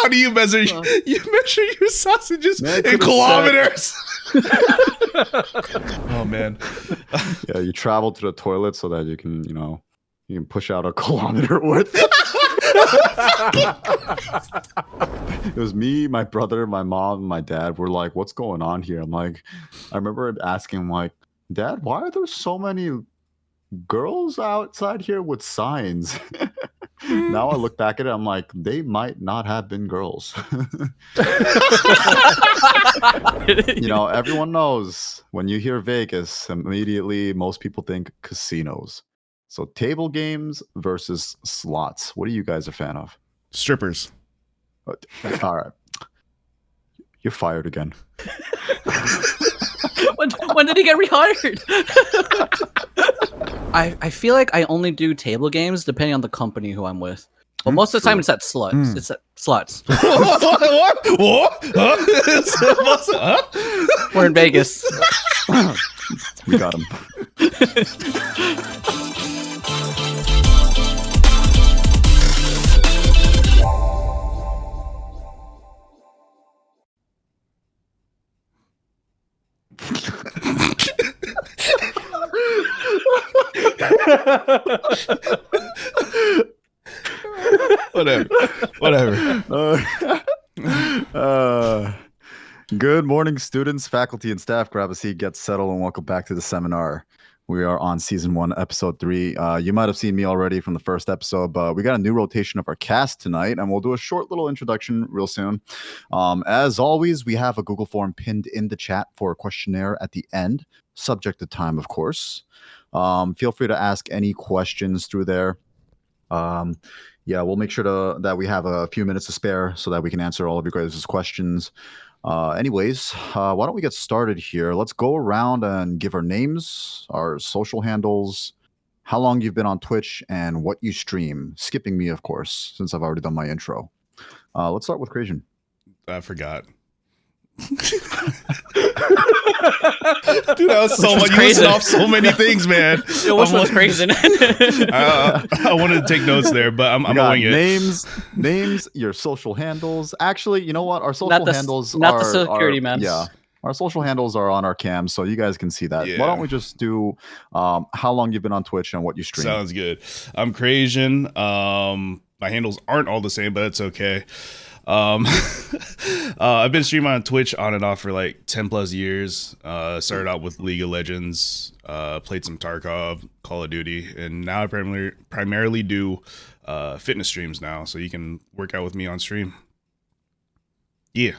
do you measure? You measure your sausages in kilometers. Oh man. Yeah, you travel to the toilet so that you can, you can push out a kilometer worth. It was me, my brother, my mom, and my dad. We're like, "What's going on here?" I remember asking him, like, "Dad, why are there so many girls outside here with signs?" Now I look back at it, I'm like, they might not have been girls. Everyone knows when you hear Vegas, immediately most people think casinos. So table games versus slots. What are you guys a fan of? Strippers. All right. You're fired again. When did he get rehired? I feel like I only do table games depending on the company who I'm with. But most of the time it's at sluts. It's at sluts. What? Huh? We're in Vegas. We got him. Whatever. Good morning, students, faculty, and staff. Grab a seat, get settled, and welcome back to the seminar. We are on season 1, episode 3. You might have seen me already from the first episode, but we got a new rotation of our cast tonight, and we'll do a short little introduction real soon. As always, we have a Google form pinned in the chat for a questionnaire at the end, subject to time, of course. Feel free to ask any questions through there. Yeah, we'll make sure that we have a few minutes to spare so that we can answer all of your guys' questions. Anyways, why don't we get started here? Let's go around and give our names, our social handles, how long you've been on Twitch, and what you stream. Skipping me, of course, since I've already done my intro. Let's start with Crazn. I forgot. Dude, that was so much. You listed off so many things, man. It was Crazn. I wanted to take notes there, but I'm going it. Names, your social handles. Actually, you know what? Our social handles not the security, man. Yeah, our social handles are on our cams, so you guys can see that. Yeah. Why don't we just do how long you've been on Twitch and what you stream? Sounds good. I'm Crazn. My handles aren't all the same, but it's okay. I've been streaming on Twitch on and off for like 10 plus years. Started out with League of Legends, played some Tarkov, Call of Duty, and now I primarily do fitness streams now, so you can work out with me on stream. Yeah.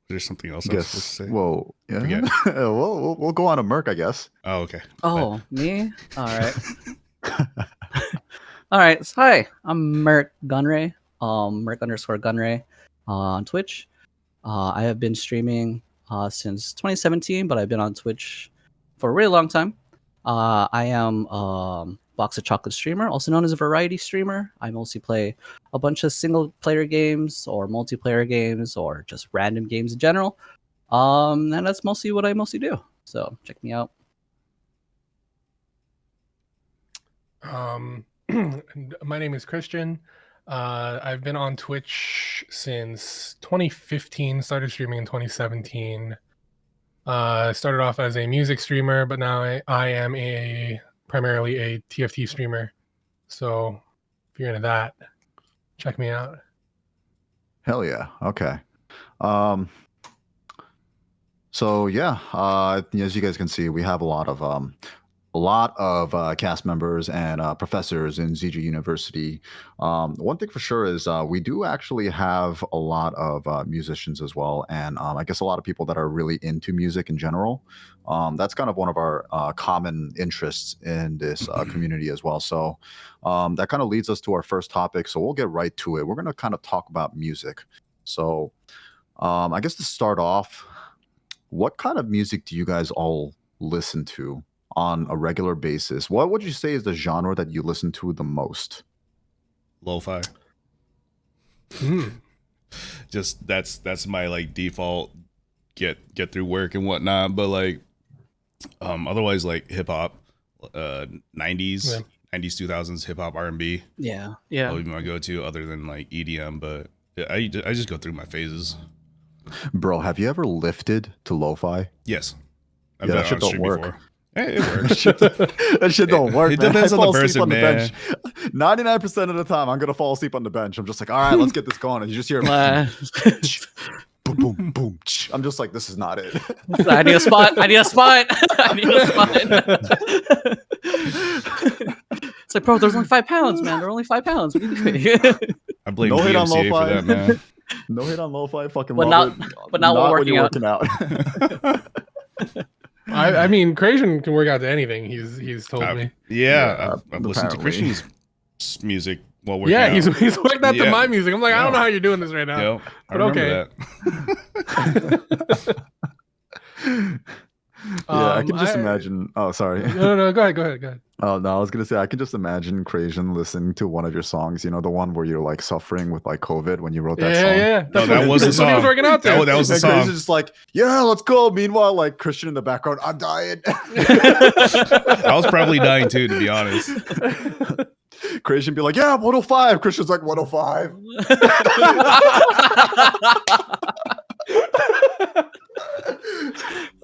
There's something else I was supposed to say. Whoa, yeah. we'll go on to Merc, I guess. Oh, okay. Oh, me? All right. All right. So, hi, I'm Merc Gunray. Merc_Gunray on Twitch. I have been streaming since 2017, but I've been on Twitch for a really long time. I am Box of Chocolate streamer, also known as a variety streamer. I mostly play a bunch of single player games or multiplayer games or just random games in general. And that's mostly what I mostly do. So check me out. My name is Chrstn. I've been on Twitch since 2015, started streaming in 2017. Started off as a music streamer, but now I am primarily a TFT streamer. So if you're into that, check me out. Hell yeah. Okay. So yeah, as you guys can see, we have a lot of cast members and professors in ZJA University. One thing for sure is we do actually have a lot of musicians as well, and I guess a lot of people that are really into music in general. That's kind of one of our common interests in this community as well. So that kind of leads us to our first topic. So we'll get right to it. We're going to kind of talk about music. So I guess to start off, what kind of music do you guys all listen to on a regular basis? What would you say is the genre that you listen to the most? Lo-fi. Just that's my like default get through work and whatnot. But like otherwise like hip hop, 90s, 90s 2000s hip hop R&B. Yeah. That would be my go-to, other than like EDM. But I just go through my phases. Bro, have you ever lifted to lo-fi? Yes, Yeah, that shit don't work. before. Hey, it works. That shit don't work. It man. depends I on the fall asleep person, on the man. bench. 99% of the time, I'm gonna fall asleep on the bench. I'm just like, all right, let's get this going, and you just hear boom, boom, boom. I'm just like, this is not it. I need a spot. I need a spot. I need a spot. It's like, bro, there's only 5 pounds, man. They're only 5 pounds. What are you doing? I blame No hate on DMCA for lo-fi. that, man. No hate on lo-fi, fucking But love not- it. but not while when you're working out. I mean, Crazn can work out to anything. He's told me. Yeah, I've listened to apparently. Chrstn's music while working Yeah, out. he's worked out to Yeah. my music. I'm like, I don't Yeah. know how you're doing this right now. Yep, I But remember okay. that. Yeah, I can just I- imagine. Oh, sorry. No, go ahead. Oh no, I was gonna say I can just imagine Crazn listening to one of your songs. You know, the one where you're like suffering with like COVID when you wrote that song. Yeah. No, that was the That's what he was song. working out to. That was the And song. Crazin's just like, yeah, let's go. Meanwhile, like Chrstn in the background, I'm dying. I was probably dying too, to be honest. Crazn be like, yeah, 105. Christian's like 105.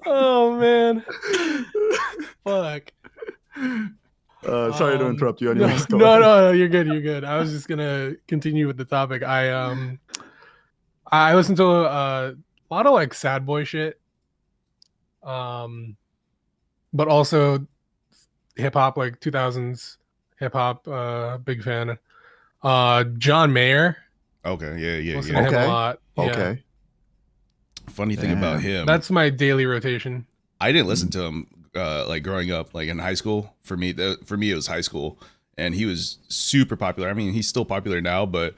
Oh man. Fuck. Sorry to interrupt you. No, Anyways, go no, ahead. no, you're good. I was just gonna continue with the topic. I listen to a lot of like sad boy shit, but also hip hop, like 2000s hip hop. Big fan. John Mayer. Okay, yeah. Listen to him Okay. a lot. Yeah. Okay. Funny thing about him, That's my daily rotation. I didn't listen to him like growing up, like in high school. For me, it was high school, and he was super popular. I mean, he's still popular now, but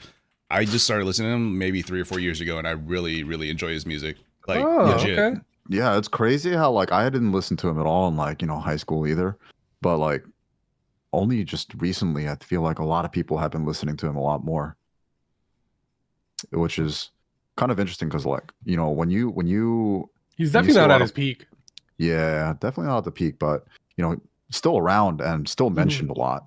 I just started listening to him maybe 3 or 4 years ago, and I really, really enjoy his music. Like legit. Okay. Yeah, it's crazy how like I didn't listen to him at all in like, you know, high school either. But like only just recently I feel like a lot of people have been listening to him a lot more. Which is kind of interesting because like, you know, when you He's And definitely you see a not lot at of- his peak. yeah, definitely not at the peak, but you know, still around and still mentioned a lot.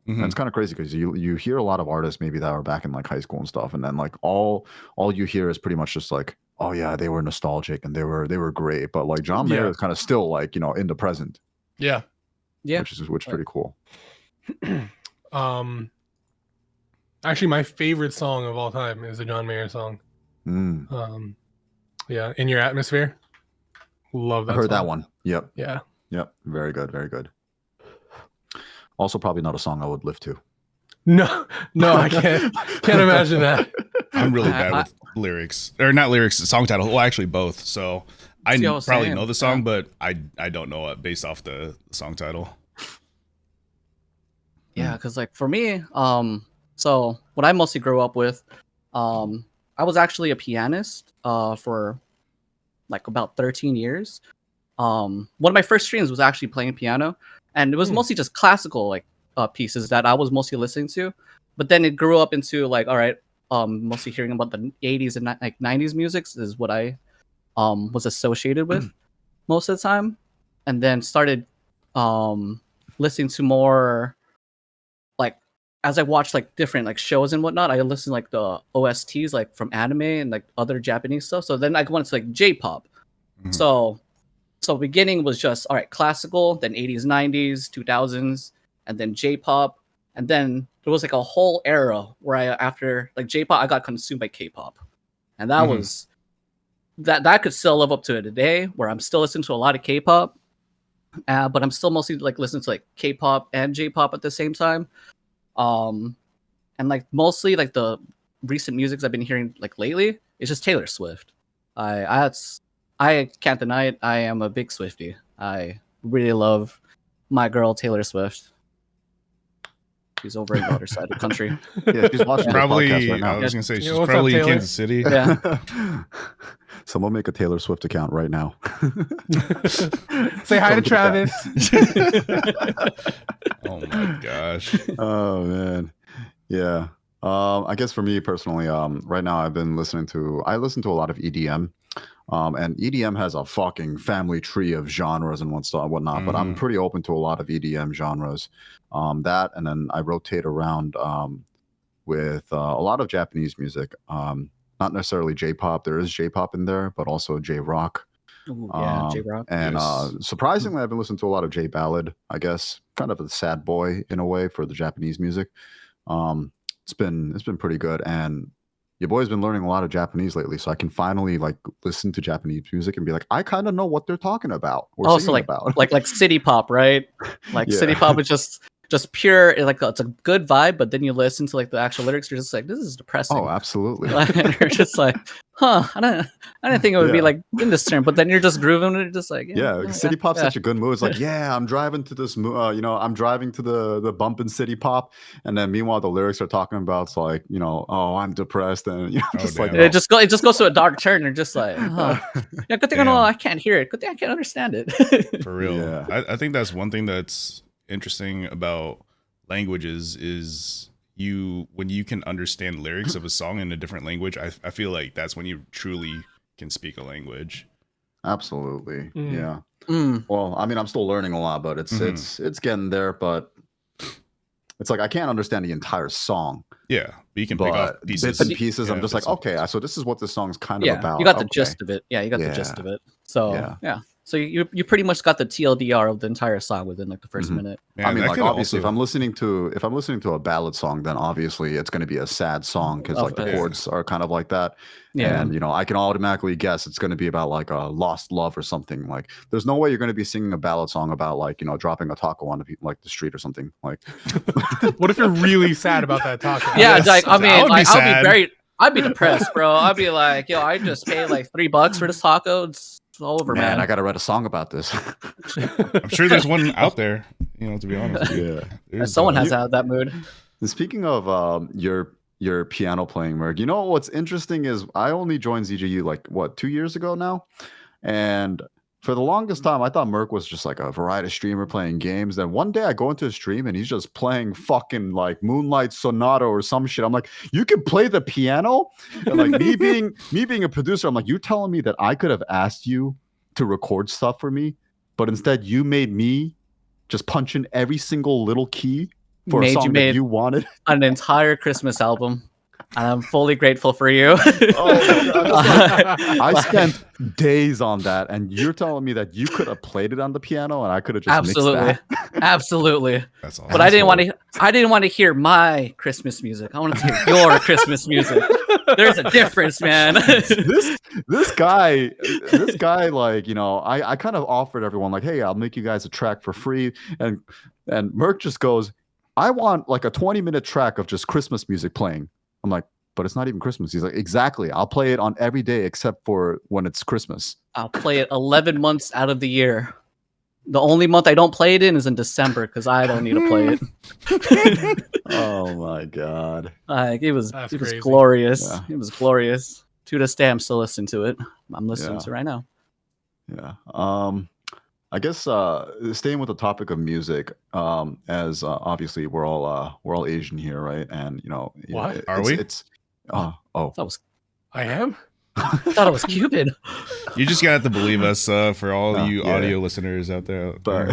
Mhm. And it's kind of crazy because you hear a lot of artists maybe that were back in like high school and stuff, and then like all you hear is pretty much just like, oh yeah, they were nostalgic and they were great, but like John Mayer Yeah. is kind of still like, you know, in the present, Yeah. Yeah. which is pretty cool. Actually, my favorite song of all time is a John Mayer song. Mm. Yeah, In Your Atmosphere. Love that. I heard that song. one. Yep, Yeah. very good, very good. Also, probably not a song I would live to. No, I can't imagine that. I'm really I- bad with lyrics, or not lyrics, song title. Well, actually both. So I See what I was probably saying? know the song, but I don't know it based off the song title. Yeah, because like for me, so what I mostly grew up with, I was actually a pianist for like about 13 years. One of my first streams was actually playing piano, and it was mostly just classical like pieces that I was mostly listening to. But then it grew up into like, all right, mostly hearing about the 80s and like 90s music is what I was associated with most of the time, and then started listening to more like as I watched like different like shows and whatnot. I listened like the OSTs like from anime and like other Japanese stuff. So then I went to like J-pop. Mhm. So beginning was just all right, classical, then 80s, 90s, 2000s, and then J-pop, and then there was like a whole era where after like J-pop I got consumed by K-pop, and that Mhm. was that could still live up to it today, where I'm still listening to a lot of K-pop, but I'm still mostly like listening to like K-pop and J-pop at the same time, and like mostly like the recent music I've been hearing like lately is just Taylor Swift. I can't deny it. I am a big Swiftie. I really love my girl Taylor Swift. She's over in the other side of the country. Yeah, she's watching the Probably, podcast right I now. was gonna say Yeah, she's what's up, probably in Taylor? Kansas City. Yeah. Someone make a Taylor Swift account right now. Say hi Someone to get that. Travis. Oh my gosh. Oh man, yeah. I guess for me personally, right now I listen to a lot of EDM. And EDM has a fucking family tree of genres and whatnot, but I'm pretty open to a lot of EDM genres. That, and then I rotate around with a lot of Japanese music. Not necessarily J-pop. There is J-pop in there, but also J-rock. Ooh, yeah, J-rock. And Yes. surprisingly, I've been listening to a lot of J-ballad, I guess. Kind of a sad boy in a way for the Japanese music. It's been pretty good. And your boy's been learning a lot of Japanese lately, so I can finally like listen to Japanese music and be like, I kind of know what they're talking about or Oh, singing so like about. like city pop, right? Like Yeah. city pop is just pure. It's a good vibe, but then you listen to like the actual lyrics, you're just like, this is depressing. Oh, absolutely. And you're just like, huh? I didn't think it would be Yeah. like in this term, but then you're just grooving and you're just like, Yeah, city pop's such a good mood. It's like, yeah, I'm driving to this, I'm driving to the bump in city pop, and then meanwhile the lyrics are talking about it's like, oh, I'm depressed, and just like, damn. It just goes to a dark turn. You're just like, huh. Yeah, good thing Damn. I can't hear it. Good thing I can't understand it. For real. Yeah. I think that's one thing that's interesting about languages is when you can understand lyrics of a song in a different language, I feel like that's when you truly can speak a language. absolutely, yeah. Mm. Well, I mean, I'm still learning a lot, but it's getting there. But it's like I can't understand the entire song, Yeah, but you can pick off but pieces. bits and pieces. I'm Yeah, just like, bits and okay, pieces. so this is what this song's kind of Yeah, about. you got the Okay. gist of it. Yeah, you got the Yeah. gist of it. So Yeah. yeah. So you pretty much got the TLDR of the entire song within like the 1st Mhm. minute. Man, I mean, that like could obviously, also- if I'm listening to a ballad song, then obviously it's going to be a sad song because like the Okay. chords are kind of like that, Yeah. and I can automatically guess it's going to be about like a lost love or something. Like, there's no way you're going to be singing a ballad song about like dropping a taco on like the street or something. Like, What if you're really sad about that taco? Yeah, Yes, like I that mean, would be like sad. I'd be depressed, bro. I'd be like, yo, I just paid like $3 for this taco. It's over, man, man. I got to write a song about this. I'm sure there's one out there, to be honest. With you. Yeah. There's, Someone has you- to have that mood. And speaking of your piano playing, Merg, what's interesting is I only joined ZJU like 2 years ago now, and for the longest time I thought Merc was just like a variety streamer playing games. Then one day I go into his stream and he's just playing fucking like Moonlight Sonata or some shit. I'm like, you can play the piano? And like me being a producer, I'm like, you telling me that I could have asked you to record stuff for me, but instead you made me just punch in every single little key for a song that you wanted. An entire Christmas album. And I'm fully grateful for you. Oh my God, I spent days on that, and you're telling me that you could have played it on the piano, and I could have just absolutely, mixed that. absolutely. That's awesome. But I didn't want to hear my Christmas music. I wanted to hear your Christmas music. There's a difference, man. this guy, like I kind of offered everyone like, hey, I'll make you guys a track for free, and Merc just goes, I want like a 20-minute track of just Christmas music playing. I'm like, but it's not even Christmas. He's like, exactly. I'll play it on every day except for when it's Christmas. I'll play it 11 months out of the year. The only month I don't play it in is in December because I don't need to play it. Oh my God. It was crazy. glorious. Yeah. It was glorious. To this day, I'm still listening to it. I'm listening Yeah. to it right now. Yeah. I guess staying with the topic of music, as obviously we're all Asian here, right? And What? Are we? It's oh I am. I thought it was Cupid. You just gotta have to believe us for all No, you yeah. audio listeners out there. but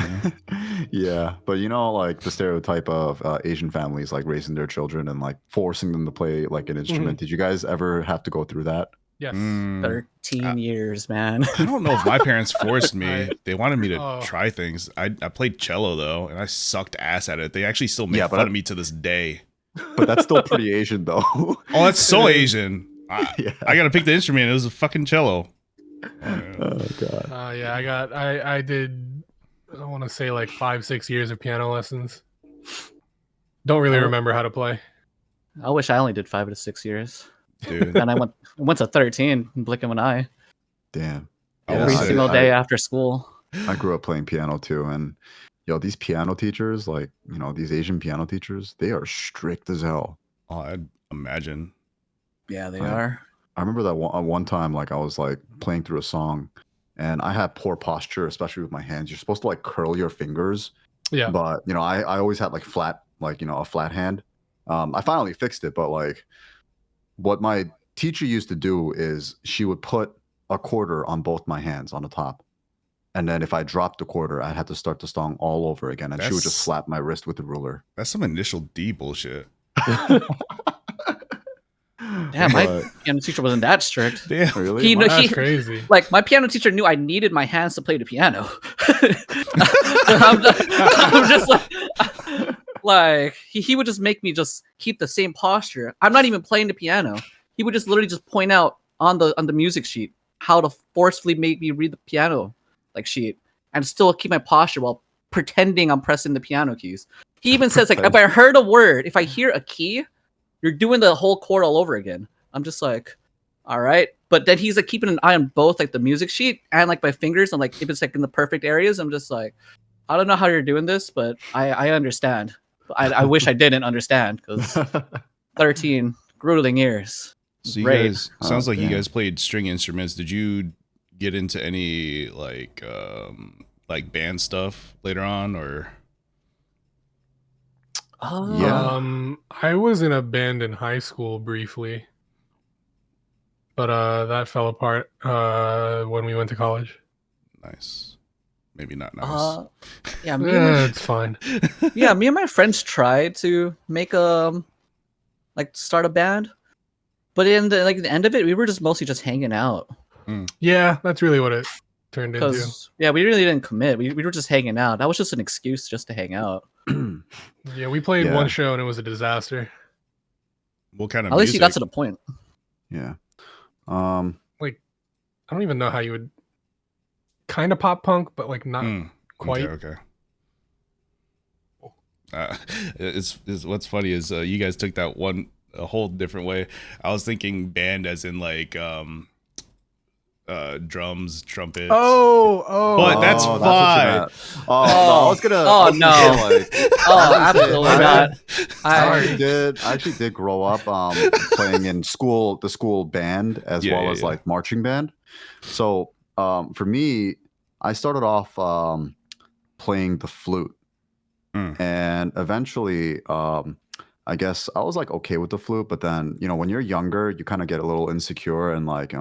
yeah, but like the stereotype of Asian families like raising their children and like forcing them to play like an instrument. Did you guys ever have to go through that? Yes. 13 years, man. I don't know if my parents forced me. They wanted me to Oh. try things. I played cello though, and I sucked ass at it. They actually still make Yeah, but fun of me to this day. But that's still pretty Asian though. Oh, that's so Asian. Yeah. I gotta pick the instrument. It was a fucking cello. Oh, yeah. Oh God. Yeah, I did, I want to say like 5-6 years of piano lessons. Don't really remember how to play. I wish I only did 5 to 6 years. Dude. And I went to 13, blink of an eye, Damn. every Yeah, single day after school. I grew up playing piano too, and these piano teachers, like these Asian piano teachers, they are strict as hell. Oh, I'd imagine. Yeah, they Right. are. I remember that one time, like I was like playing through a song, and I had poor posture, especially with my hands. You're supposed to like curl your fingers, Yeah. but I always had like flat, like a flat hand, I finally fixed it, but like what my teacher used to do is she would put a quarter on both my hands on the top. And then if I dropped the quarter, I'd have to start the song all over again. And she would just slap my wrist with the ruler. That's some initial D bullshit. Damn, my piano teacher wasn't that strict. Damn, really? That's crazy. Like, my piano teacher knew I needed my hands to play the piano. I'm just like he would just make me just keep the same posture. I'm not even playing the piano. He would just literally just point out on the music sheet how to forcefully make me read the piano like sheet and still keep my posture while pretending I'm pressing the piano keys. He even says like, if I heard a word, if I hear a key, you're doing the whole chord all over again. I'm just like, all right. But then he's like keeping an eye on both like the music sheet and like my fingers. And like if it's like in the perfect areas, I'm just like, I don't know how you're doing this, but I understand. I wish I didn't understand because 13 grueling years. So you Great. guys sounds like you guys played string instruments. Did you get into any like band stuff later on or? I was in a band in high school briefly, but that fell apart when we went to college. Nice. Maybe not nice. Yeah, It's fine. Yeah, me and my friends tried to make start a band, but in the end of it, we were just mostly just hanging out. Yeah, that's really what it turned into. Yeah, we really didn't commit. We were just hanging out. That was just an excuse just to hang out. Yeah, we played one show and it was a disaster. What kind of At least you music? got to the point. Yeah. Like, I don't even know how you would kind of pop punk, but like not quite. Okay. It's what's funny is you guys took that a whole different way. I was thinking band as in like drums, trumpets. But that's fine. I was gonna. No, absolutely not. I actually did grow up playing in the school band as well as like marching band. So for me, I started off playing the flute, and eventually I guess I was like okay with the flute, but then when you're younger, you kind of get a little insecure, and like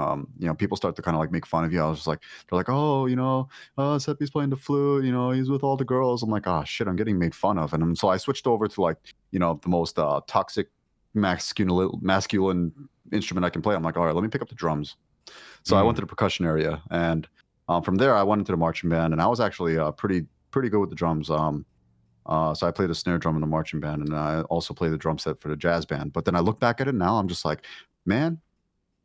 people start to kind of like make fun of you. I was just like, they're like, oh, Sepy's playing the flute, he's with all the girls. I'm like, oh shit, I'm getting made fun of, and so I switched over to like the most toxic masculine instrument I can play. I'm like, all right, let me pick up the drums. So I went to the percussion area, and from there I went into the marching band, and I was actually pretty good with the drums. So I played the snare drum in the marching band, and I also played the drum set for the jazz band. But then I look back at it now, I'm just like, man,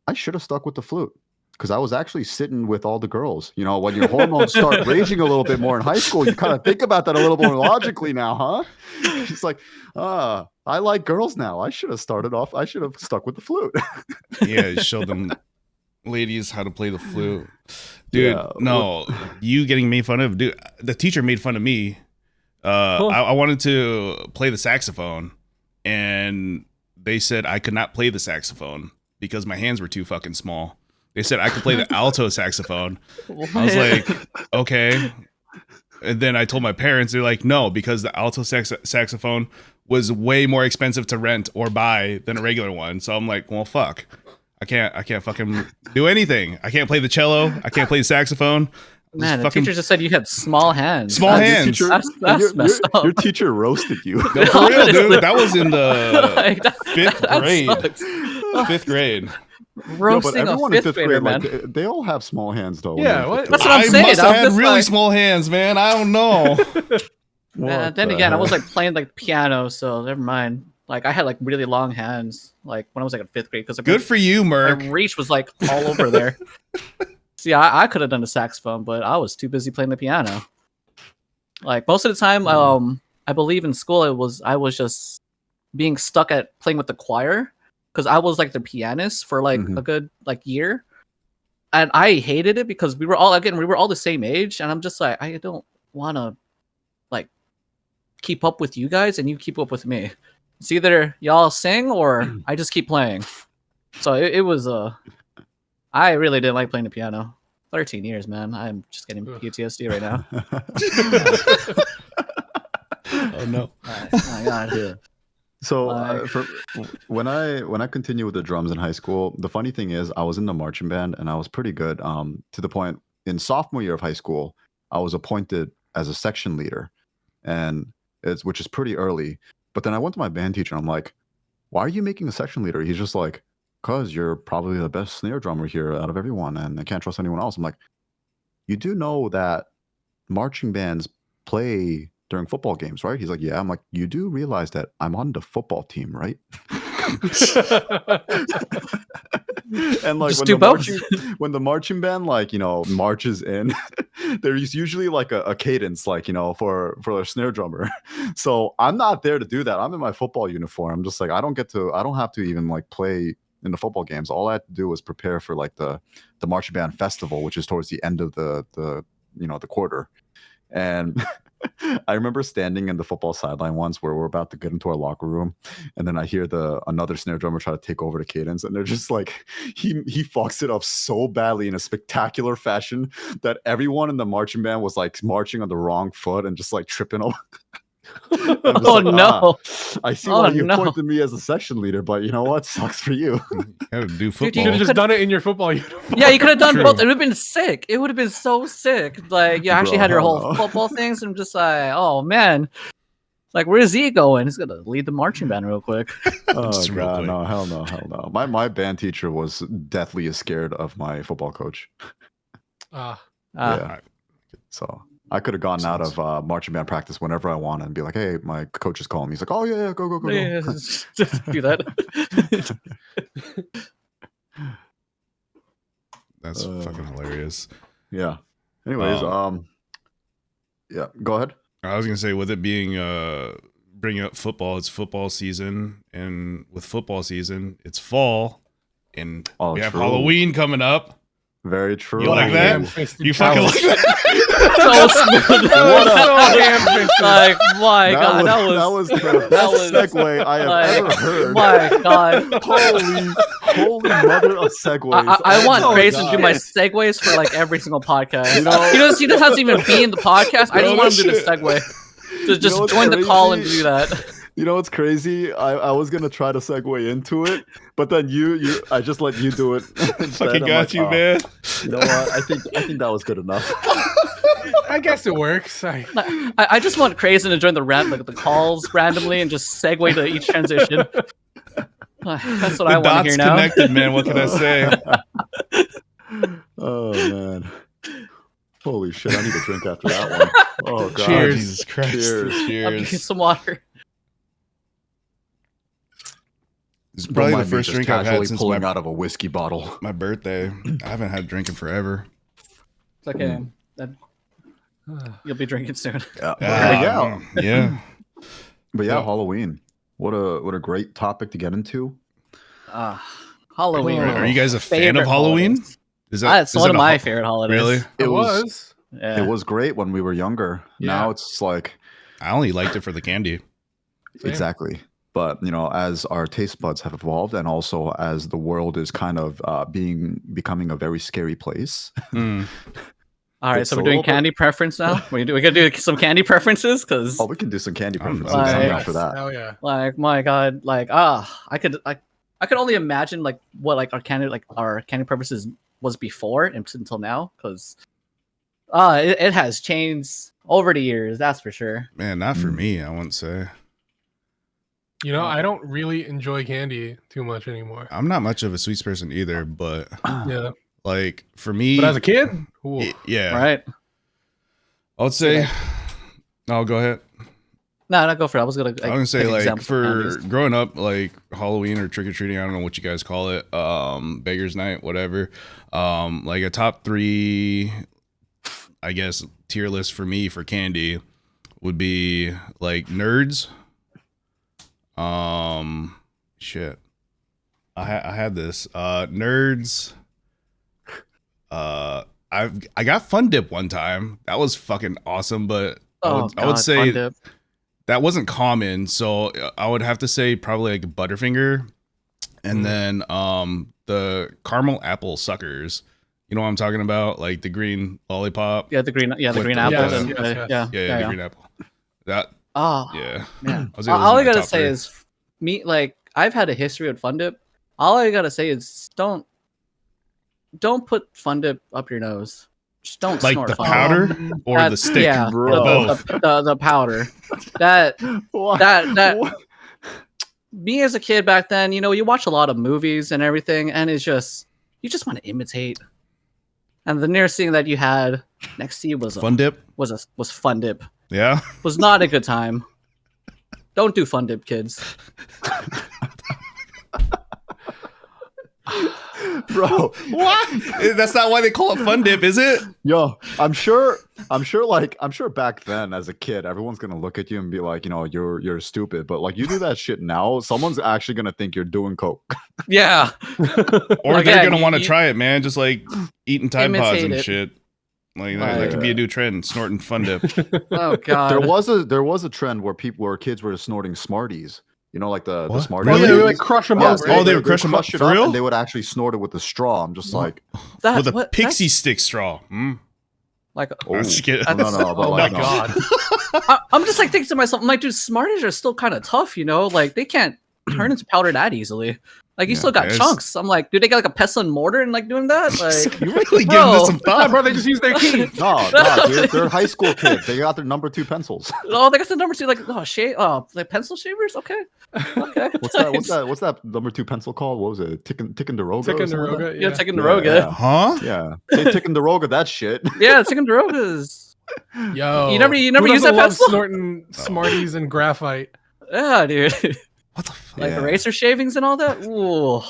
I should have stuck with the flute because I was actually sitting with all the girls. When your hormones start raging a little bit more in high school, you kind of think about that a little more logically now, huh? It's like, I like girls now. I should have stuck with the flute. Yeah, show them ladies how to play the flute. Dude, no, you getting made fun of. Dude, the teacher made fun of me. I wanted to play the saxophone, and they said I could not play the saxophone because my hands were too fucking small. They said I could play the alto saxophone. I was like, okay. And then I told my parents, they're like, no, because the alto saxophone was way more expensive to rent or buy than a regular one. So I'm like, well, fuck. I can't fucking do anything. I can't play the cello. I can't play the saxophone. Man, the teacher just said you had small hands. Small hands. That's messed up. Your teacher roasted you. No, for real, dude. That was in the fifth grade. Fifth grade. Roasting a fifth grader, man. Like, they all have small hands, though. Yeah, that's what I'm saying. I must have had really small hands, man. I don't know. Then again, I was like playing like piano, so never mind. Like I had like really long hands, like when I was like in fifth grade. Because good for you, Merc. My reach was like all over there. See, I could have done the saxophone, but I was too busy playing the piano. Like most of the time, I believe in school I was just being stuck at playing with the choir because I was like the pianist for like a good like year, and I hated it because we were all the same age, and I'm just like I don't want to like keep up with you guys and you keep up with me. It's either y'all sing or I just keep playing. So it was I really didn't like playing the piano. 13 years, man. I'm just getting PTSD right now. Oh no. Oh my god. So Like- for when I continued with the drums in high school, the funny thing is I was in the marching band and I was pretty good. To the point in sophomore year of high school, I was appointed as a section leader, and which is pretty early. But then I went to my band teacher and I'm like, "Why are you making a section leader?" He's just like, "Cause you're probably the best snare drummer here out of everyone, and I can't trust anyone else." I'm like, "You do know that marching bands play during football games, right?" He's like, "Yeah." I'm like, "You do realize that I'm on the football team, right?" And like Just do both. when the marching band like marches in, there's usually like a cadence like for a snare drummer. So I'm not there to do that. I'm in my football uniform. I'm just like I don't have to even like play in the football games. All I had to do was prepare for like the marching band festival, which is towards the end of the quarter. And I remember standing in the football sideline once where we're about to get into our locker room, and then I hear another snare drummer try to take over the cadence, and they're just like he fucks it up so badly in a spectacular fashion that everyone in the marching band was like marching on the wrong foot and just like tripping over. Oh no! I see Oh, why you no. appointed me as a section leader, but you know what? Sucks for you. Gotta do you football. You could have just could- done it in your football uniform. Yeah, you could have done True. both. It would have been sick. It would have been so sick. Like you actually Bro, had your hell whole no. football things, and I'm just like, oh man, like where's he going? He's gonna lead the marching band real quick. Oh Just real god, quick. no, hell no. My band teacher was deathly scared of my football coach. Ah, Yeah. So I could have gotten out of marching band practice whenever I wanted and be like, "Hey, my coach is calling me." He's like, "Oh yeah, go." Yeah, just do that. That's fucking hilarious. Yeah. Anyways, yeah, go ahead. I was gonna say, with it being bringing up football, it's football season, and with football season, it's fall, and Oh, we have true. Halloween coming up. Very true. You like that? ham-fisted You fucking challenge. like that? So smooth. That was so ham-fisted. Like my god, that was the that best was- segue I have like, ever heard. my god. Holy mother of segues! I want Oh, Crazn to do God. my segues for like every single podcast. You know- he doesn't have to even be in the podcast. I No, just want him to do the that segue. Just know what's join the call and crazy? do that. You know what's crazy? I was gonna try to segue into it, but then I just let you do it. instead. Fucking I'm got like, you, "Oh, man. You know what? I think that was good enough. I guess it works. I just want Crazn to join the the calls randomly and just segue to each transition. That's what I The want to dots hear now. connected, man. What can I say? Oh man. Holy shit, I need a drink after that one. Oh god. Oh, Cheers. Jesus Christ. Cheers. I'm Cheers. getting some water. This is Don't probably the mind me first just drink I've casually had since pulling my, out of a whiskey bottle. my birthday. I haven't had a drink in forever. It's okay. You'll be drinking soon. Yeah. Yeah. But yeah, Yeah. Halloween. What a great topic to get into. Halloween. Are you guys a fan Favorite of Halloween? holidays. Is It's is one it of a my ho- favorite holidays. Really? It was was. Yeah. It was great when we were younger. Yeah. Now it's like I only liked it for the candy. Same. exactly. But as our taste buds have evolved, and also as the world is kind of becoming a very scary place. Mm. All right, It's so a we're doing little bit- candy preference now. We gonna do some candy preferences because, Oh, we can do some candy I'm preferences like- after that. Hell yeah. like, my God, like, I could only imagine like what like our candy preferences was before until now because, it has changed over the years. That's for sure. Man, not for Mm. me, I wouldn't say. You know, I don't really enjoy candy too much anymore. I'm not much of a sweets person either, but Yeah. like for me, But as a kid, ooh. yeah, Right? I would say. Oh, go ahead. No, go for it. I was gonna. I was gonna say pick like examples of for candies. growing up, like Halloween or trick or treating. I don't know what you guys call it. Beggars Night, whatever. Like a top 3, I guess tier list for me for candy would be like Nerds. Shit. I had this. Nerds. I got Fun Dip one time. That was fucking awesome, but I would God, say Fun Dip. that wasn't common, so I would have to say probably like Butterfinger, and then the caramel apple suckers. You know what I'm talking about? Like the green lollipop. Yeah, the green apple. Yes, and, yes. Yeah, Yeah, the green apple. That Oh, yeah. man. I was gonna All I lose my gotta top say 3. is me, like, I've had a history with Fun Dip. All I gotta say is don't put Fun Dip up your nose. Just don't Like snort the Fun Dip. powder or the stick? Yeah, Bro. Both. the powder. That What? that me as a kid back then, you watch a lot of movies and everything, and it's just you just want to imitate. And the nearest thing that you had next to you was Fun Dip? was Fun Dip. Yeah. Was not a good time. Don't do Fun Dip, kids. Bro, What? That's not why they call it Fun Dip, is it? yo, I'm sure back then as a kid, everyone's gonna look at you and be like, you're stupid. But like you do that shit now, someone's actually gonna think you're doing coke. Yeah. Or Like, they're yeah, gonna want to you- try it, man. Just like eating Tide Pods Imitate and it. shit. Like that could be a new trend, snorting Fun Dip. Oh god. There was a trend where kids were snorting Smarties. Like the What? Smarties. Oh yeah, Really? we like crush them Yes, up. Oh, Right? they would crush 'em up it for real? and they would actually snort it with a straw. I'm just like, That- With a what- pixie that's- stick straw. Like oh, I'm just kidding. no, but Oh my like, no. god. I'm just like thinking to myself, I'm like, dude, Smarties are still kind of tough, Like they can't turn into powder that easily. Like you Yeah, still got there's- chunks. I'm like, do they get like a pestle and mortar and like doing that? Like, You really Bro. giving this some Yeah, thought, bro, they just use their key. No, they're high school kids. They got their number 2 pencils. oh, they got the number 2, like like pencil shavers. Okay. What's that number 2 pencil called? What was it? Ticonderoga? or something like that? Ticonderoga. Yeah, Yeah. Ticonderoga. Huh? Yeah. They Ticonderoga that shit. Yeah, Ticonderoga's. Yo, You never who use doesn't that love pencil? Snorting Smarties and graphite. Yeah, dude. What the fuck? Like Yeah. eraser shavings and all that. Ooh.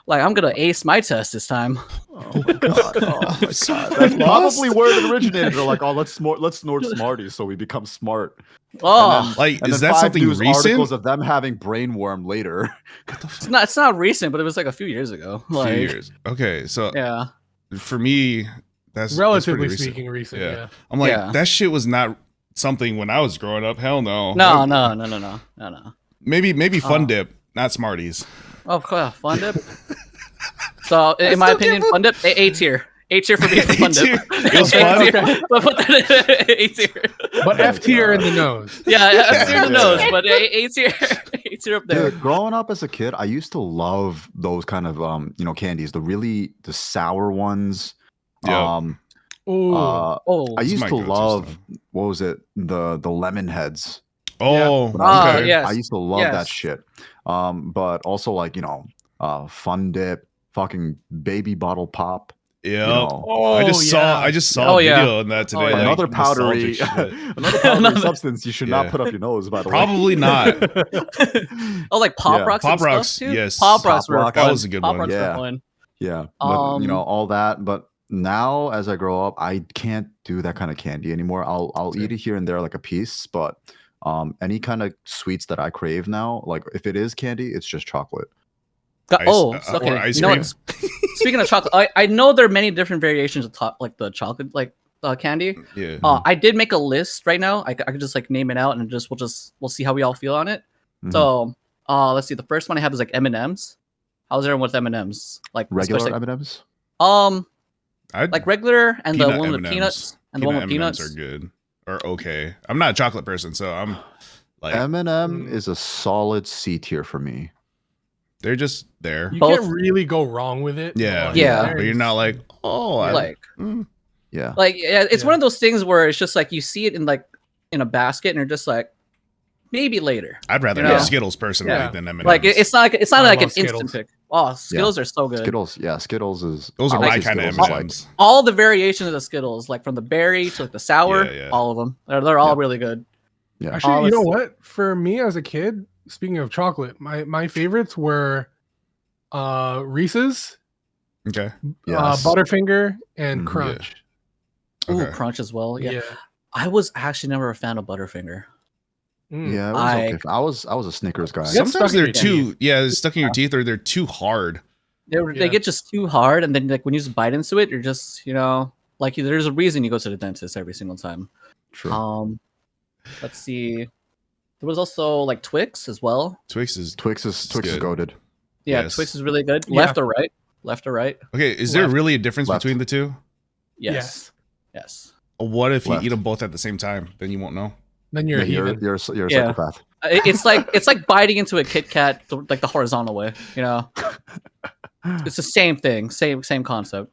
Like I'm gonna ace my test this time. Oh my god. Oh my god. So That's lost. probably where it originated. They're like, oh, let's snort Smarties so we become smart. Oh, Like, And is then that 5 something news recent? articles of them having brainworm later. it's not recent, but it was like a few years ago. Few Like, years. Okay, so yeah. for me, that's Relatively pretty recent. speaking, recent. Yeah. Yeah. I'm like, Yeah. that shit was not something when I was growing up. Hell no. No. That- Maybe Fun Dip, not Smarties. Oh, cool. Fun Dip. So, in my still opinion, can't Fun Dip, A tier. A tier for me for Fun A Dip. tier. It was A fun? tier. But put that in A tier. But F tier in the nose. Yeah, F tier in the Yeah. nose, but A tier, A tier up there. Dude, growing up as a kid, I used to love those kind of candies, the sour ones. Yeah. Ooh. Oh, I It's used my to go-to love stuff. what was it? The lemon heads. Oh, When I was a Ah, kid. yes. I used to love that Yes. shit. But also like, Fun Dip, fucking baby bottle pop. yeah. Oh, I just saw Oh, a yeah. video on that today. Oh, yeah. like, Another powdery nostalgic shit. another powdery Another- substance you should Yeah. not put up your nose, by the way. Probably not. oh, like Pop Yeah. Rocks. Pop and stuff, Rocks, too? yes. Pop Rocks Pop were Rocks. fun. That was a good Pop one. Rocks were Yeah. fun. Yeah, but Um, all that. But now, as I grow up, I can't do that kind of candy anymore. I'll eat it here and there, like a piece. But any kind of sweets that I crave now, like if it is candy, it's just chocolate. Ice- Okay. or ice You know cream. what? Speaking of chocolate, I know there are many different variations of like the chocolate candy. Yeah. I did make a list right now. I could just like name it out and we'll see how we all feel on it. Mhm. So let's see. The first one I have is like M&Ms. How's everyone with M&Ms? Like Regular especially- M&Ms. I'd- like regular and the peanut one with M&Ms. peanuts and the one with M&Ms peanuts. are good or okay. I'm not a chocolate person, so I'm like M&M is a solid C tier for me. they're just there. You Both- can't really go wrong with it. Yeah. Like, Yeah. But you're not like, oh, Like Yeah. it's Yeah. one of those things where it's just like you see it in a basket and you're just like maybe later. I'd rather You have know? Skittles personally Yeah. than M&Ms. Like it's not I like an love Skittles. instant pick. Oh, Skittles are so good. Skittles. Yeah, Skittles is. Those I are would my say kind of Skittles is M&Ms. All the variations of the Skittles, like from the berry to like the sour, Yeah, yeah. all of them. They're all Yeah. really good. Yeah. Actually, you let's know see. what? For me as a kid, speaking of chocolate, my favorites were Reese's, Okay. Yes. Butterfinger, and Mhm. Crunch. Ooh, Okay. Crunch as well. Yeah. Yeah. I was actually never a fan of Butterfinger. Mm. Yeah, it was I- okay. I was a Snickers guy. Get Sometimes stuck in they're your too, yeah, stuck in your teeth or they're too hard. They Yeah. get just too hard, and then like when you just bite into it, you're just like there's a reason you go to the dentist every single time. True. Let's see. There was also like Twix as well. Twix is Twix is good. goated. Yeah, Yes. Twix is really good. Yeah. Left or right? Left or right? okay. Is there Left. really a difference Left. between the two? Yes. Yes. What if you Left. eat them both at the same time? Then you won't know. Then you're a Yeah, heathen. you're a Yeah. psychopath. It's like biting into a Kit Kat like the horizontal way. You know, it's the same thing, same concept.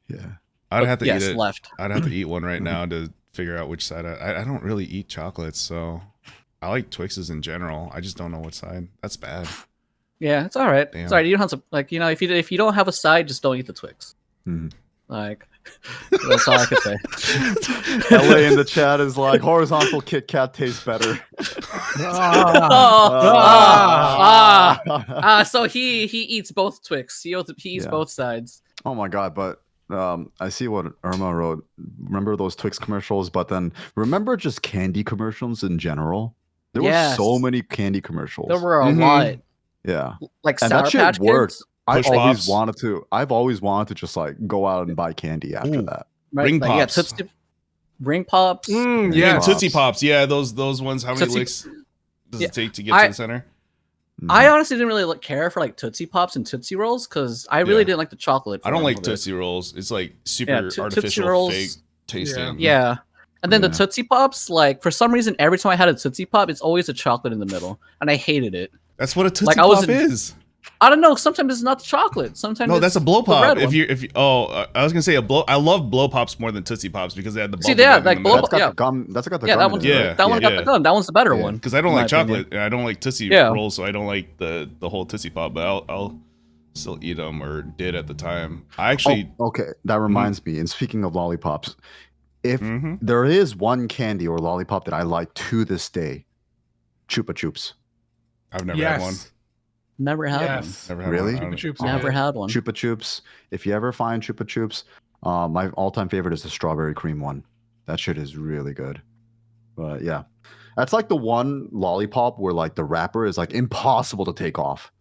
Yeah. I'd have to yes, eat it. left. I'd have to eat one right now to figure out which side. I don't really eat chocolates, so I like Twixes in general. I just don't know what side. That's bad. Yeah, it's all right. Damn. It's all right. You don't have to like, you know, if you don't have a side, just don't eat the Twix. Like, that's all I could say. LA in the chat is like horizontal Kit Kat tastes better. So he eats both Twix. He eats both sides. Oh my god! But I see what Irma wrote. Remember those Twix commercials? But then remember just candy commercials in general. There were so many candy commercials. There were a lot. Yeah, like and Sour that shit Patch worked. Kids. I've always wanted to just like go out and buy candy after that. Right? Ring like, Pops. Yeah, Tootsie Ring Pops. Yeah, Tootsie Pops. Yeah, those ones. How many licks does it take to get to the center? I honestly didn't really care for like Tootsie Pops and Tootsie Rolls because I really didn't like the chocolate. I don't like Tootsie Rolls. It's like super artificial, Rolls, fake tasting. Yeah. And then the Tootsie Pops, like for some reason, every time I had a Tootsie Pop, it's always a chocolate in the middle, and I hated it. That's what a Tootsie Pop is. I don't know. Sometimes it's not the chocolate. Sometimes no, that's a blow pop. I was gonna say I love blow pops more than Tootsie Pops because they had the bubble gum like blow pop. The gum. That's got the gum. That one got the gum. That one's the better one. Because I don't like chocolate and I don't like Tootsie Rolls, so I don't like the whole Tootsie Pop. But I'll still eat them, or did at the time. I actually. Okay, that reminds me. And speaking of lollipops, if there is one candy or lollipop that I like to this day, Chupa Chups. I've never had one. Never had one. Never had really? one. Never had one. Chupa Chups. If you ever find Chupa Chups, my all-time favorite is the strawberry cream one. That shit is really good. But yeah, that's like the one lollipop where like the wrapper is like impossible to take off.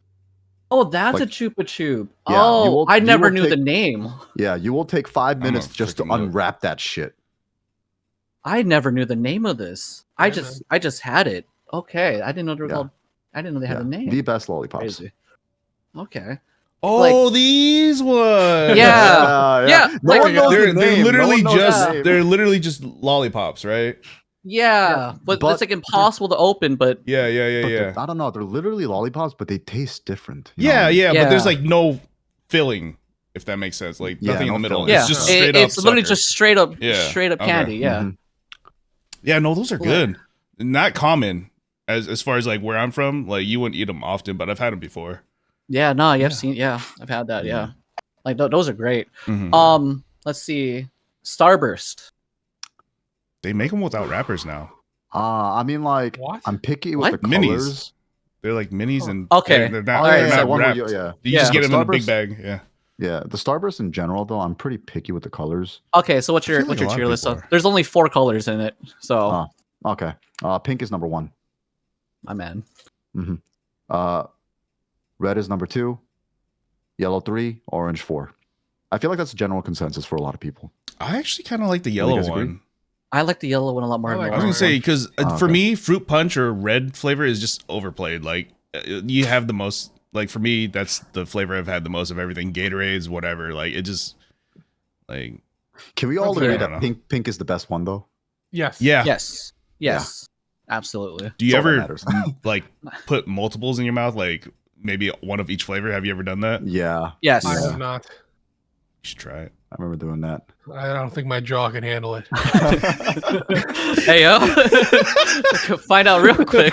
Oh, that's like, a Chupa Chup. Yeah, I never knew the name. Yeah, you will take 5 minutes just to unwrap that shit. I never knew the name of this. I just had it. Okay, I didn't know they were called. I didn't know they had a name. The best lollipops. Crazy. Okay. Oh, like, these ones. Yeah. No one knows the name. They're literally just lollipops, right? Yeah, but it's like impossible to open. But yeah. I don't know. They're literally lollipops, but they taste different. Yeah. But there's like no filling, if that makes sense. Like nothing in the middle. Yeah. It's just straight up. It's literally just straight up candy. Okay. Yeah. Yeah. No, those are good. Not common. As far as like where I'm from, like you wouldn't eat them often, but I've had them before. Yeah, no, I've seen. Yeah, I've had that. Yeah, like those are great. Let's see, Starburst. They make them without wrappers now. I mean, like what? I'm picky with the colors. Minis. They're like minis and they're not wrapped. You just get them in a big bag. Yeah, the Starburst in general, though, I'm pretty picky with the colors. Okay, so what's your tier list? There's only 4 colors in it, so okay. Pink is number 1. My man. Red is number 2, yellow 3, orange 4. I feel like that's a general consensus for a lot of people. I actually kind of like the yellow one. I like the yellow one a lot more. I was gonna say because for me, fruit punch or red flavor is just overplayed. Like you have the most. Like for me, that's the flavor I've had the most of everything. Gatorades, whatever. Like it just like. Can we all agree that pink is the best one though? Yes. Yeah. Yes. Absolutely. Do you ever like put multiples in your mouth, like maybe one of each flavor? Have you ever done that? Yeah. Yes. I have not. You should try it. I remember doing that. I don't think my jaw can handle it. Hey yo, find out real quick.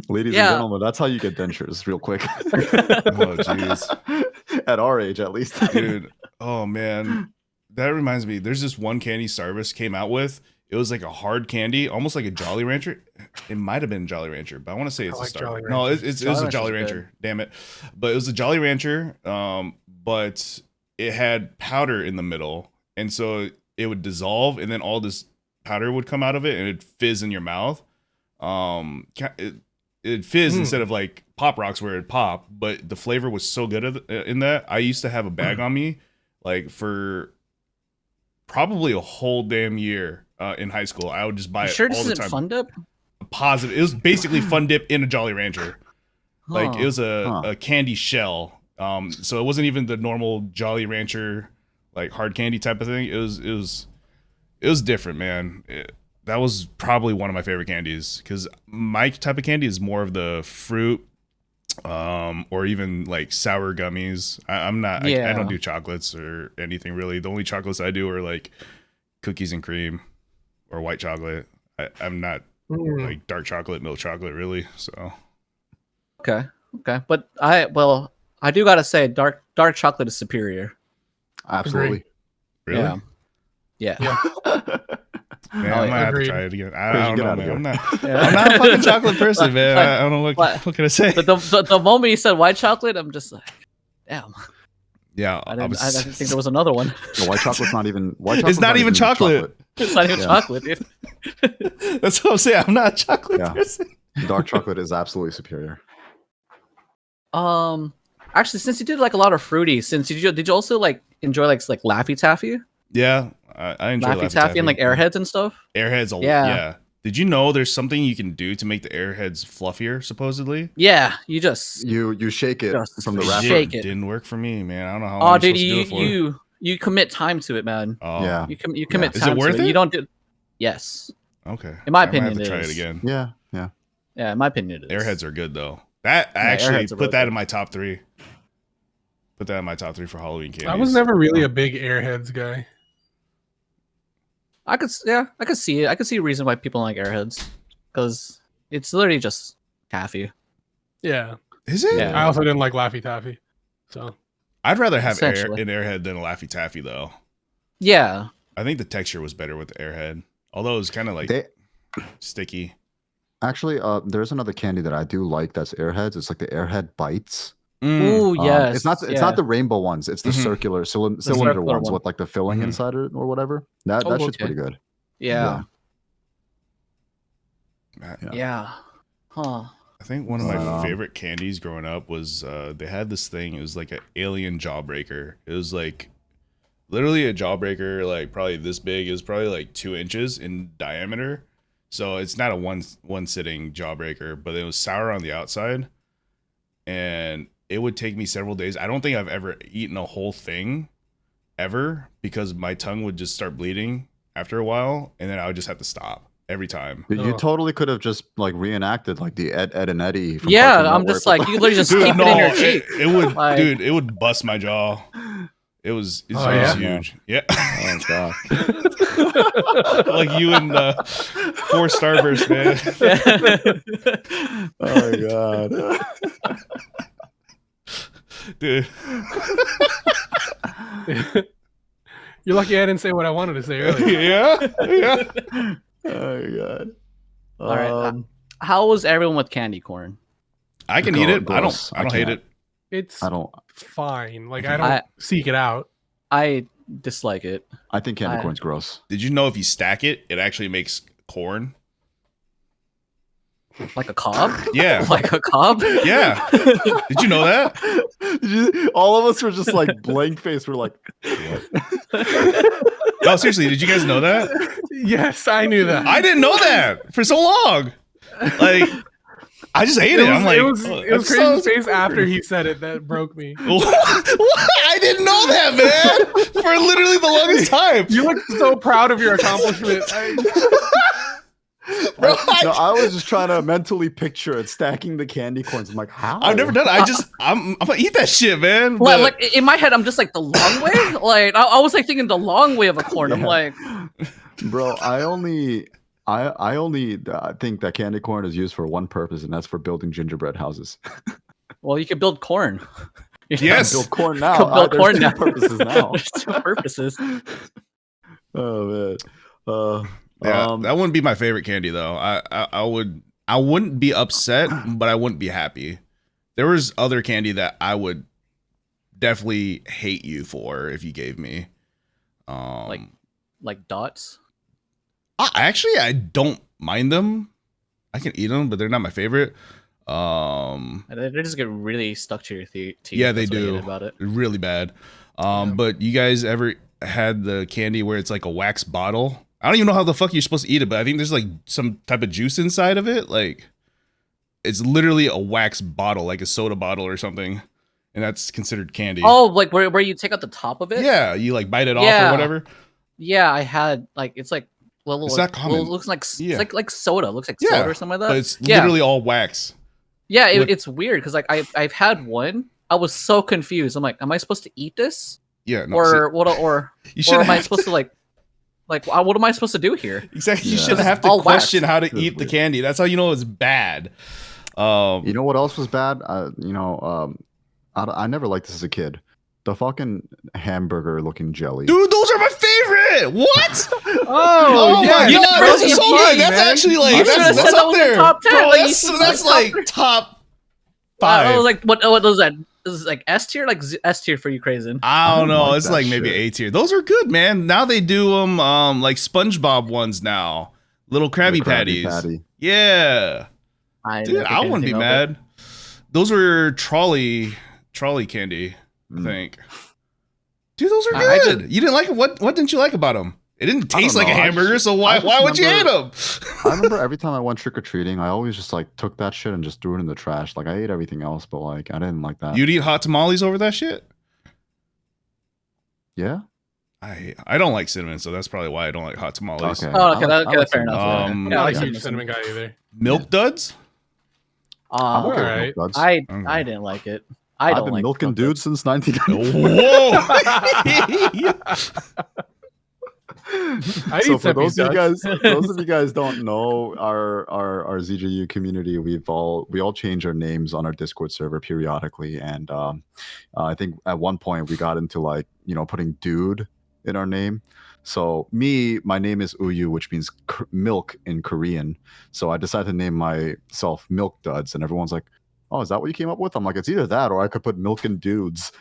Ladies and gentlemen, that's how you get dentures real quick. Oh jeez. At our age, at least, dude. Oh man. That reminds me, there's this one candy Starburst came out with. It was like a hard candy, almost like a Jolly Rancher. It might have been Jolly Rancher, but I want to say it's a Starburst. No, it was a Jolly Rancher. Damn it. But it was a Jolly Rancher, but it had powder in the middle. And so it would dissolve, and then all this powder would come out of it, and it'd fizz in your mouth. It fizz instead of like Pop Rocks where it'd pop, but the flavor was so good in that. I used to have a bag on me like for probably a whole damn year in high school. I would just buy it all the time. Fun Dip? Positive. It was basically Fun Dip in a Jolly Rancher. Like it was a candy shell. So it wasn't even the normal Jolly Rancher like hard candy type of thing. It was different, man. that was probably one of my favorite candies because my type of candy is more of the fruit, or even like sour gummies. I'm not. I don't do chocolates or anything really. The only chocolates I do are like cookies and cream or white chocolate. I'm not like dark chocolate, milk chocolate really. So Okay, but I do gotta say dark chocolate is superior. Absolutely. really, Yeah. Man, Oh, I yeah. might have to Agreed. try it again. I don't Get know, out of man. here. I'm not a fucking chocolate person, man. But- I don't know but- what can I say. But the moment you said white chocolate, I'm just like, damn. Yeah, I didn't think there was another one. The white chocolate's not even. It's not even chocolate. It's not even Yeah. chocolate, dude. That's what I'm saying. I'm not a chocolate Yeah. person. Dark chocolate is absolutely superior. Actually, since you did like a lot of fruity, did you also like enjoy like Laffy Taffy? Yeah, I enjoy Laffy Taffy and like Airheads and stuff? Airheads. Yeah. Did you know there's something you can do to make the Airheads fluffier? Supposedly. Yeah, you just You shake it Just from the shake wrapper. Shake it. Didn't work for me, man. I don't know how. oh, I'm dude, supposed to do it for. you commit time to it, man. Oh, Yeah. You commit Is it time worth to it. it? You don't do. Yes. Okay. In my I might opinion, have to it try it is. again. Yeah. Yeah, in my opinion, it is. Airheads are good though. That I Yeah, actually Airheads are put really that good. in my top 3. Put that in my top 3 for Halloween candies. I was never really a big Airheads guy. I could see it. I could see a reason why people like Airheads, because it's literally just taffy. Yeah. Is it? Yeah. I also didn't like Laffy Taffy. So I'd rather have an Essentially. Airhead than a Laffy Taffy though. Yeah. I think the texture was better with the Airhead, although it was kind of like They sticky. actually, there's another candy that I do like that's Airheads. It's like the Airhead Bites. Ooh, yes. It's not the rainbow ones. It's the Mhm. circular cylinder circular ones one. with like the filling Mhm. inside it or whatever. That Oh, shit's okay. pretty good. Yeah. Yeah. Yeah. Huh. I think one of my Um, favorite candies growing up was they had this thing. It was like an alien jawbreaker. It was like literally a jawbreaker, like probably this big. It was probably like 2 inches in diameter. So it's not a one sitting jawbreaker, but it was sour on the outside, and it would take me several days. I don't think I've ever eaten a whole thing ever because my tongue would just start bleeding after a while, and then I would just have to stop every time. Dude, you Oh. totally could have just like reenacted like the Ed and Eddie. From Yeah, Cartoon I'm Network just with, like, you literally just Dude, keep no, it in your cheek. it would, Like- dude, it would bust my jaw. It was Oh, yeah? huge. Yeah. Oh god. Like you and 4 Starburst, man. Oh god. Dude. you're lucky I didn't say what I wanted to say earlier. Yeah. Yeah. Oh god. All right. How was everyone with candy corn? I can eat it. Gross. I don't hate can't. it. It's I don't. fine. Like I don't seek it out. I dislike it. I think candy I- corn's gross. Did you know if you stack it, it actually makes corn? Like a cob? Yeah. Like a cob? Yeah. Did you know that? All of us were just like blank face. We're like, No, seriously, did you guys know that? Yes, I knew that. I didn't know that for so long. Like, I just ate it. I'm like, it was oh, Crazy's that face after he said it that broke me. What? I didn't know that, man. For literally the longest time. You look so proud of your accomplishment. Bro, no, I was just trying to mentally picture it, stacking the candy corns. I'm like, how? I've never done it. I'm gonna eat that shit, man. Like, but- like in my head, I'm just like the long way. Like I was like thinking the long way of a corn. I'm Yeah. like, Bro, I only think that candy corn is used for one purpose, and that's for building gingerbread houses. well, you could build corn. You know? Yes. Build corn now. Could build There's corn two now. purposes now. There's 2 purposes. Oh man. Yeah, that wouldn't be my favorite candy though. I wouldn't be upset, but I wouldn't be happy. There was other candy that I would definitely hate you for if you gave me. Like dots. I don't mind them. I can eat them, but they're not my favorite. They just get really stuck to your teeth. Yeah, they That's what I hate do. about it. Really bad. But you guys ever had the candy where it's like a wax bottle? I don't even know how the fuck you're supposed to eat it, but I think there's like some type of juice inside of it. Like it's literally a wax bottle, like a soda bottle or something, and that's considered candy. Oh, like where you take out the top of it? yeah, you like bite it off Yeah. or whatever. Yeah, I had like it's like It's not common. It looks like Yeah. it's like soda. It looks like Yeah, soda or something like that. but it's literally all wax. Yeah, Look- it's weird because like I've had one. I was so confused. I'm like, am I supposed to eat this Yeah, no, or what? Or you should am I supposed to like what am I supposed to do here? exactly. You Yeah. shouldn't have to All question wax. how to It's eat the weird. candy. That's how you know it's bad. You know what else was bad? I never liked this as a kid. The fucking hamburger looking jelly. Dude, those are my favorite. What? Oh, my You god, never those are seen so mine, good. That's man. actually You like should've that's said that up was in there. top 10, Bro, like, that's you- that's like, like top I 5. was like, what was that? This is like S tier, like S tier for you, Crazn. I don't know. like It's that like maybe shit. A tier. Those are good, man. Now they do them like SpongeBob ones now. Little Krabby Patties. Patty. Yeah. Dude, I wouldn't be mad. Those were trolley candy, I Mm. think. Dude, those are I good. You didn't like it? What didn't you like about them? It didn't I taste don't like a know. hamburger, so I why just would you eat them? I remember every time I went trick or treating, I always just like took that shit and just threw it in the trash. Like I ate everything else, but like I didn't like that. You'd eat hot tamales over that shit? Yeah. I don't like cinnamon, so that's probably why I don't like hot tamales. Okay. Oh, okay, I like fair cinnamon. enough. Um, I'm Yeah, not I a like huge cinnamon. cinnamon guy either. Milk duds? I'm okay with Alright. milk duds. I Okay. didn't like it. I I've don't been like milking milk dudes since 1994. Whoa! I So eat for Sepy those of duds. you guys don't know our ZJU community, we all change our names on our Discord server periodically, and I think at one point we got into like putting dude in our name. So my name is Uyu, which means milk in Korean. So I decided to name myself Milk Duds, and everyone's like, "Oh, is that what you came up with?" I'm like, "It's either that or I could put Milkin' Dudes."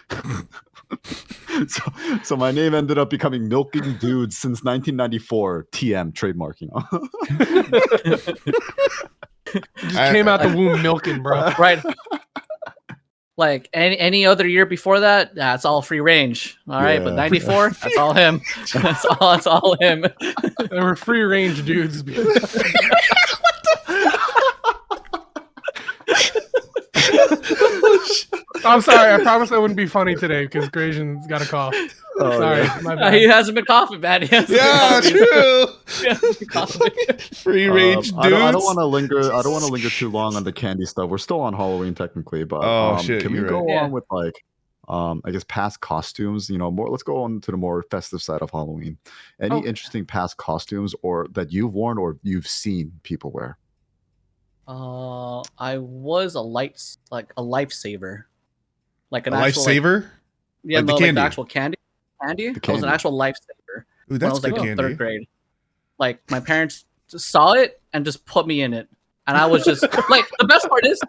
So my name ended up becoming Milking Dudes since 1994. TM trademark, Just came out the womb milking, bro. right. Like any other year before that, that's all free range. All right, but Yeah. 94, that's all him. That's all him. There were free range dudes. I'm sorry. I promise I wouldn't be funny today because Crazn got a cough. Oh, Sorry, yeah. my bad. He hasn't been coughing, man. He hasn't Yeah, been true. coughing. Free range dudes. I don't want to linger. I don't want to linger too long on the candy stuff. We're still on Halloween technically, but Oh, shit, can we you're go right. on with like, I guess past costumes? More. Let's go on to the more festive side of Halloween. Any Oh. interesting past costumes or that you've worn or you've seen people wear? I was a lifesaver, like an A actual like, lifesaver? yeah, Like the no, like candy? the actual candy. I was an candy. actual lifesaver Ooh, when I that's was like good in candy. 3rd grade. Like my parents just saw it and just put me in it, and I was just like, the best part is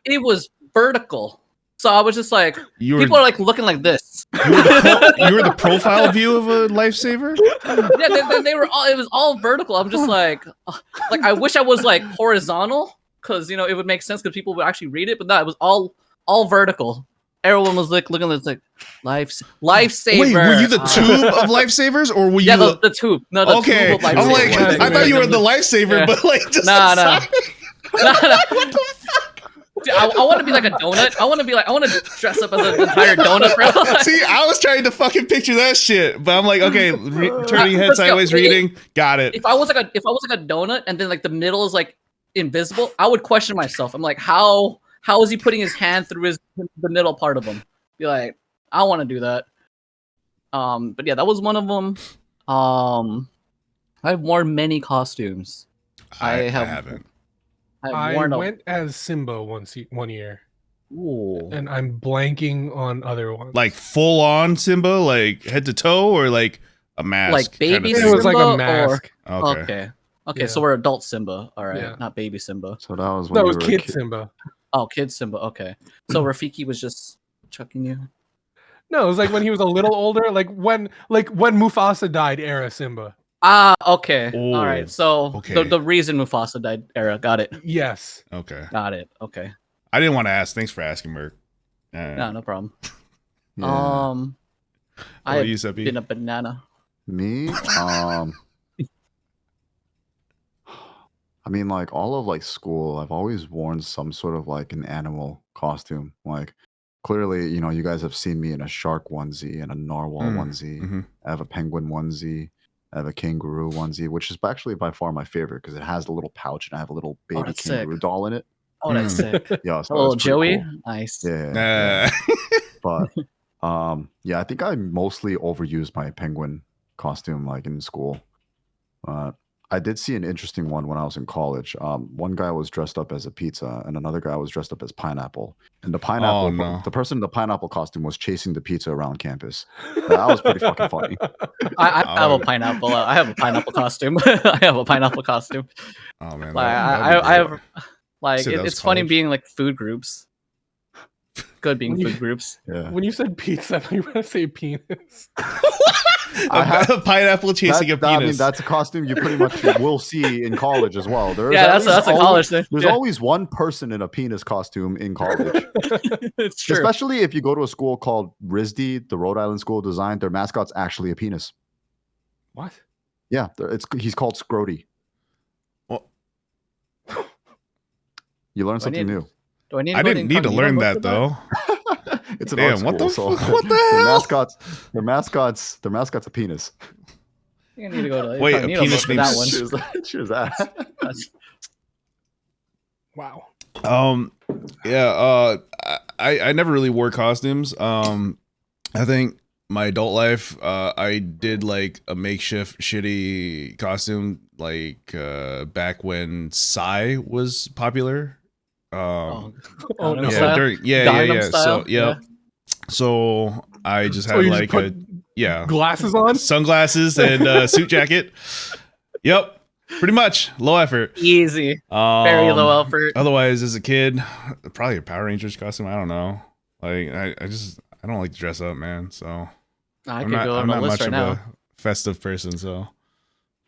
it was vertical, so I was just like, You were, people are like looking like this. you were the profile view of a lifesaver? Yeah, they were all. It was all vertical. I'm just like I wish I was like horizontal because it would make sense because people would actually read it. But no, it was all vertical. Everyone was like looking at like lifesaver. Wait, were you the tube of lifesavers, or were you? Yeah, the tube. No, the Okay, tube of I'm lifesaver. like, Lifesaver. I thought you were the lifesaver, Yeah. but like just Nah, the nah. side. Nah. Dude, I want to be like a donut. I want to dress up as an entire donut, bro. See, I was trying to fucking picture that shit, but I'm like, okay, turning head Let's go. sideways, reading, got it. If I was like a donut and then like the middle is like invisible, I would question myself. I'm like, how is he putting his hand through the middle part of him? Be like, I want to do that. But yeah, that was one of them. I've worn many costumes. I have- haven't. I've I worn went as Simba one year, Ooh. and I'm blanking on other ones. Like full on Simba, like head to toe, or like a mask? Like baby kinda it was like Simba a or- mask. thing? Okay. Okay, Yeah. so we're adult Simba. All right, Yeah. not baby Simba. So that was when That you was were a kid kid. Simba. Oh, kid Simba. Okay, so Rafiki was just chucking you. No, it was like when he was a little older, like when Mufasa died, era Simba. Ah, okay. Oh, All right. So okay. the reason Mufasa died era. Got it. Yes. Okay. Got it. Okay. I didn't want to ask. Thanks for asking, Merc. No problem. Yeah. I How about have you, Sepy? been a banana. Me, I mean, like all of like school, I've always worn some sort of like an animal costume. Like clearly, you guys have seen me in a shark onesie and a narwhal onesie. Mhm. I have a penguin onesie. I have a kangaroo onesie, which is actually by far my favorite because it has the little pouch and I have a little baby that's kangaroo sick. doll in it. Oh, that's sick. Yeah, so A little it's pretty Joey. cool. Nice. Yeah. But yeah, I think I mostly overused my penguin costume like in school. I did see an interesting one when I was in college. One guy was dressed up as a pizza, and another guy was dressed up as pineapple. And the pineapple, the person in the pineapple costume was chasing the pizza around campus. That was pretty fucking funny. I have a pineapple. I have a pineapple costume. I have a pineapple costume. Oh man, Like, that'd be I great. have like Said that was it's funny college. being like food groups. Good being When you- food groups. Yeah. When you said pizza, I thought you were going to say penis. I have- a pineapple chasing a penis. I mean, that's a costume you pretty much will see in college as well. There's Yeah, at that's least a college thing. There's Yeah. always one person in a penis costume in college. It's true. Especially if you go to a school called RISD, the Rhode Island School of Design. Their mascot's actually a penis. What? Yeah, he's called Scrody. Well, You learn something new. Do I need? I didn't need to learn that though. It's an Damn, art what the school, so fuck? What the their hell? mascot's a penis. I need to go to. Wait, I a need to penis look for that named one. Cheers, ass. That's- Wow. Yeah. I never really wore costumes. I think my adult life, I did like a makeshift shitty costume, like back when Psy was popular. Oh, Oh, no. Gangnam Yeah, Style? yeah. Gangnam So Style? yeah. So I just So had you just like put yeah, glasses on? sunglasses and suit jacket. Yep. Pretty much low effort. Easy. Very low effort. Otherwise, as a kid, probably a Power Rangers costume. I don't know. Like I don't like to dress up, man. So I I'm could not, go I'm on a not list much right of now. a festive person. So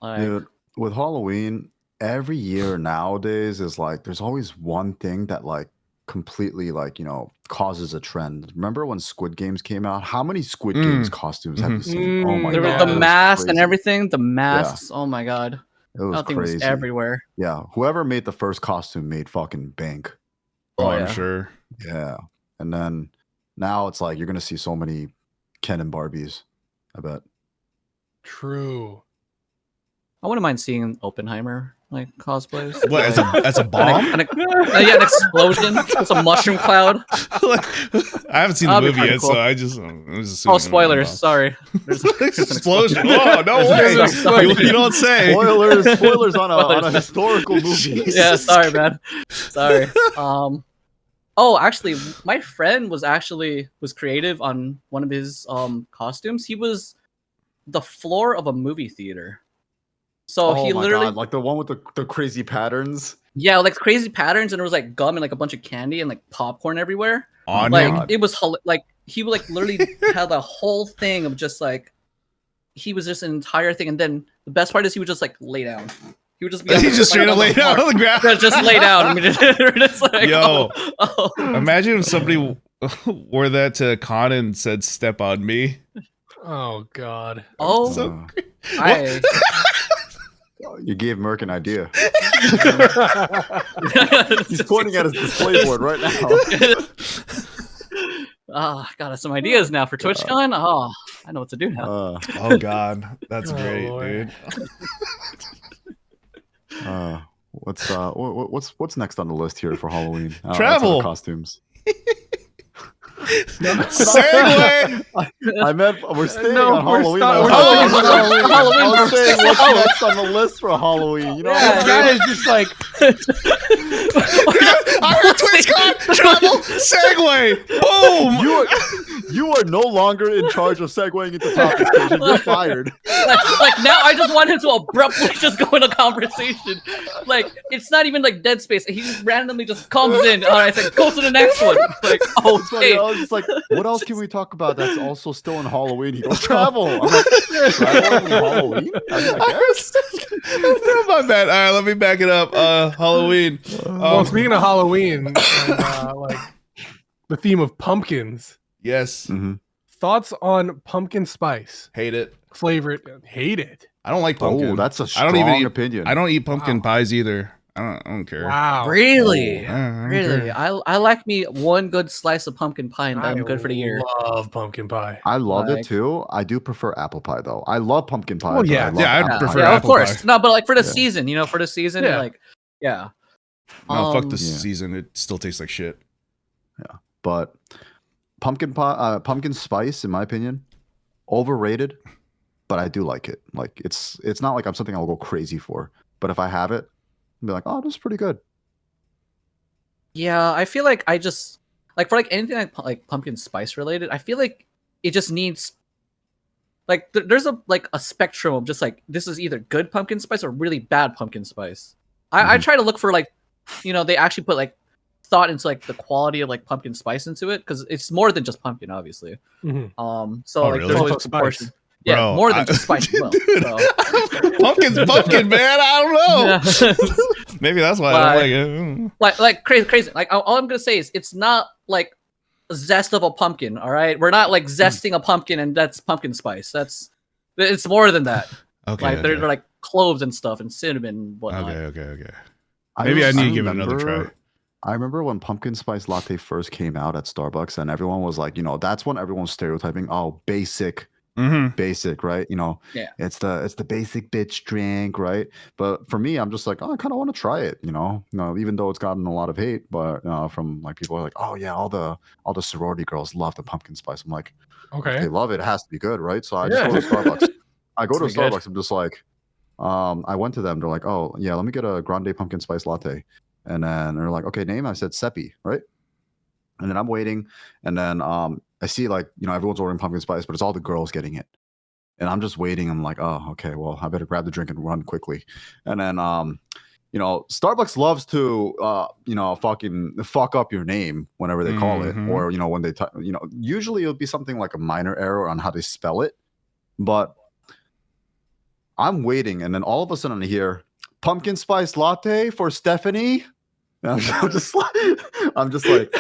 Like, Dude, with Halloween, every year nowadays is like there's always one thing that like completely like causes a trend. Remember when Squid Games came out? How many Squid Games costumes have you seen? Oh my there was god, the it was mask and crazy. everything. The masks. Oh my god. It was That thing was crazy. everywhere. Yeah, whoever made the first costume made fucking bank. oh, Oh, I'm yeah. sure. Yeah, and then now it's like you're gonna see so many Ken and Barbies. I bet. True. I wouldn't mind seeing Oppenheimer like cosplays. What as Like, a bomb? an explosion. It's a mushroom cloud. I haven't seen the That'd be movie pretty yet, cool. so I just assuming Oh, it's a spoilers. bomb. Sorry. There's an Explosion! explosion. Oh no way! Sorry. You don't say. Spoilers on a Spoilers. historical movie. Yeah, sorry, man. Sorry. Oh, actually, my friend was creative on one of his costumes. He was the floor of a movie theater. So Oh he my literally, god, like the one with the crazy patterns. yeah, like crazy patterns, and there was like gum and like a bunch of candy and like popcorn everywhere. On Like him? God. it was like he like literally had a whole thing of just like he was just an entire thing, and then the best part is he would just like lay down. He would just be He just straight up laid down on the ground. Yeah, just lay down. I mean, just like, Yo. oh. Imagine if somebody wore that to a con and said "Step on me." Oh God. Oh, So- I. You gave Merc an idea. He's pointing at his display board right now. Ah, got some ideas now for TwitchCon. Oh, I know what to do now. Oh god, that's Oh, great, Lord. dude. What's next on the list here for Halloween? Travel. outside of costumes. Segue. I meant we're staying No, on we're Halloween. start- I was we're saying Halloween. I was saying what's Oh. next on the list for Halloween. You know, Yeah, what This I'm guy saying? is just like, I'm a TwitchCon travel segue. Boom. You are no longer in charge of segueing into topics. Christian. You're fired. like now, I just want him to abruptly just go in a conversation. Like it's not even like dead space. He just randomly just comes in. All right, I said, go to the next one. Like, It's funny, okay. I was just like, what else can we talk about that's also still in Halloween? He goes, travel. I'm like, travel in Halloween? I mean, I guess. My bad. All right, let me back it up. Halloween. well, speaking of Halloween, and, like the theme of pumpkins. Yes. Mhm. Thoughts on pumpkin spice Hate it. flavored? Hate it. I don't like pumpkin. Oh, that's a I don't even strong eat- opinion. I don't eat pumpkin Wow. pies either. I don't care. Wow. Really? I don't Really? care. I like me one good slice of pumpkin pie and I'm good for the year. I love pumpkin pie. I love it Like- too. I do prefer apple pie though. I love pumpkin pie. Oh, but yeah. I love Yeah, I'd apple prefer pie. yeah, of apple course. pie. No, but like for the Yeah. season, for the season, Yeah. like, yeah. No, fuck this Yeah. season. It still tastes like shit. But pumpkin pie, pumpkin spice, in my opinion, overrated. But I do like it. Like it's not like I'm something I'll go crazy for. But if I have it, I'll be like, oh, this is pretty good. Yeah, I feel like I just like for like anything like pumpkin spice related, I feel like it just needs like there's a spectrum of just like this is either good pumpkin spice or really bad pumpkin spice. I try to look for like, they actually put like thought into like the quality of like pumpkin spice into it because it's more than just pumpkin, obviously. Mhm. So Oh, like really? there's always Also proportion. spice. Yeah, Bro, more than just spice. Well, Dude, so. pumpkin's pumpkin, man. I don't know. Yeah. Maybe that's why I don't like it. like crazy. Like all I'm gonna say is it's not like zest of a pumpkin. All right, we're not like zesting a pumpkin and that's pumpkin spice. It's more than that. Okay. Like okay. they're like cloves and stuff and cinnamon and whatnot. Okay. Maybe I need to give it another try. I remember when pumpkin spice latte first came out at Starbucks, and everyone was like, that's when everyone was stereotyping, oh, basic, right? Yeah. It's the basic bitch drink, right? But for me, I'm just like, oh, I kind of want to try it, even though it's gotten a lot of hate, but from like people are like, oh yeah, all the sorority girls love the pumpkin spice. I'm like, Okay. they love it. It has to be good, right? So I Yeah. just go to Starbucks. I go to It's pretty good. Starbucks. I'm just like, I went to them. They're like, oh yeah, let me get a grande pumpkin spice latte. And then they're like, okay, name. I said Sepy, right? And then I'm waiting, and then I see like everyone's ordering pumpkin spice, but it's all the girls getting it, and I'm just waiting. I'm like, oh, okay, well, I better grab the drink and run quickly. And then Starbucks loves to fucking fuck up your name whenever they call it, or when they usually it'll be something like a minor error on how they spell it, but I'm waiting, and then all of a sudden I hear pumpkin spice latte for Stephanie. And I'm just like,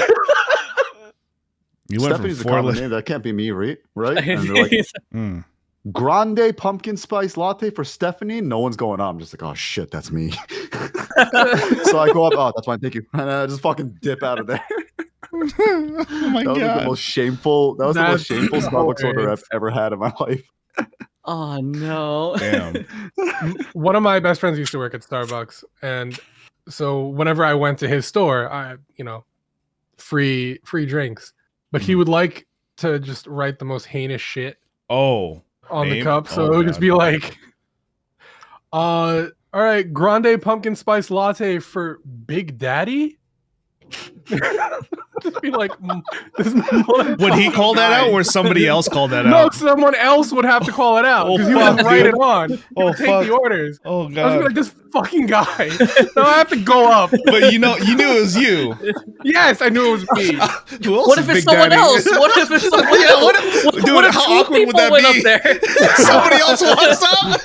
You went Stephanie's a from common name. That can't be me, right? And they're like, Mm. grande pumpkin spice latte for Stephanie. No one's going on. I'm just like, oh shit, that's me. So I go up. Oh, that's fine. Thank you. And I just fucking dip out of there. Oh my That was like god. the most shameful. That was the most That's shameful Starbucks order I've hilarious. ever had in my life. Oh no. Damn. One of my best friends used to work at Starbucks, and so whenever I went to his store, I free drinks, but he would like to just write the most heinous shit Oh. on the Name? cup, so Oh, it would just God. be like, all right, grande pumpkin spice latte for Big Daddy. Just be like, this Would he call that out, or somebody else called that No, out? someone else would have to call it out Oh, because he would fuck, write dude. it on. He Oh, would take fuck. the orders. Oh I was god. like, this fucking guy. So I have to go up. But you knew it was you. Yes, I knew it was me. Who else What is if it's Big someone Daddy? else? What if it's someone Yeah, else? what if- dude, what if how two awkward would people that went be? up there? Somebody else wants up.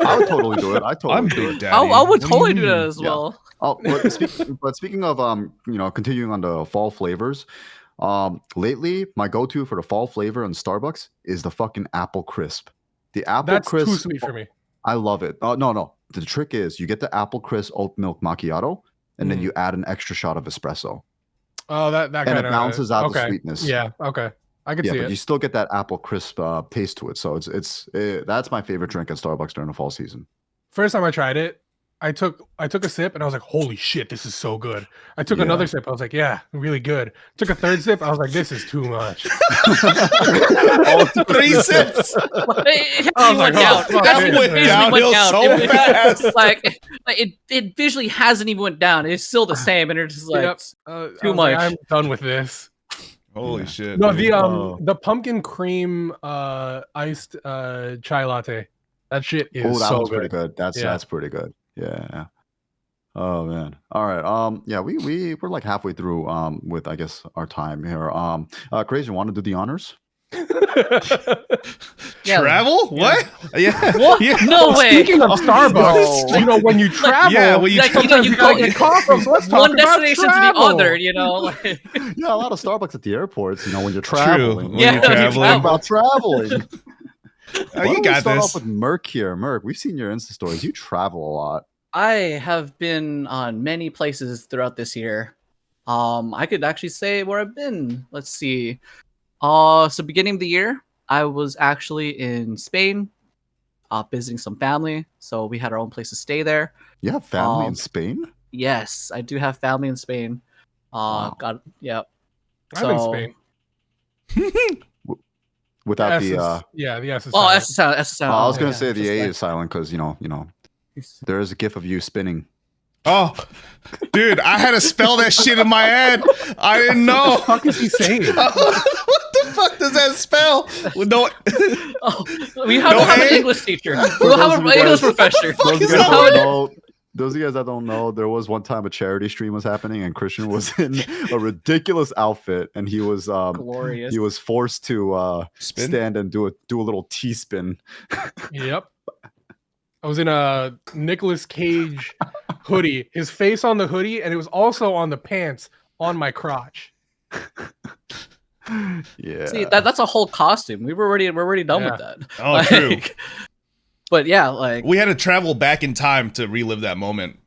I would totally do it. I totally I'm do Big it. Daddy. I would What do you totally do that mean? as Yeah. well. Oh, but speaking of continuing on the fall flavors, lately my go-to for the fall flavor in Starbucks is the fucking apple crisp. The apple That's crisp. too sweet for me. I love it. No. The trick is you get the apple crisp oat milk macchiato, and then you add an extra shot of espresso, Oh, that and kind it of balances out the okay. sweetness. Yeah, okay, I could Yeah, see but it. you still get that apple crisp taste to it. So that's my favorite drink at Starbucks during the fall season. First time I tried it, I took a sip and I was like, "Holy shit, this is so good." I took Yeah. another sip. I was like, "Yeah, really good." Took a third sip. I was like, "This is too much." All 3 sips. It I actually was like, went oh, down. fuck, It it visually went downhill down. so It- fast. Like it visually hasn't even went down. It's still the same, and it's just like Yep. I too was like, much. I'm done with this. Holy Yeah. shit. No, dude. the pumpkin cream iced chai latte. That shit is Oh, that so one's good. pretty good. That's pretty good. Yeah. Oh man. All right. Yeah, we're like halfway through with I guess our time here. Crazn, want to do the honors? Yeah. Travel? What? Yeah. What? Yeah. No way. Speaking of Starbucks, No. you know when you travel, Yeah, when you Like, sometimes you gotta get coffee. from So let's talk one about destination to the travel. other. Like, Yeah, a lot of Starbucks at the airports. When you're traveling. When Yeah, you're when you traveling. travel. About traveling. Oh, you got start this. off with Merc here. Merc, we've seen your Insta stories. You travel a lot. I have been on many places throughout this year. I could actually say where I've been. Let's see. So beginning of the year, I was actually in Spain, visiting some family. So we had our own place to stay there. You have family in Um, Spain? Yes, I do have family in Spain. Wow. Yeah. I'm in Spain. Without S the is, yeah, the S is Oh, silent. S is silent. S is silent. I was Oh, gonna yeah, say the just A like- is silent because there is a gif of you spinning. Oh, dude, I had to spell that shit in my head. I didn't know. What the fuck is he saying? What the fuck does that spell? With no, Oh, we have, No have an A? English teacher. For We'll those have of an you English guys- professor. Those of you is guys that? that don't know, those of you guys that don't know, there was one time a charity stream was happening and Christian was in a ridiculous outfit and he was Glorious. forced to Spin? stand and do a little T spin. Yep. I was in a Nicolas Cage hoodie. His face on the hoodie, and it was also on the pants on my crotch. Yeah. See, that's a whole costume. We're already done Yeah. with that. Oh, true. But yeah, like We had to travel back in time to relive that moment.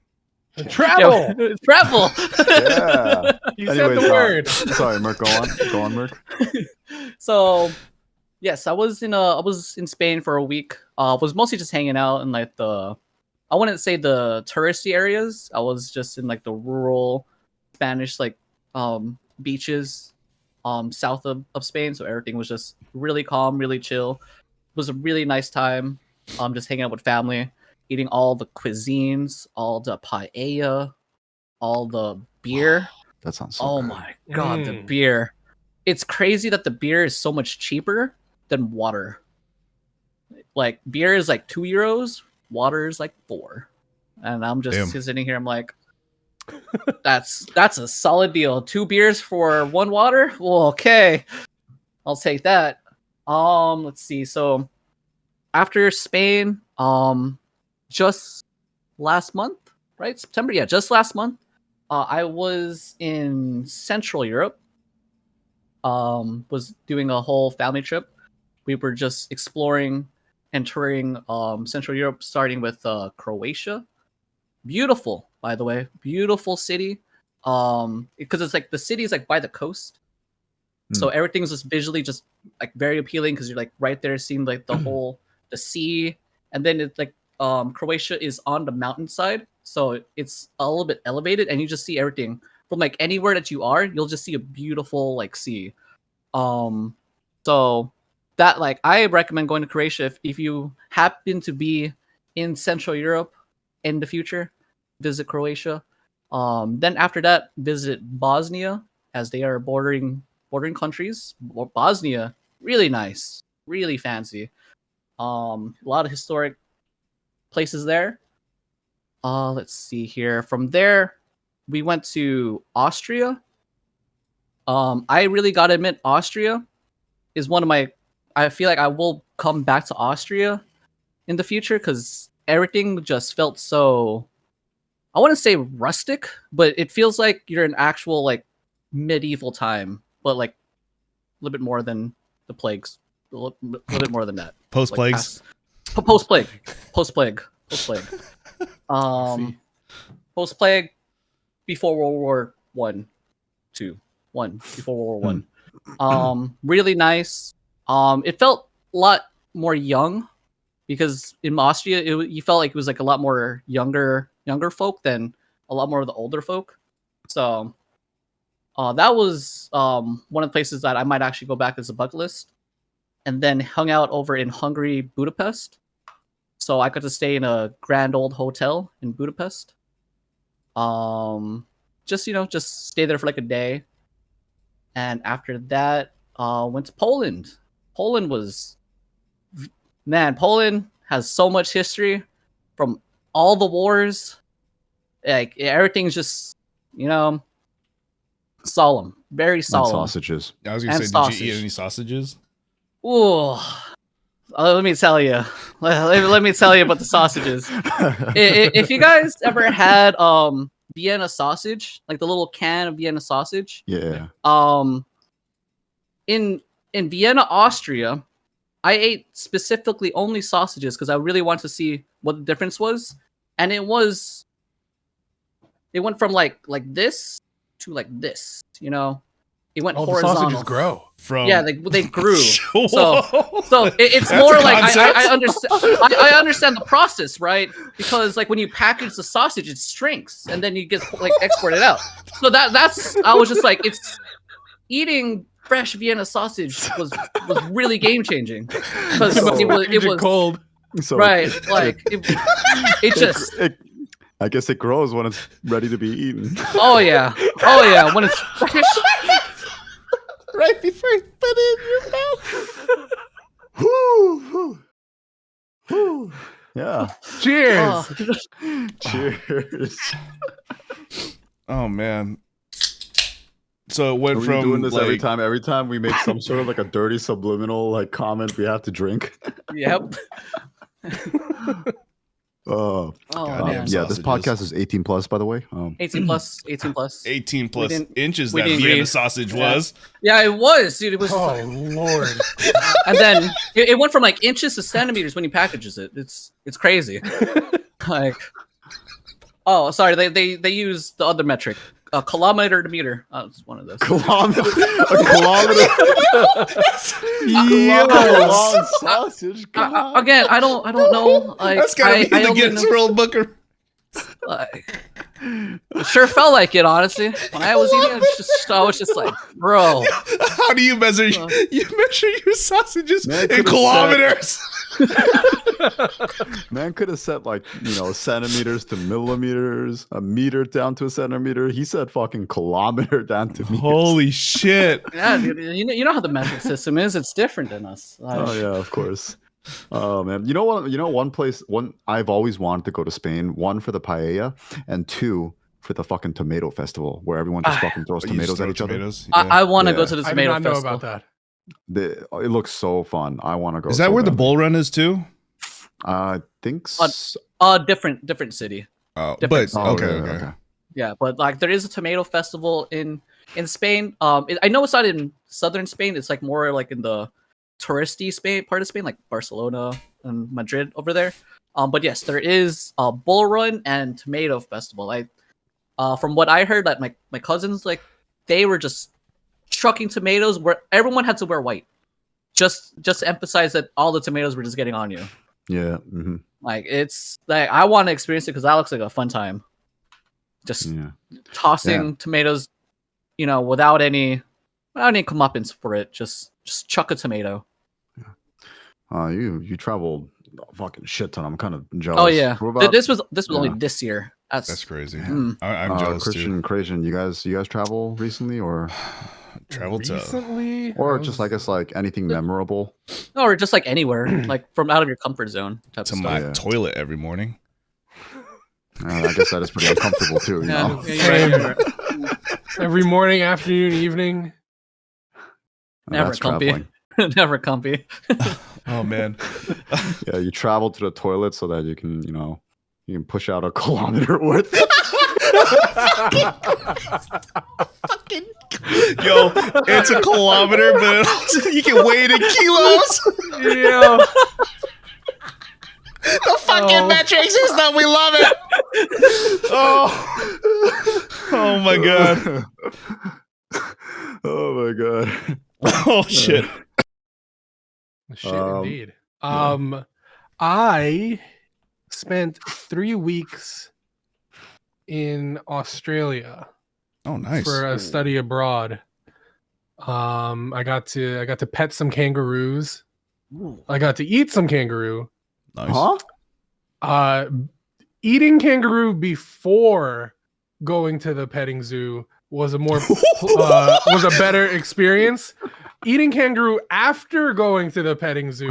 Travel. yeah, travel. Yeah. You said the word. Sorry, Merc, go on, Merc. So yes, I was in Spain for a week. Was mostly just hanging out in like I wouldn't say the touristy areas. I was just in like the rural Spanish like beaches south of Spain. So everything was just really calm, really chill. It was a really nice time. Just hanging out with family, eating all the cuisines, all the paella, all the beer. That sounds so Oh good. my god, the Mm. beer. It's crazy that the beer is so much cheaper than water. Like beer is like €2, water is like 4. And I'm just Damn. sitting here, I'm like, that's a solid deal. 2 beers for 1 water? Well, okay. I'll take that. Let's see. So after Spain, just last month, right? September, yeah, just last month. I was in Central Europe. Was doing a whole family trip. We were just exploring and touring Central Europe, starting with Croatia. Beautiful, by the way, beautiful city. Because it's like the city is like by the coast, so everything's just visually just like very appealing because you're like right there, seeing like the sea, and then it's like Croatia is on the mountainside, so it's a little bit elevated, and you just see everything from like anywhere that you are. You'll just see a beautiful like sea. So that like I recommend going to Croatia if you happen to be in Central Europe in the future. Visit Croatia. Then after that, visit Bosnia, as they are bordering countries. Bosnia, really nice, really fancy. A lot of historic places there. Let's see here. From there, we went to Austria. I really gotta admit, Austria is one of my. I feel like I will come back to Austria in the future because everything just felt so. I wouldn't say rustic, but it feels like you're in actual like medieval time, but like a little bit more than the plagues, a little bit more than that. Post Like plagues. post plague. Post plague before World War One, before World War One. Really nice. It felt a lot more young because in Austria you felt like it was like a lot more younger folk than a lot more of the older folk. So that was one of the places that I might actually go back as a bucket list. And then hung out over in Hungary, Budapest. So I got to stay in a grand old hotel in Budapest. Just stay there for like a day. And after that, went to Poland. Poland has so much history from all the wars. Like everything's just, solemn, very And solemn. sausages. I was gonna And say, did sausage. you eat any sausages? Ooh, let me tell you. Let me tell you about the sausages. If you guys ever had Vienna sausage, like the little can of Vienna sausage, Yeah. in Vienna, Austria, I ate specifically only sausages because I really wanted to see what the difference was. and it went from like this to like this. You know, it went Oh, the horizontal. sausages grow. From Yeah, they grew. Whoa. So it's That's more a like concept. I understand. I understand the process, right? Because like when you package the sausage, it shrinks and then you get like exported out. So that's I was just like, it's eating fresh Vienna sausage was really game changing because it was cold. So right. Like it just I guess it grows when it's ready to be eaten. oh yeah when it's fresh. right before you put it in your mouth. Whew, whew. Yeah. Cheers. Cheers. Oh man. So it went Are we from doing this like, every time we make some sort of like a dirty subliminal like comment we have to drink? Yep. Oh, Goddamn man. yeah. This sausages. podcast is 18 plus, by the way. 18 plus. 18 plus didn't- inches we that didn't Vienna agree. sausage Yeah. was. Yeah, it was, dude. It was, Oh Lord. and then it went from like inches to centimeters when he packages it. It's crazy. Like, oh, sorry, they use the other metric, kilometer to meter. It's one of those. Kilometer. A kilometer. Yes. Long sausage. God. Again, I don't know. Like, That's gotta be I the only Guinness know- World Book of Like, it sure felt like it, honestly. When I was eating it, I was just like, bro. How do you measure your sausages Man, in could've kilometers? Man could have set like, centimeters to millimeters, a meter down to a centimeter. He said fucking kilometer down to meters. Holy shit. Yeah, dude, you know how the metric system is. It's different than us. Like, Oh yeah, of course. Oh man, one place I've always wanted to go to Spain. One for the paella, and two for the fucking tomato festival where everyone just fucking throws You just tomatoes at throw each other. tomatoes? I want to Yeah. go to the I did tomato not know festival. about that. It looks so fun. I want to go. Is that so where the badly. bull run is too? I think. Different city. Oh, Different. but Oh, okay, really? okay. Yeah, but like there is a tomato festival in Spain. I know it's not in southern Spain. It's like more like in the touristy Spain part of Spain, like Barcelona and Madrid over there. But yes, there is a bull run and tomato festival. From what I heard, that my cousins, like, they were just trucking tomatoes where everyone had to wear white, just to emphasize that all the tomatoes were just getting on you. Yeah. hmm Like, it's like I want to experience it because that looks like a fun time. Just Yeah. tossing tomatoes, without any comeuppance for it. Just chuck a tomato. You traveled a fucking shit ton. I'm kind of jealous. Oh yeah, What about, this was only yeah. this year. That's crazy. Mm. I'm jealous too. Crazn, you guys travel recently or Travel to Recently, or just I guess like anything memorable? Or just like anywhere, like from out of your comfort zone type to of my stuff. Yeah. toilet every morning. I guess that is pretty uncomfortable too. You Yeah, know? yeah, you're right. every morning, afternoon, evening. Never That's comfy. traveling. Never comfy. Oh man. Yeah, you travel to the toilet so that you can push out a kilometer worth. Yo, it's a kilometer, but also you can weigh it in kilos. Yeah. The fucking metric system, we love it. Oh my god. Oh my god. Oh shit. Shit, Um, indeed. yeah. I spent 3 weeks in Australia Oh nice. for a study abroad. I got to pet some kangaroos. I got to eat some kangaroo. Nice. Huh? Eating kangaroo before going to the petting zoo was a better experience. Eating kangaroo after going to the petting zoo,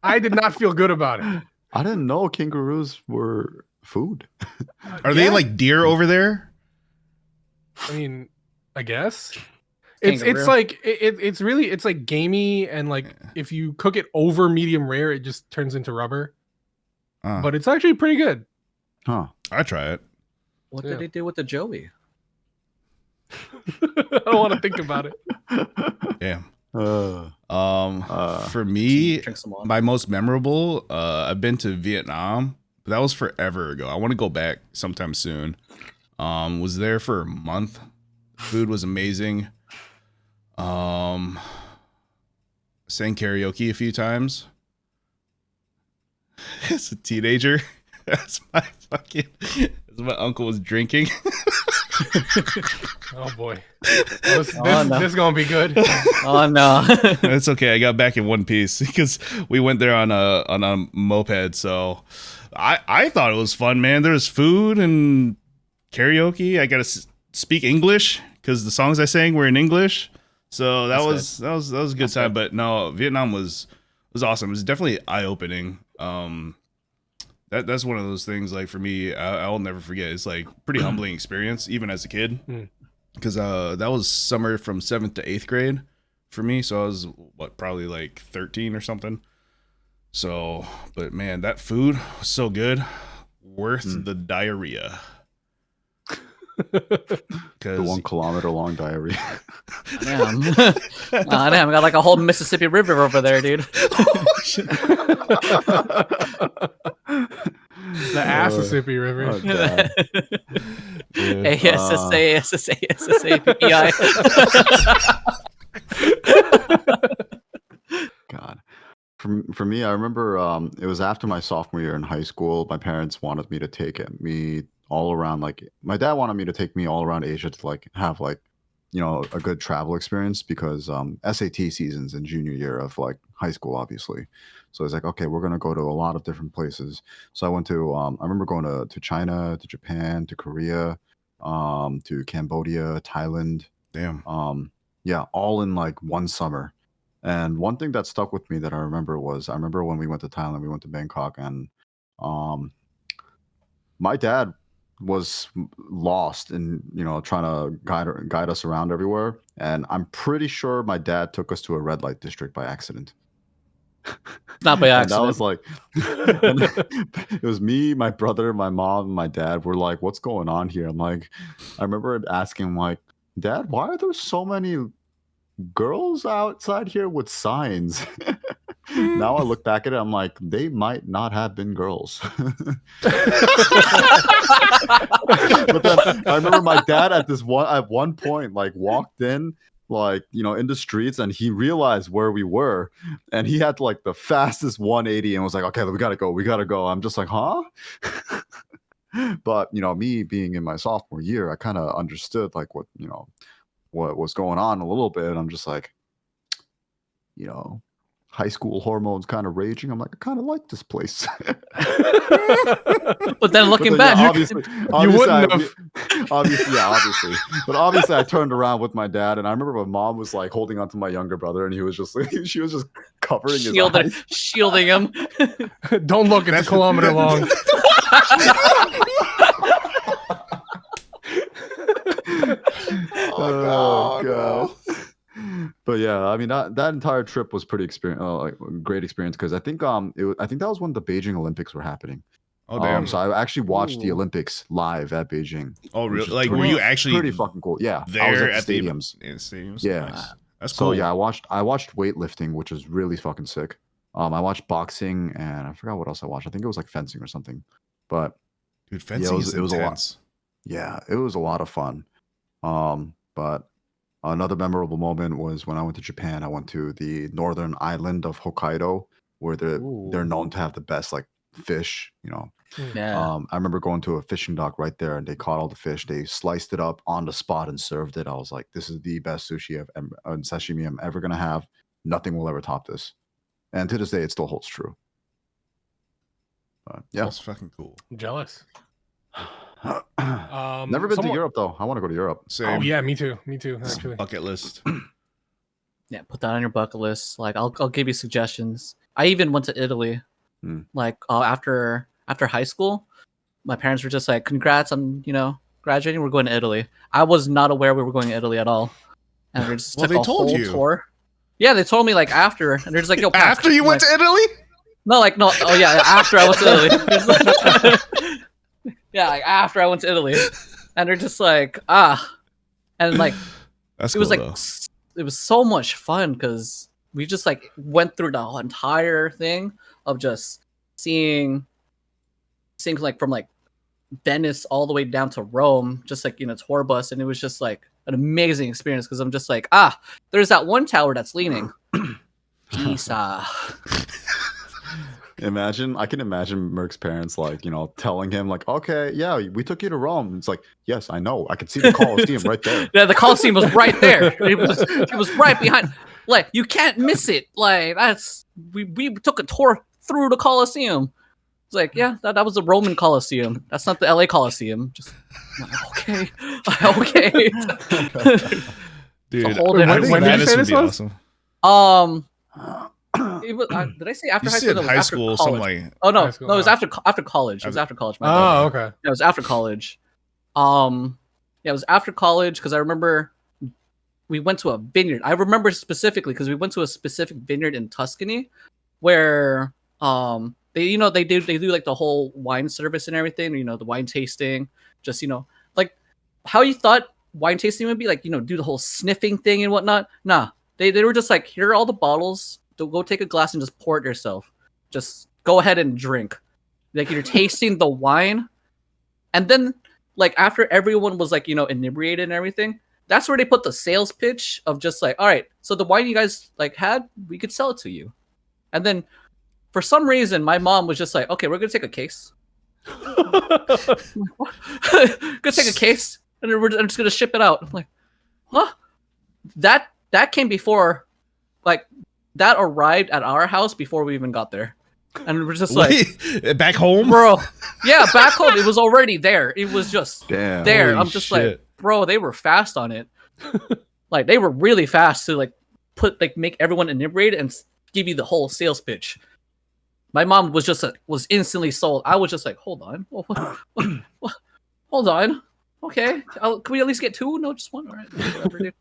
I did not feel good about it. I didn't know kangaroos were food. Are they Yeah. like deer over there? I mean, I guess it's Kangaroo. like it's really it's like gamey, and like if you cook it over medium rare, it just turns into rubber. But it's actually pretty good. Huh. I try it. What Yeah. did they do with the Joey? I don't want to think about it. Yeah. Uh, For me, Drink some water. my most memorable, I've been to Vietnam, but that was forever ago. I want to go back sometime soon. Was there for a month. Food was amazing. Sang karaoke a few times. As a teenager, as my uncle was drinking. Oh boy, this is gonna be good. Oh no. It's okay. I got back in one piece because we went there on a moped. So I thought it was fun, man. There was food and karaoke. I got to speak English because the songs I sang were in English. So that was a good time. But no, Vietnam was awesome. It was definitely eye opening. That's one of those things, like, for me, I'll never forget. It's like pretty humbling experience, even as a kid, because that was summer from 7th to 8th grade for me. So I was probably like 13 or something. So, but man, that food was so good, worth the diarrhea. The 1 kilometer long diarrhea. Damn. Damn, I got like a whole Mississippi River over there, dude. The Mississippi River. Oh, God. God. For me, I remember it was after my sophomore year in high school. My parents wanted me to take me all around, like, my dad wanted me to take me all around Asia to like have like, you know, a good travel experience because SAT seasons in junior year of like high school, obviously. So it's like, okay, we're gonna go to a lot of different places. So I went to I remember going to China, to Japan, to Korea, to Cambodia, Thailand. Damn. Yeah, all in like one summer. And one thing that stuck with me that I remember was, I remember when we went to Thailand, we went to Bangkok, and my dad was lost in, you know, trying to guide us around everywhere. And I'm pretty sure my dad took us to a red light district by accident. Not by accident. And that was like, it was me, my brother, my mom, and my dad. We're like, what's going on here? I'm like, I remember asking, like, Dad, why are there so many girls outside here with signs? Now I look back at it, I'm like, they might not have been girls. But then I remember my dad at one point like walked in, like, you know, in the streets, and he realized where we were, and he had like the fastest 180 and was like, okay, we gotta go. I'm just like, huh? But, you know, me being in my sophomore year, I kind of understood like what was going on a little bit. I'm just like, you know, high school hormones kind of raging. I'm like, I kind of like this place. But then looking But then, back, yeah, obviously, you wouldn't have. obviously. But obviously, I turned around with my dad, and I remember my mom was like holding onto my younger brother, and he was just she was just covering his eyes. shielding him. Don't look, it's a kilometer long. Oh God. But yeah, I mean that entire trip was pretty great experience, because I think I think that was when the Beijing Olympics were happening. Oh damn. So I actually watched the Olympics live at Beijing. Oh really? which is Like, pretty- were you actually pretty fucking cool? Yeah, there I was at at the stadiums. The stadiums? Yeah. Nice. That's So cool. yeah, I watched weightlifting, which was really fucking sick. I watched boxing, and I forgot what else I watched. I think it was like fencing or something. But Dude, fencing is it was a lot. intense. yeah, it was a lot of fun. But another memorable moment was when I went to Japan. I went to the northern island of Hokkaido, where they're known to have the best like fish, you know. Yeah. I remember going to a fishing dock right there, and they caught all the fish. They sliced it up on the spot and served it. I was like, this is the best sushi and sashimi I'm ever gonna have. Nothing will ever top this. And to this day, it still holds true. But yeah, That's fucking cool. I'm jealous. never been to Europe though. I want to go to Europe. Same. Oh yeah, me too. It's Actually, bucket list. Yeah, put that on your bucket list. Like, I'll give you suggestions. I even went to Italy. Like, after high school, my parents were just like, "Congrats on, you know, graduating. We're going to Italy." I was not aware we were going to Italy at all, and we just Well, took they a told whole you. tour. Yeah, they told me like after, and they're just like, "Yo, Pat." After you went to Italy? No, like, no. Oh yeah, after I went to Italy. Yeah, like after I went to Italy, and they're just like, and like That's it was cool, like though. it was so much fun because we just like went through the entire thing of just seeing seeing like from like Venice all the way down to Rome, just like tour bus, and it was just like an amazing experience because I'm just like, there's that one tower that's leaning. Pisa. I can imagine Merc's parents like, telling him like, okay, yeah, we took you to Rome. It's like, yes, I know. I could see the Colosseum right there. Yeah, the Colosseum was right there. It was right behind. Like, you can't miss it. Like, we took a tour through the Colosseum. It's like, yeah, that was the Roman Colosseum. That's not the LA Colosseum. Just okay. Dude, Venice would be awesome. It was, did I say after You high said school? high school, something like. Oh no, school, no, it was after college. It was after college. My bad. Oh, okay. Yeah, it was after college. Yeah, it was after college because I remember we went to a vineyard. I remember specifically because we went to a specific vineyard in Tuscany, where they do like the whole wine service and everything. The wine tasting. Just like how you thought wine tasting would be, like do the whole sniffing thing and whatnot. Nah, they were just like, here are all the bottles. Go take a glass and just pour it yourself. Just go ahead and drink. Like you're tasting the wine, and then like after everyone was like inebriated and everything, that's where they put the sales pitch of just like, all right, so the wine you guys like had, we could sell it to you. And then for some reason, my mom was just like, okay, we're gonna take a case. Gonna take a case, and then we're just gonna ship it out. I'm like, huh? That came before, like. That arrived at our house before we even got there. And we're just like... Wait, back home? Bro. Yeah, back home. It was already there. It was just Damn. there. Holy I'm just shit. like, bro, they were fast on it. Like, they were really fast to, like, make everyone inebriated and give you the whole sales pitch. My mom was just, was instantly sold. I was just like, hold on. Hold on. Okay. Can we at least get two? No, just one? All right. Whatever, dude.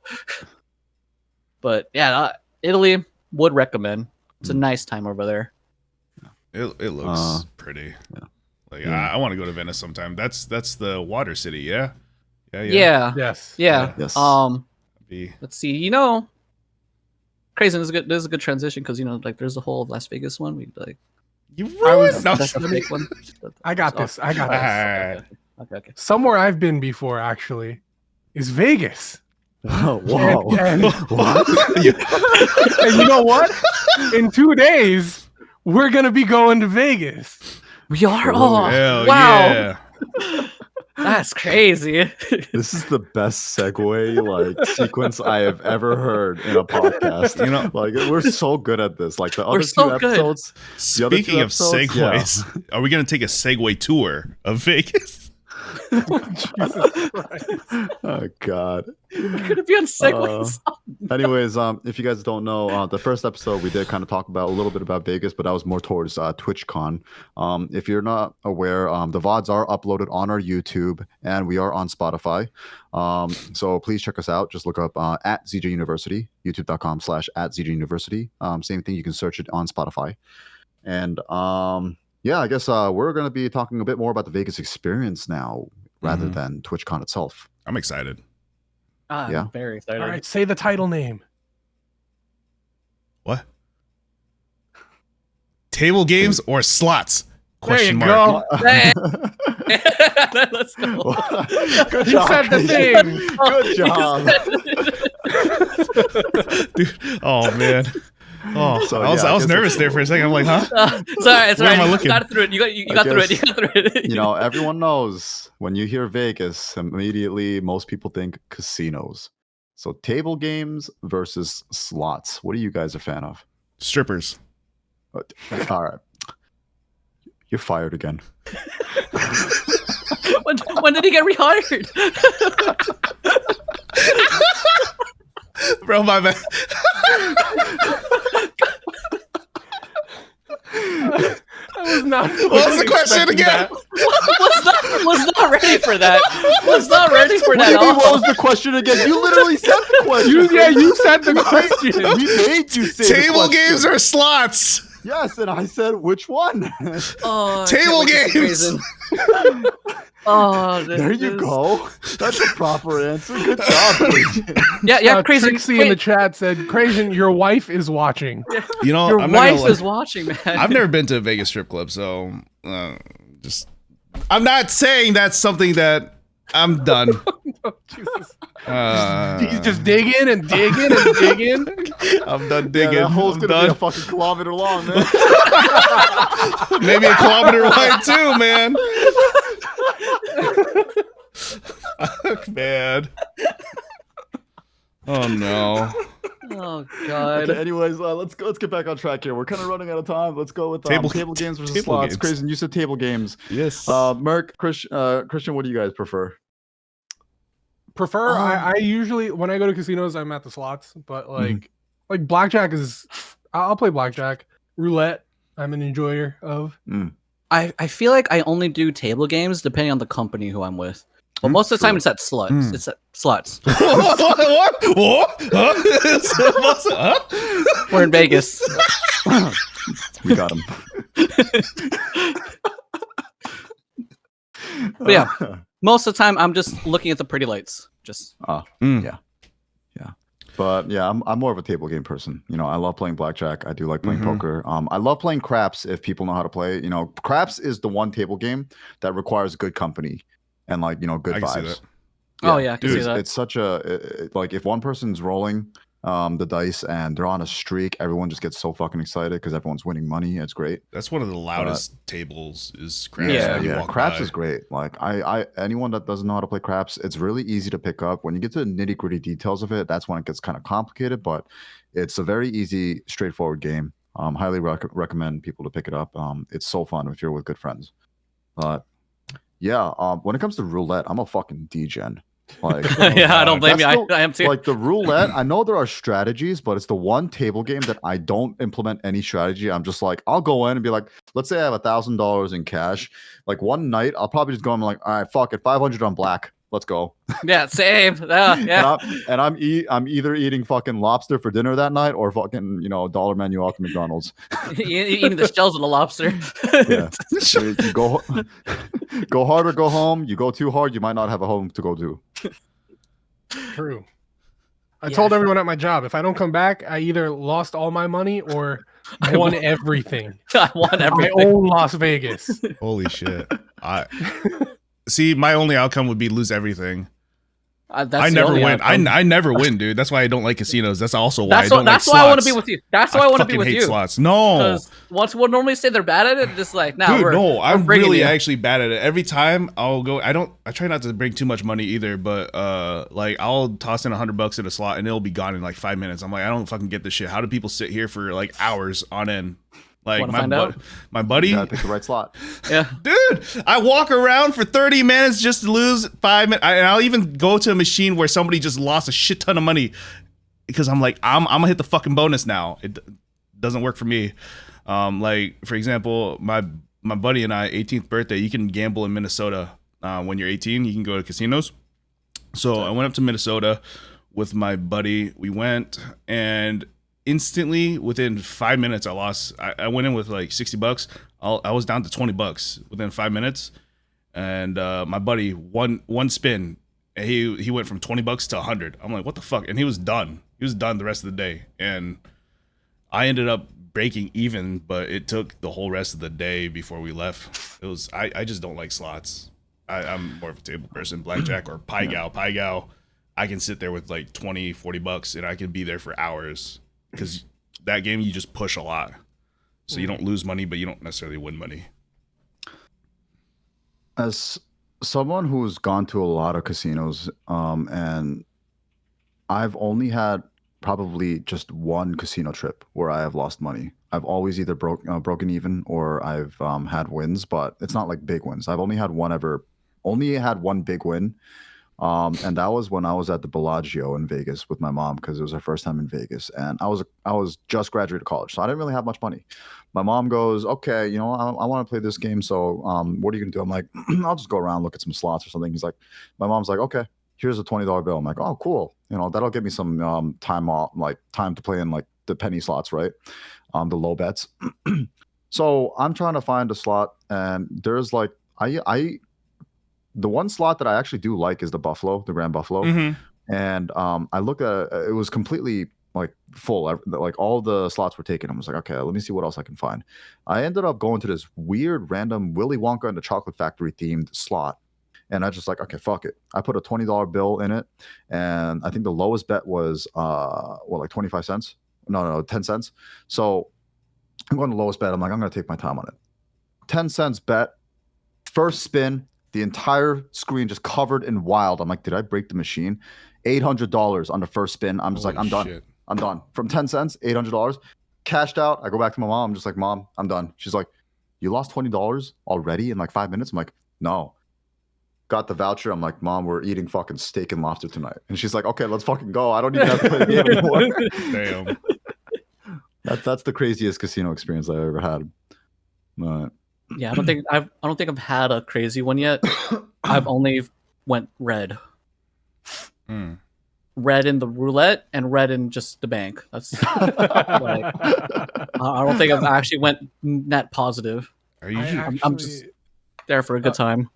But, yeah, Italy... would recommend. It's a nice time over there. It looks pretty. Yeah. Like I want to go to Venice sometime. That's the water city, yeah. Yeah. Yes. Yeah. Yes. Let's see. Crazn is good. There's a good transition because like there's the whole Las Vegas one. We like. You ruined. That's a fake one. I got this. Okay. Somewhere I've been before actually is Vegas. Whoa. And What? and you know what? In 2 days, we're gonna be going to Vegas. We are. Hell wow. yeah. That's crazy. This is the best segue sequence I have ever heard in a podcast. Like we're so good at this. Like the other two episodes. Speaking of segues, are we gonna take a Segway tour of Vegas? Jesus Christ. Oh God. We're gonna be on segways. Anyways, if you guys don't know, the first episode we did kind of talk about a little bit about Vegas, but that was more towards TwitchCon. If you're not aware, the VODs are uploaded on our YouTube and we are on Spotify. So please check us out. Just look up at ZJA University, youtube.com/@ZJA University. Same thing, you can search it on Spotify. And yeah, I guess we're going to be talking a bit more about the Vegas experience now rather than TwitchCon itself. I'm excited. Yeah. I'm very excited. All right, say the title name. What? Table games or slots? There you Mark. go. Hey. Let's go. Good He job. said the thing. Good job. Dude. Oh man. Oh, So, I was nervous there for a second. I'm like, huh? It's all right. Where am I You looking? got through it. You got through it. You got through it. Everyone knows when you hear Vegas, immediately most people think casinos. So table games versus slots. What are you guys a fan of? Strippers. All right. You're fired again. When did he get rehired? Bro, my bad. I was not. What was the question again? Was not ready for that. Was not ready for that. What was the question again? You literally said the question. You said the question. We made you say the Table question. games or slots? Yes, and I said which one? Oh, Table games. Oh, There you go. That's a proper answer. Good job. Yeah, Crazy. Trixie in the chat said, "Crazn, your wife is watching." Your I'm wife is watching, man. I've never been to a Vegas strip club, so just I'm not saying that's something that I'm done. Oh, Jesus. He's just digging and digging and digging. I'm done Yeah, digging. that hole's I'm gonna done. be a fucking kilometer long, man. Maybe a kilometer wide too, man. Fuck, man. Oh no. Oh god. Okay, anyways, let's get back on track here. We're kind of running out of time. Let's go with Table games versus table slots. games. Crazn, you said table games. Yes. Merc, Christian, what do you guys prefer? I usually when I go to casinos I'm at the slots, but like blackjack is I'll play blackjack. Roulette I'm an enjoyer of. I feel like I only do table games depending on the company who I'm with. But most of the time it's at sluts. It's at sluts. What? Huh? We're in Vegas. We got him. But yeah, most of the time I'm just looking at the pretty lights. Just yeah. But yeah, I'm more of a table game person. You know, I love playing blackjack. I do like playing poker. I love playing craps if people know how to play. You know, craps is the one table game that requires good company and like, you know, good I can see vibes. that. oh yeah, I can see Dude, that. it's such a like if one person's rolling the dice and they're on a streak, everyone just gets so fucking excited because everyone's winning money. It's great. That's one of the loudest tables is craps. Yeah, when you Yeah, walk craps by. is great. Like I anyone that doesn't know how to play craps, it's really easy to pick up. When you get to the nitty-gritty details of it, that's when it gets kind of complicated, but it's a very easy, straightforward game. Highly recommend people to pick it up. It's so fun if you're with good friends. Yeah, when it comes to roulette, I'm a fucking degen. Like, Yeah, I don't blame you. that's I am too. like the roulette. I know there are strategies, but it's the one table game that I don't implement any strategy. I'm just like, I'll go in and be like, let's say I have $1,000 in cash. Like one night, I'll probably just go and be like, all right, fuck it, 500 on black. Let's go. Yeah, same. Yeah. I'm either eating fucking lobster for dinner that night or fucking, you know, dollar menu out to McDonald's. Eating the shells of the lobster. Yeah. You go hard or go home. You go too hard, you might not have a home to go to. True. I Yeah, told everyone at my job if I don't come back, I either lost all my money or won everything. I won I everything. own Las Vegas. Holy shit. See, my only outcome would be lose everything. That's I the never only win. outcome. I never win, dude. That's why I don't like casinos. That's also why That's I don't that's like why I want to slots. be with you. That's why I want to be fucking with hate you. slots. No. Because once we'll normally say they're bad at it, just like now Dude, no, I'm bringing really you. actually bad at it. Every time I'll go, I try not to bring too much money either, but like I'll toss in $100 in a slot and it'll be gone in like 5 minutes. I'm like, I don't fucking get this shit. How do people sit here for like hours on end? Like Wanna find out? my buddy, You gotta pick the right slot. Yeah. dude, I walk around for 30 minutes just to lose 5 minutes. And I'll even go to a machine where somebody just lost a shit ton of money because I'm like, I'm gonna hit the fucking bonus now. It doesn't work for me. Like for example, my buddy and I, 18th birthday, you can gamble in Minnesota when you're 18. You can go to casinos. So I went up to Minnesota with my buddy. We went and instantly within 5 minutes I lost. I went in with like $60. I was down to $20 within 5 minutes, and my buddy one spin and he went from $20 to 100. I'm like, what the fuck? And he was done the rest of the day, and I ended up breaking even, but it took the whole rest of the day before we left. It was I just don't like slots. I'm more of a table person. Blackjack or pie gow, I can sit there with like $20-$40 and I can be there for hours. Because that game, you just push a lot. So you don't lose money, but you don't necessarily win money. As someone who's gone to a lot of casinos, and I've only had probably just one casino trip where I have lost money. I've always either broken even or I've had wins, but it's not like big wins. I've only had one big win. And that was when I was at the Bellagio in Vegas with my mom because it was her first time in Vegas, and I was just graduated college, so I didn't really have much money. My mom goes, "Okay, you know, I want to play this game, so what are you gonna do?" I'm like, "I'll just go around, look at some slots or something." My mom's like, "Okay, here's a $20 bill." I'm like, "Oh, cool. You know, that'll give me some time to play in like the penny slots, right? The low bets." So I'm trying to find a slot, and there's like the one slot that I actually do like is the Grand Buffalo. Mm-hmm. And I looked at it was completely like full. Like all the slots were taken. I was like, okay, let me see what else I can find. I ended up going to this weird random Willy Wonka and the Chocolate Factory themed slot. And I just like, okay, fuck it. I put a $20 bill in it. And I think the lowest bet was like 25 cents? No, 10 cents. So I'm going to the lowest bet. I'm like, I'm going to take my time on it. 10 cents bet. First spin, the entire screen just covered in wild. I'm like, did I break the machine? $800 on the first spin. I'm just like, I'm done. I'm done. From 10 cents, $800. Cashed out. I go back to my mom. I'm just like, Mom, I'm done. She's like, you lost $20 already in like 5 minutes? I'm like, no. Got the voucher. I'm like, Mom, we're eating fucking steak and lobster tonight. And she's like, okay, let's fucking go. I don't even have to play the game anymore. Damn. That's the craziest casino experience I've ever had. But Yeah, I don't think I've had a crazy one yet. I've only went red. Red in the roulette and red in just the bank. That's like, I don't think I've actually went net positive. Are you? I'm just there for a good time.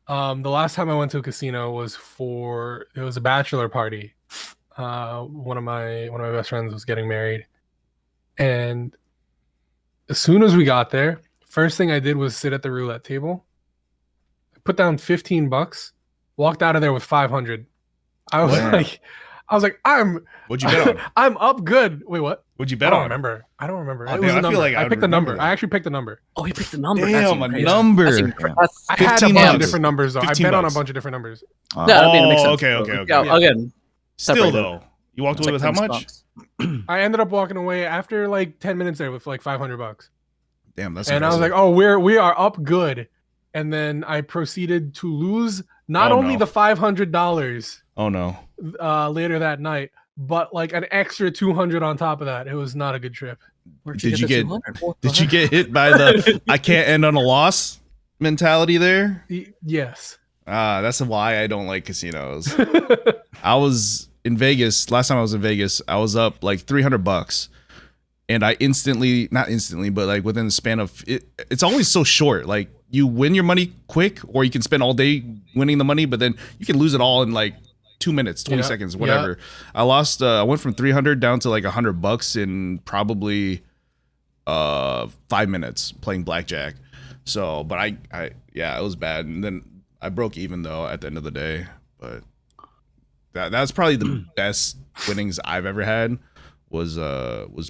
The last time I went to a casino was it was a bachelor party. One of my best friends was getting married, and as soon as we got there, first thing I did was sit at the roulette table. I put down $15, walked out of there with 500. I was like, What'd you bet on? I'm up good. Wait, what? What'd you bet I on? don't remember. Oh, It was damn, a I feel number. like I I would picked the number. remember that. I actually picked the number. Oh, you picked the number. Damn, a crazy. number. I had a bunch bucks. of different numbers though. I bet on a $15. bunch of different numbers. Yeah, I mean, it makes sense. Okay. Yeah, again, Still separated. though, you walked It's away like with how 10 much? stocks. I ended up walking away after like 10 minutes there with like $500. Damn, that's And I was like, impressive. oh, we are up good. And then I proceeded to lose not Oh, only no. the $500 Oh no. later that night, but like an extra 200 on top of that. It was not a good trip. Where'd Did you the get 200? What Did the you heck? get hit by the I can't end on a loss mentality there? Yes. That's why I don't like casinos. I was in Vegas last time I was in Vegas. I was up like $300, and I not instantly, but like within the span of it's always so short. Like you win your money quick, or you can spend all day winning the money, but then you can lose it all in like 2 minutes, 20 seconds, whatever. I lost. I went from 300 down to like $100 in probably 5 minutes playing blackjack. So, but I it was bad, and then I broke even though at the end of the day. But that's probably the best winnings I've ever had was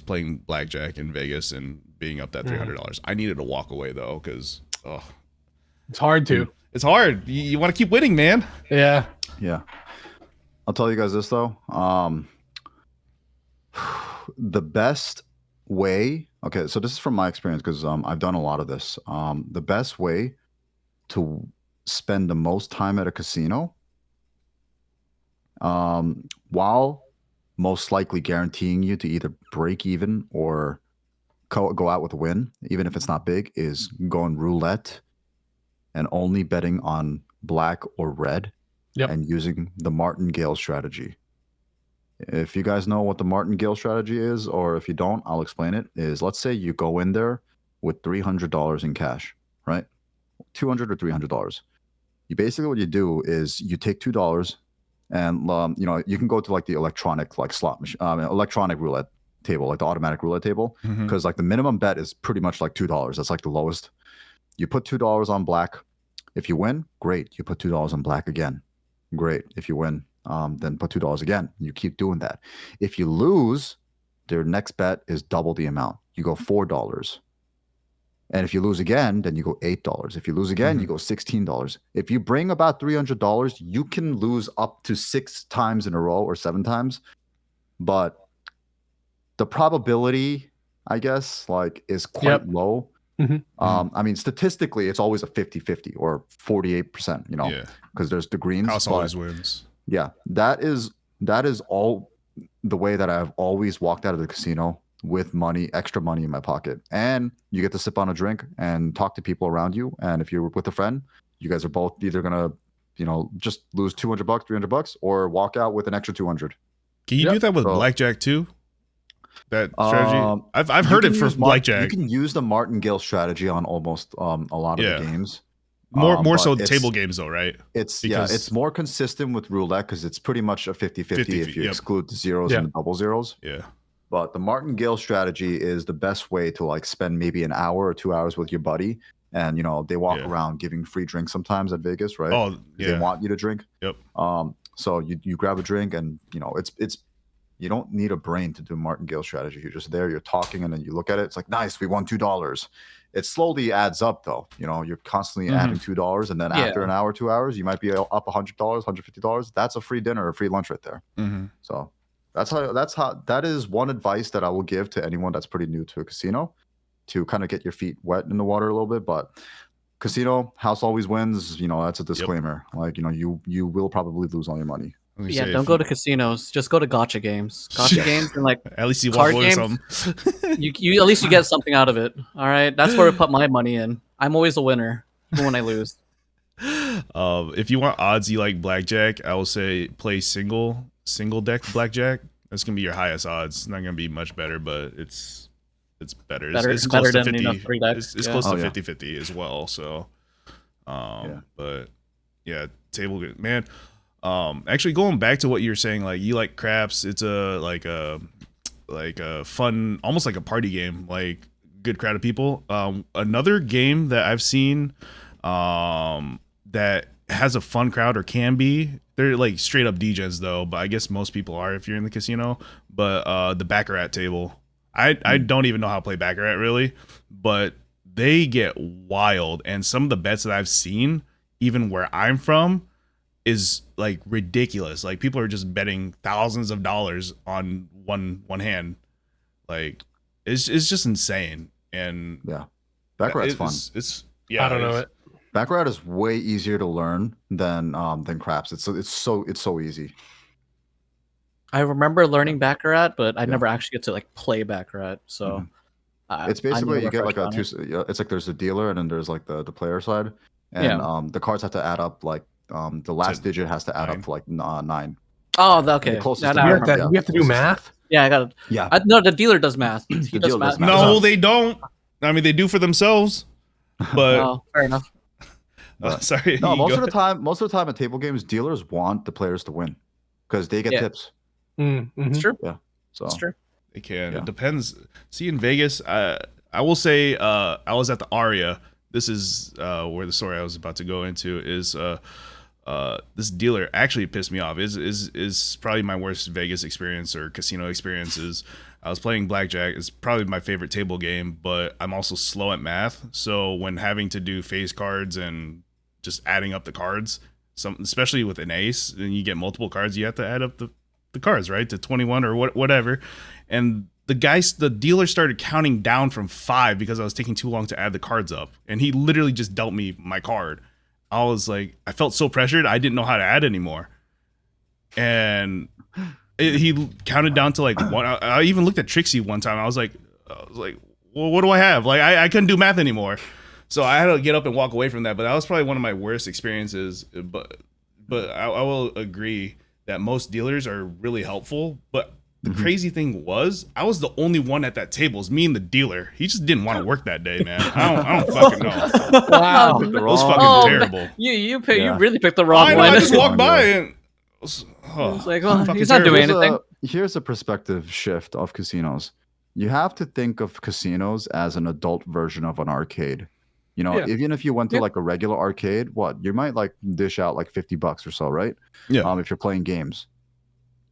playing blackjack in Vegas and being up that $300. I needed to walk away though because It's hard to. it's hard. You want to keep winning, man. Yeah. yeah. I'll tell you guys this though. The best way, okay, so this is from my experience because I've done a lot of this. The best way to spend the most time at a casino, while most likely guaranteeing you to either break even or go out with a win, even if it's not big, is going roulette and only betting on black or red. Yep. And using the martingale strategy. If you guys know what the martingale strategy is, or if you don't, I'll explain it. Is let's say you go in there with $300 in cash, right? $200 or $300. You basically what you do is you take $2 and you can go to like the electronic like slot machine, electronic roulette table, like the automatic roulette table, because like the minimum bet is pretty much like $2. That's like the lowest. You put $2 on black. If you win, great. You put $2 on black again. Great. If you win, then put $2 again. You keep doing that. If you lose, their next bet is double the amount. You go $4. And if you lose again, then you go $8. If you lose again, you go $16. If you bring about $300, you can lose up to 6 times in a row or 7 times. But the probability, I guess, like is quite low. I mean, statistically, it's always a 50-50 or 48%, because there's the greens. House always wins. Yeah, that is all the way that I've always walked out of the casino with money, extra money in my pocket. And you get to sip on a drink and talk to people around you. And if you're with a friend, you guys are both either going to, just lose $200, $300, or walk out with an extra 200. Can you do that with blackjack too? That strategy, I've heard it for blackjack. You can use the martingale strategy on almost a lot of the games. More so but table games though, right? It's Because- it's more consistent with roulette because it's pretty much a 50-50 if you yep. exclude the zeros Yeah. and the double zeros. Yeah. But the martingale strategy is the best way to like spend maybe an hour or 2 hours with your buddy, and they walk Yeah. around giving free drinks sometimes at Vegas, right? Oh, 'Cause yeah. they want you to drink. Yep. So you grab a drink, and it's you don't need a brain to do martingale strategy. You're just there, you're talking, and then you look at it. It's like, nice, we won $2. It slowly adds up, though. You're constantly adding $2, and then after an hour, 2 hours, you might be up $100, $150. That's a free dinner or free lunch right there. Mm-hmm. So that is one advice that I will give to anyone that's pretty new to a casino, to kind of get your feet wet in the water a little bit. But casino, house always wins. That's a disclaimer. Like, you will probably lose all your money. Yeah, don't go to casinos. Just go to gotcha games. Gotcha games and like At least you card walk away with games. something. you at least you get something out of it. All right, that's where I put my money in. I'm always a winner, even when I lose. If you want odds, you like blackjack, I will say play single deck blackjack. That's gonna be your highest odds. It's not gonna be much better, but it's better. It's close to 50. free deck. It's Yeah. close to Oh, yeah. 50-50 as well. So, Yeah. but yeah, table man. Actually, going back to what you were saying, like you like craps. It's like a fun, almost like a party game. Like good crowd of people. Another game that I've seen, that has a fun crowd or can be. They're like straight up DJs though, but I guess most people are if you're in the casino. But the Baccarat table, I don't even know how to play Baccarat really, but they get wild. And some of the bets that I've seen, even where I'm from, is like ridiculous. Like people are just betting thousands of dollars on one hand. Like it's just insane. And Yeah, Baccarat's fun. It's yeah. I don't know it. Baccarat is way easier to learn than craps. It's so easy. I remember learning Baccarat, but I never actually get to like play Baccarat. So It's basically you get like a two. It's like there's a dealer and then there's like the player side, and the cards have to add up. Like the last digit has to add up to like 9. Oh, okay. The closest Yeah, to now I nine, remember. yeah. We have to do math. Yeah, I got it. Yeah. No, the dealer does math. He The does dealer math. does math. No, they don't. I mean, they do for themselves. But Oh, fair enough. sorry. No, you most go. of the time at table games, dealers want the players to win because they get Yeah. tips. It's true. So It's true. They can. Yeah. It depends. See, in Vegas, I will say I was at the Aria. This is where the story I was about to go into is this dealer actually pissed me off. Is probably my worst Vegas experience or casino experiences. I was playing blackjack. It's probably my favorite table game, but I'm also slow at math. So when having to do face cards and just adding up the cards, especially with an ace, and you get multiple cards, you have to add up the cards, right, to 21 or whatever. And the dealer started counting down from 5 because I was taking too long to add the cards up, and he literally just dealt me my card. I was like, I felt so pressured, I didn't know how to add anymore. And he counted down to like 1. I even looked at Trixie one time. I was like, well, what do I have? Like I couldn't do math anymore. So I had to get up and walk away from that. But that was probably one of my worst experiences. But I will agree that most dealers are really helpful. But the crazy thing was, I was the only one at that table. It was me and the dealer. He just didn't want to work that day, man. I don't fucking know. Wow. It was fucking terrible. You really picked the wrong I know. one. I just walked by and. It's like, well, fucking he's not terrible. doing anything. Here's a perspective shift of casinos. You have to think of casinos as an adult version of an arcade. Even if you went to like a regular arcade, you might like dish out like $50 or so, right? Yeah. If you're playing games,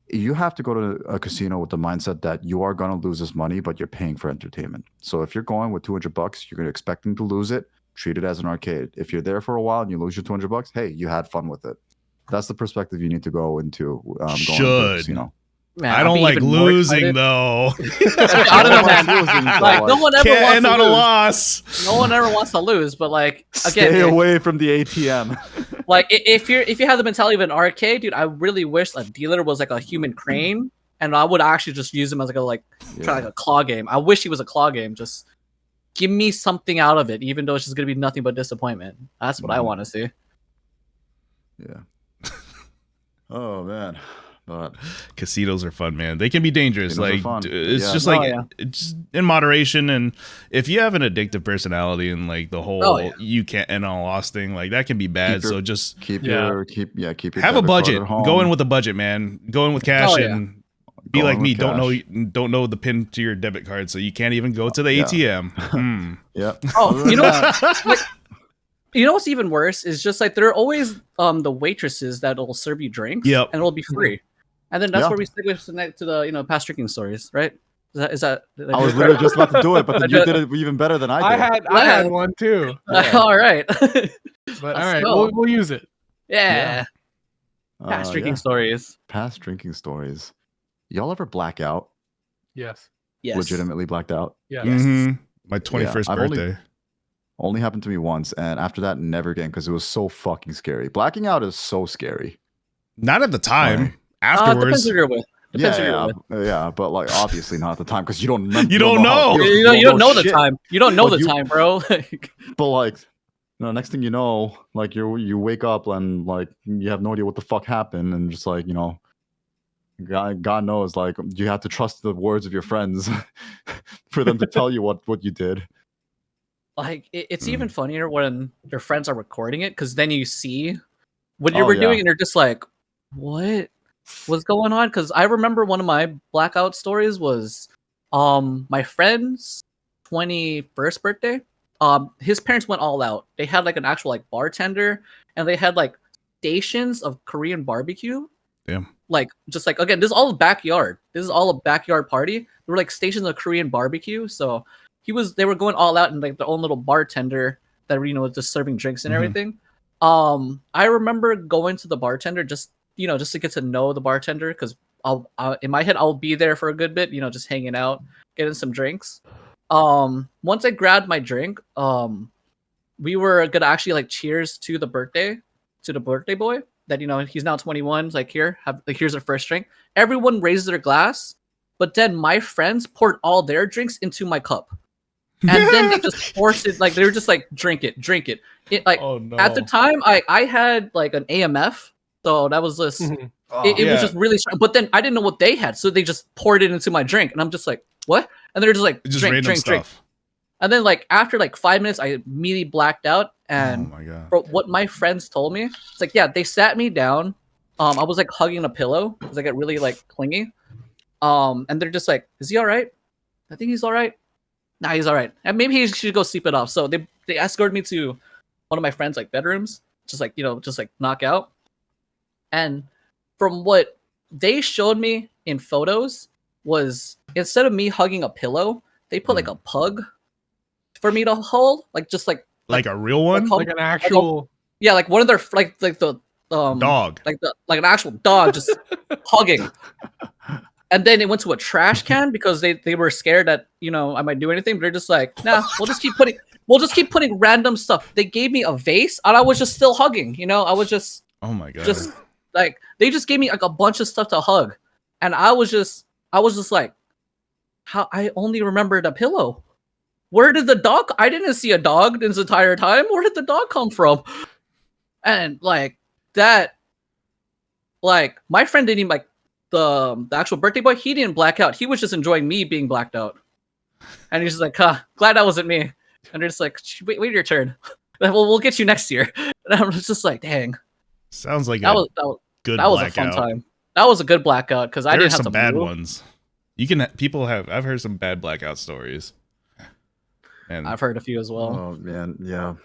you have to go to a casino with the mindset that you are going to lose this money, but you're paying for entertainment. So if you're going with $200, you're expecting to lose it. Treat it as an arcade. If you're there for a while and you lose your $200, hey, you had fun with it. That's the perspective you need to go into. Going to a casino. Man, I I'll don't be like even more losing excited. though. I don't know, man. Losing, so, Like, no one ever Can't wants end to on a lose. loss. No one ever wants to lose, but like again, Stay away from the ATM. like if you have the mentality of an arcade, dude, I really wish a dealer was like a human crane, and I would actually just use him as try like a claw game. I wish he was a claw game. Just give me something out of it, even though it's just gonna be nothing but disappointment. That's what I want to see. Yeah. Oh man. But Casinos are fun, man. They can be dangerous. Casinos are Like fun. it's Yeah. just like it's in moderation, and if you have an addictive personality and like the whole you can't end on loss thing, like that can be bad. So just keep your have a debit card budget. at home. Go in with a budget, man. Go in with cash and be Go like in me. with cash. Don't know the pin to your debit card, so you can't even go to the ATM. Yeah. Oh, you know what? You know what's even worse is just like there are always the waitresses that'll serve you drinks, Yep. and it'll be free, and then that's Yeah. where we stick with to the past drinking stories, right? Is that? I was literally just about to do it, but then you did it even better than I did. I had one too. Yeah. All right, But all right, we'll use it. yeah. Past drinking stories. Past drinking stories. Y'all ever black out? Yes. Yes. Legitimately blacked out? Yeah. Mhm. My 21st I've birthday. Only happened to me once, and after that, never again, because it was so fucking scary. Blacking out is so scary. Not at the time. Right. Afterwards. Depends who you're with. Depends who you're with. Yeah, but like obviously not at the time because you don't remember. You don't know. You don't know the shit. time. You don't know But the time, bro. But like, next thing you know, like you wake up and like you have no idea what the fuck happened, and just like God knows, like you have to trust the words of your friends for them to tell you what you did. Like it's even funnier when your friends are recording it because then you see what you Oh, were yeah. doing and you're just like, what was going on? Because I remember one of my blackout stories was my friend's 21st birthday. His parents went all out. They had like an actual like bartender and they had like stations of Korean barbecue. Damn. Like just like again, this is all backyard. This is all a backyard party. There were like stations of Korean barbecue, so they were going all out and like their own little bartender that was just serving drinks and everything. I remember going to the bartender just to get to know the bartender because I'll in my head I'll be there for a good bit, just hanging out, getting some drinks. Once I grabbed my drink, we were gonna actually like cheers to the birthday boy that he's now 21. Like here's their first drink. Everyone raised their glass, but then my friends poured all their drinks into my cup. And then they just forced it, like they were just like drink it. It like at the time I had like an AMF, so that was just it was just really strong. But then I didn't know what they had, so they just poured it into my drink, and I'm just like, what? And they're just like drink. And then like after like 5 minutes, I immediately blacked out. And oh my God. Bro, what my friends told me, it's like they sat me down. I was like hugging a pillow because I get really like clingy. And they're just like, is he all right? I think he's all right. Nah, he's all right. And maybe he should go sleep it off. So they escorted me to one of my friends' like bedrooms, just like knock out. And from what they showed me in photos was instead of me hugging a pillow, they put like a pug for me to hold, like a real one, like an actual like one of their like the dog, like an actual dog just hugging. And then it went to a trash can because they were scared that I might do anything. But they're just like, nah, we'll just keep putting random stuff. They gave me a vase, and I was just still hugging. I was just oh my God, just like they just gave me like a bunch of stuff to hug, and I was just like, how I only remembered a pillow. Where did the dog? I didn't see a dog this entire time. Where did the dog come from? And like that, like my friend didn't even like. The actual birthday boy, he didn't black out. He was just enjoying me being blacked out. And he's just like, glad that wasn't me. And they're just like, wait your turn. We'll get you next year. And I'm just like, dang. Sounds like that was good. That was a fun time. That was a good blackout because I didn't have some to bad move. ones. I've heard some bad blackout stories. And I've heard a few as well. Oh man, yeah.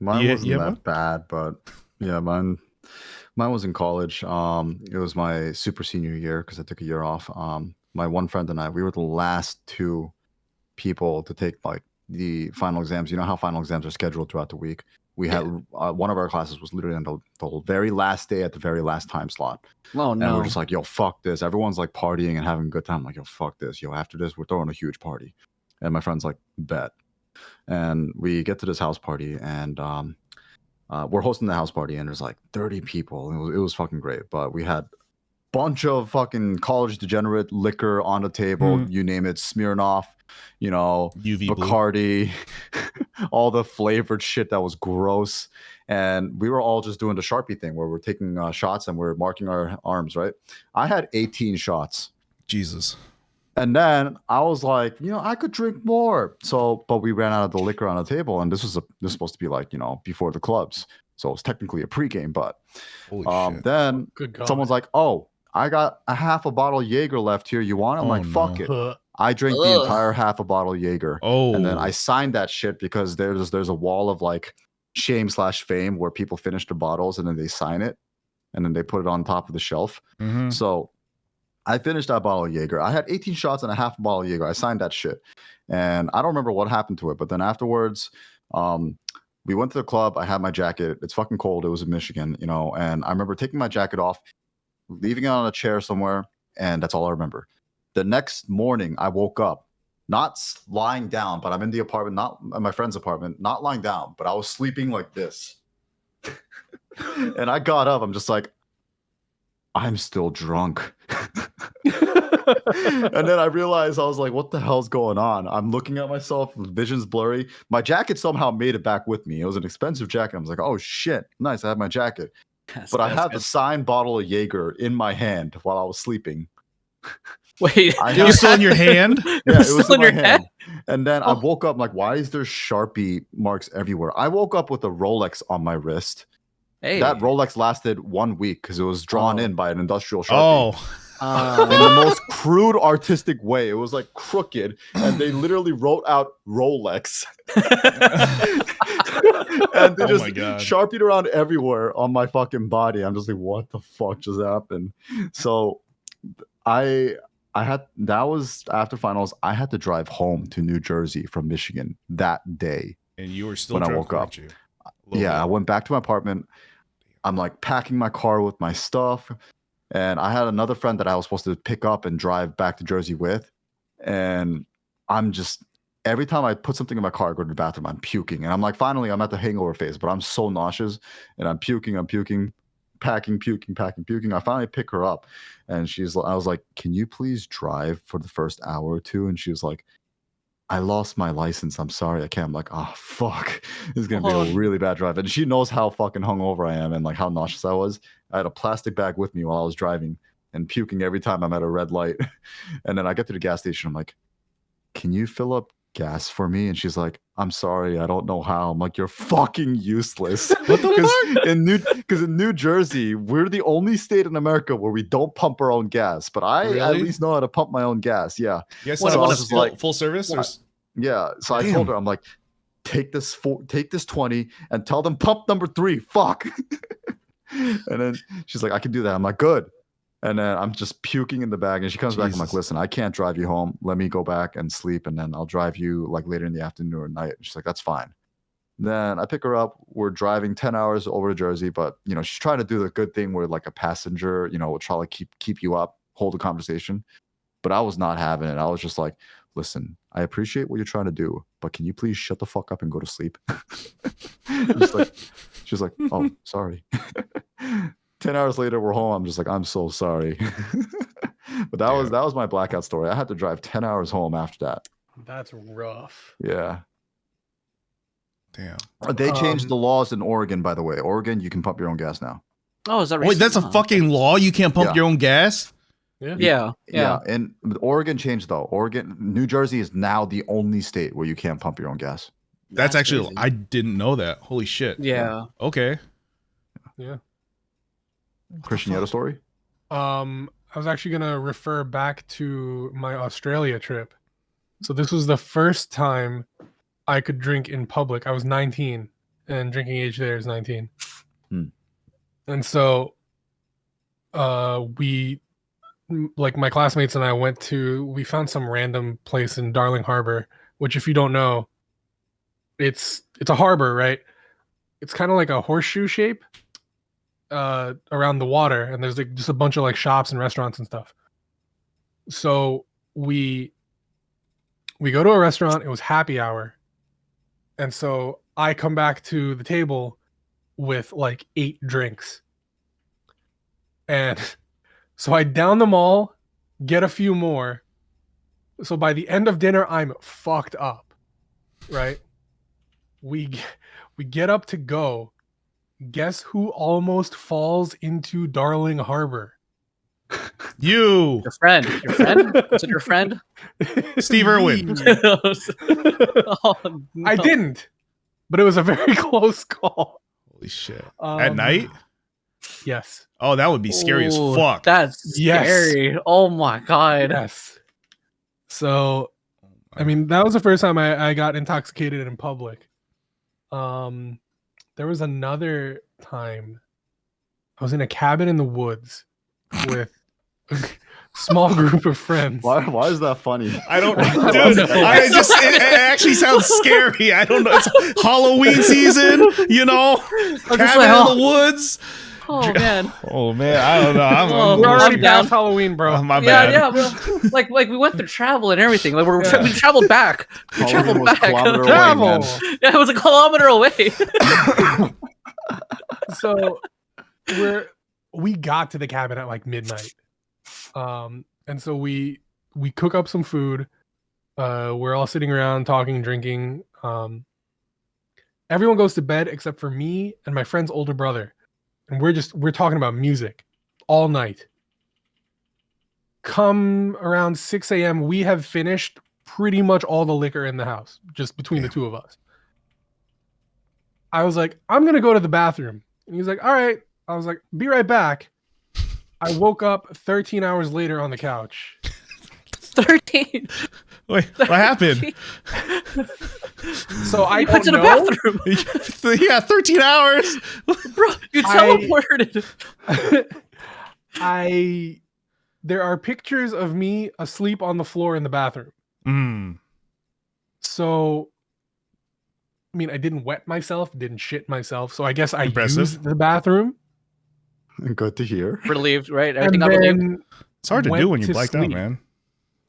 Mine wasn't that bad, but yeah, mine was in college. It was my super senior year because I took a year off. My one friend and I, we were the last two people to take like the final exams. You know how final exams are scheduled throughout the week. We had one of our classes was literally on the very last day at the very last time slot. Oh no! And we're just like, yo, fuck this. Everyone's like partying and having a good time. I'm like, yo, fuck this. Yo, after this, we're throwing a huge party. And my friend's like, bet. And we get to this house party and we're hosting the house party and there's like 30 people. It was fucking great. But we had bunch of fucking college degenerate liquor on the table. You name it, Smirnoff, you know, UV blue. Bacardi, all the flavored shit that was gross. And we were all just doing the Sharpie thing where we're taking shots and we're marking our arms, right? I had 18 shots. Jesus. And then I was like, you know, I could drink more. So, but we ran out of the liquor on the table, and this was supposed to be like, you know, before the clubs. So it was technically a pregame, but Holy shit. then Good God. someone's like, oh, I got a half a bottle of Jaeger left here. You want it? I'm like, fuck it. I drank the entire half a bottle of Jaeger. Oh. And then I signed that shit because there's a wall of like shame/fame where people finish the bottles and then they sign it and then they put it on top of the shelf. So I finished that bottle of Jaeger. I had 18 shots and a half a bottle of Jaeger. I signed that shit. And I don't remember what happened to it. But then afterwards, we went to the club. I had my jacket. It's fucking cold. It was in Michigan, you know. And I remember taking my jacket off, leaving it on a chair somewhere. And that's all I remember. The next morning, I woke up, not lying down, but I'm in the apartment, not in my friend's apartment, not lying down, but I was sleeping like this. And I got up. I'm just like, I'm still drunk. And then I realized, I was like, what the hell's going on? I'm looking at myself, vision's blurry. My jacket somehow made it back with me. It was an expensive jacket. I was like, oh shit, nice, I have my jacket. But I had the signed bottle of Jaeger in my hand while I was sleeping. Wait, it was still in your hand? Yeah, it was still in in my your hand. And then I woke up, I'm like, why is there Sharpie marks everywhere? I woke up with a Rolex on my wrist. Hey. That Rolex lasted 1 week because it was drawn in by an industrial Sharpie. Oh. In the most crude artistic way. It was like crooked, and they literally wrote out Rolex. And they just Sharpied around everywhere on my fucking body. I'm just like, what the fuck just happened? So I had, that was after finals. I had to drive home to New Jersey from Michigan that day. And you were still when drunk, I woke up. weren't you? Yeah, I went back to my apartment. I'm like packing my car with my stuff. And I had another friend that I was supposed to pick up and drive back to Jersey with. And I'm just, every time I put something in my car, I go to the bathroom, I'm puking. And I'm like, finally, I'm at the hangover phase, but I'm so nauseous and I'm puking, packing, puking. I finally pick her up and I was like, can you please drive for the first hour or two? And she was like, I lost my license. I'm sorry, I can't. I'm like, oh, fuck. This is going to be a really bad drive. And she knows how fucking hungover I am and like how nauseous I was. I had a plastic bag with me while I was driving and puking every time I'm at a red light. And then I get to the gas station. I'm like, can you fill up gas for me? And she's like, I'm sorry, I don't know how. I'm like, you're fucking useless. What the fuck? Because in New Jersey, we're the only state in America where we don't pump our own gas. But I at least know how to pump my own gas. Yeah. You guys So I was just like, full service? Or... Yeah. So I told her, I'm like, take this 20 and tell them pump number 3. Fuck. And then she's like, I can do that. I'm like, good. And then I'm just puking in the bag. And she comes back. I'm like, listen, I can't drive you home. Let me go back and sleep. And then I'll drive you like later in the afternoon or night. And she's like, that's fine. Then I pick her up. We're driving 10 hours over to Jersey. But, you know, she's trying to do the good thing where like a passenger, you know, will try to keep you up, hold a conversation. But I was not having it. I was just like, listen, I appreciate what you're trying to do, but can you please shut the fuck up and go to sleep? She's like, oh, sorry. 10 hours later, we're home. I'm just like, I'm so sorry. But that was my blackout story. I had to drive 10 hours home after that. That's rough. Yeah. Damn. They changed the laws in Oregon, by the way. Oregon, you can pump your own gas now. Oh, is that Wait, that's a fucking law? You can't pump your own gas? Yeah. And Oregon changed though. New Jersey is now the only state where you can't pump your own gas. That's actually crazy. I didn't know that. Holy shit. Yeah. Okay. Yeah. Christian, you had a story? I was actually gonna refer back to my Australia trip. So this was the first time I could drink in public. I was 19, and drinking age there is 19. And so, like my classmates and I we found some random place in Darling Harbor, which if you don't know, it's a harbor, right? It's kind of like a horseshoe shape around the water, and there's like just a bunch of like shops and restaurants and stuff. So we go to a restaurant. It was happy hour, and so I come back to the table with like 8 drinks, and So I down them all, get a few more. So by the end of dinner, I'm fucked up, right? We get up to go. Guess who almost falls into Darling Harbor? You, Your friend. Your friend? Is it your friend? Steve Irwin. Oh, no. I didn't, but it was a very close call. Holy shit! At night? Yes. Oh, that would be scary as Ooh, fuck. That's Yes. scary. Oh my god. Yes. So, I mean, that was the first time I got intoxicated in public. There was another time I was in a cabin in the woods with a small group of friends. Why is that funny? I don't, dude. It actually sounds scary. I don't know. It's Halloween season, you know. Cabin like, in the woods. Oh man. Oh man, I don't know. Oh, We're already I'm down. past Halloween, bro. Oh, my Yeah, bad. yeah. Well, like we went through travel and everything. Like Yeah. we traveled back. We Halloween traveled was a back. kilometer away, Travel. man. Yeah, it was a kilometer away. So we got to the cabin at like midnight. And so we cook up some food. We're all sitting around talking, drinking. Everyone goes to bed except for me and my friend's older brother. And we're talking about music all night. Come around 6 a.m., we have finished pretty much all the liquor in the house, just between the two of us. I was like, I'm going to go to the bathroom. And he was like, all right. I was like, be right back. I woke up 13 hours later on the couch. 13. Wait, what happened? So I You went to don't the know. bathroom. Yeah, 13 hours. Bro, you teleported. There are pictures of me asleep on the floor in the bathroom. Mm. So, I mean, I didn't wet myself, didn't shit myself. So I guess I Impressive. used the bathroom. Good to hear. Relieved, right? And Everything got relieved. then, It's hard to went do when you to blacked out, sleep. man.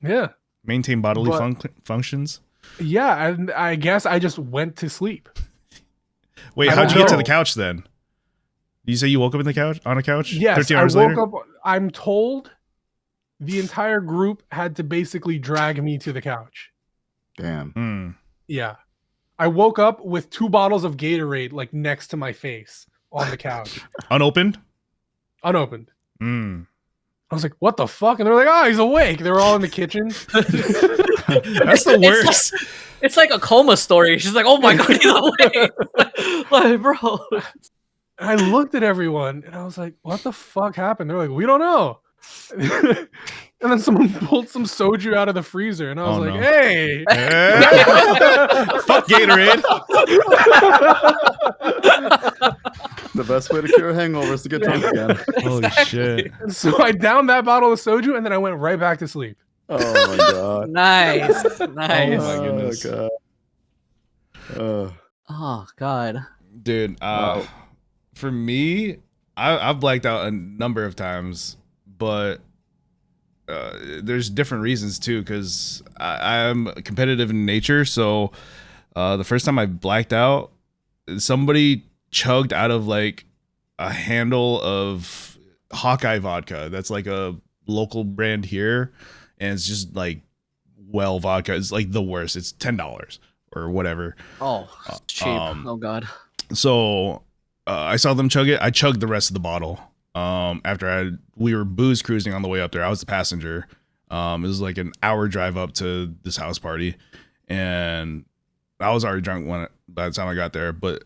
yeah. Maintain bodily But- functions. Yeah. And I guess I just went to sleep. Wait, I how'd you don't get to know. the couch then? Did you say you woke up in the couch on a couch? Yes. 13 I hours woke later? up. I'm told the entire group had to basically drag me to the couch. Damn. Mm. Yeah. I woke up with 2 bottles of Gatorade like next to my face on the couch, Unopened? unopened. Mm. I was like, what the fuck? And they're like, oh, he's awake. They were all in the kitchen. That's the worst. It's like a coma story. She's like, oh my god, he's awake. Like, bro. And I looked at everyone and I was like, what the fuck happened? They're like, we don't know. And then someone pulled some soju out of the freezer and I was Oh, like, no. hey. Fuck Gatorade. The best way to cure a hangover is to get drunk again. Holy shit. And so I downed that bottle of soju and then I went right back to sleep. Oh my god. Nice. Nice. my goodness. Oh god. Oh god. Dude, Wow. for me, I've blacked out a number of times, but there's different reasons too, because I'm competitive in nature. So the first time I blacked out, somebody chugged out of like a handle of Hawkeye vodka. That's like a local brand here, and it's just like vodka. It's like the worst. It's $10 or whatever. Oh, it's cheap. Oh god. So I saw them chug it. I chugged the rest of the bottle. After we were booze cruising on the way up there. I was the passenger. It was like an hour drive up to this house party, and I was already drunk by the time I got there. But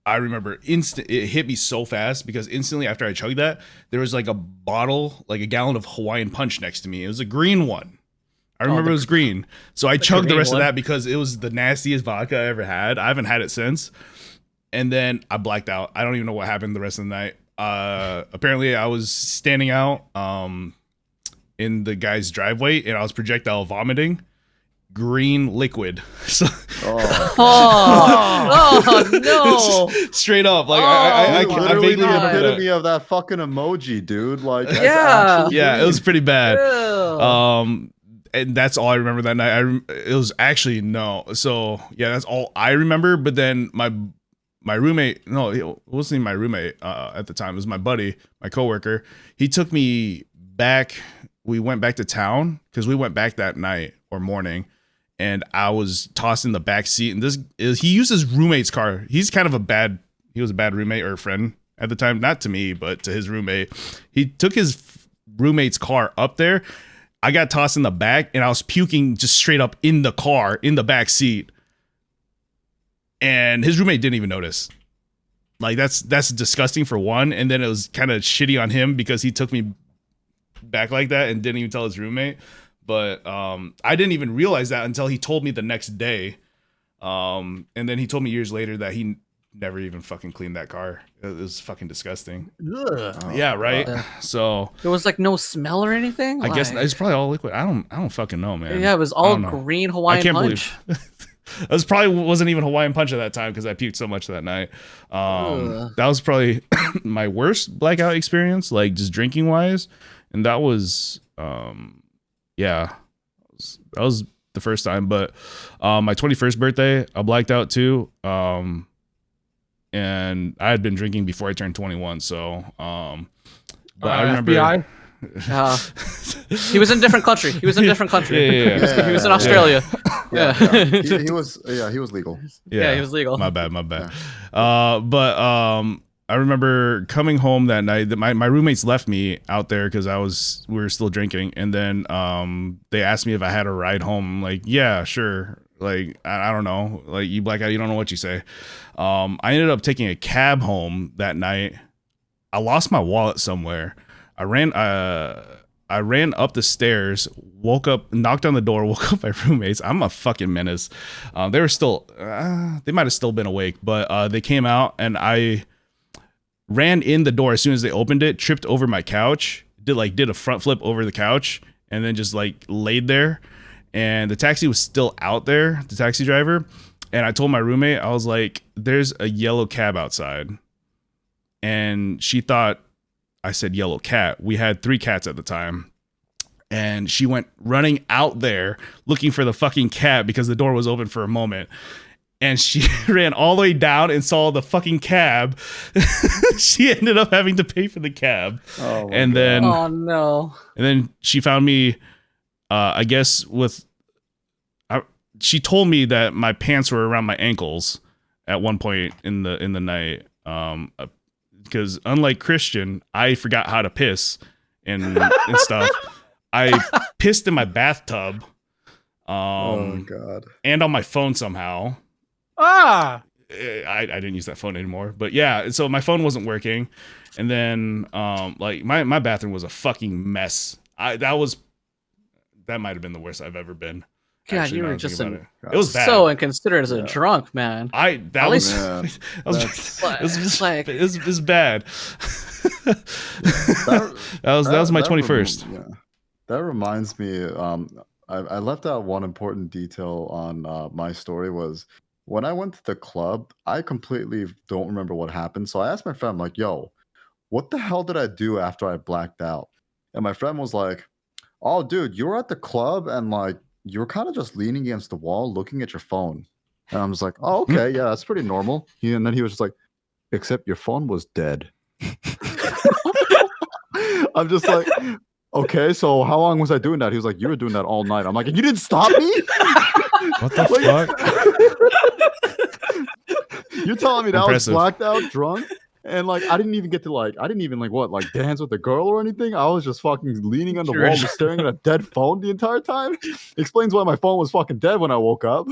I remember it hit me so fast because instantly after I chugged that, there was like a bottle, like a gallon of Hawaiian Punch next to me. It was a green one. I remember it was green. So I chugged the green rest one. of that because it was the nastiest vodka I ever had. I haven't had it since. And then I blacked out. I don't even know what happened the rest of the night. Apparently I was standing out in the guy's driveway and I was projectile vomiting green liquid. So Oh no. straight up, like Oh, I Literally vaguely the remember that. epitome of that fucking emoji, dude. Like, that's Yeah. actually Yeah, it was pretty bad. Ew. And that's all I remember that night. It was actually no. So yeah, that's all I remember. But then my roommate, no, it wasn't even my roommate at the time. It was my buddy, my coworker. He took me we went back to town because we went back that night or morning, and I was tossed in the back seat. And he used his roommate's car. He was a bad roommate or friend at the time, not to me, but to his roommate. He took his roommate's car up there. I got tossed in the back, and I was puking just straight up in the car, in the back seat. And his roommate didn't even notice. Like, that's disgusting for one. And then it was kind of shitty on him because he took me back like that and didn't even tell his roommate. But I didn't even realize that until he told me the next day. And then he told me years later that he never even fucking cleaned that car. It was fucking disgusting. Yeah, right. So there was like no smell or anything. I guess it's probably all liquid. I don't fucking know, man. Yeah, it was all green Hawaiian punch. It was probably wasn't even Hawaiian punch at that time because I puked so much that night. That was probably my worst blackout experience, like just drinking wise. And that was that was the first time. But my 21st birthday, I blacked out too. And I had been drinking before I turned 21. So, but I remember. FBI? He was in a different country. He was in a different country. Yeah. He was in Australia. Yeah. He was legal. Yeah, he was legal. My bad. But I remember coming home that night that my roommates left me out there because we were still drinking. And then they asked me if I had a ride home. I'm like, yeah, sure. Like, I don't know. Like, you black out, you don't know what you say. I ended up taking a cab home that night. I lost my wallet somewhere. I ran up the stairs, woke up, knocked on the door, woke up my roommates. I'm a fucking menace. They were still, they might have still been awake, but they came out and I ran in the door as soon as they opened it, tripped over my couch, did a front flip over the couch, and then just like laid there. And the taxi was still out there, the taxi driver. And I told my roommate, I was like, there's a yellow cab outside. And she thought I said yellow cat. We had 3 cats at the time. And she went running out there looking for the fucking cat because the door was open for a moment. And she ran all the way down and saw the fucking cab. She ended up having to pay for the cab. Oh, no. And then she found me, I guess she told me that my pants were around my ankles at one point in the night. Because unlike Chrstn, I forgot how to piss and stuff. I pissed in my bathtub. Oh God! And on my phone somehow. I didn't use that phone anymore. But yeah, so my phone wasn't working, and then like my bathroom was a fucking mess. That might have been the worst I've ever been. God, Actually, you now were that I think just about it was bad. so inconsiderate as a drunk, man. That was bad. That was my 21st. That reminds me. I left out one important detail on my story was when I went to the club. I completely don't remember what happened. So I asked my friend, like, "Yo, what the hell did I do after I blacked out?" And my friend was like, "Oh, dude, you were at the club and like." You were kind of just leaning against the wall, looking at your phone. And I was like, oh, okay, yeah, that's pretty normal. And then he was just like, except your phone was dead. I'm just like, okay, so how long was I doing that? He was like, you were doing that all night. I'm like, you didn't stop me? What the fuck? You're telling me that I was blacked out, drunk? And like I didn't even dance with the girl or anything. I was just fucking leaning on the wall, just staring at a dead phone the entire time. Explains why my phone was fucking dead when I woke up.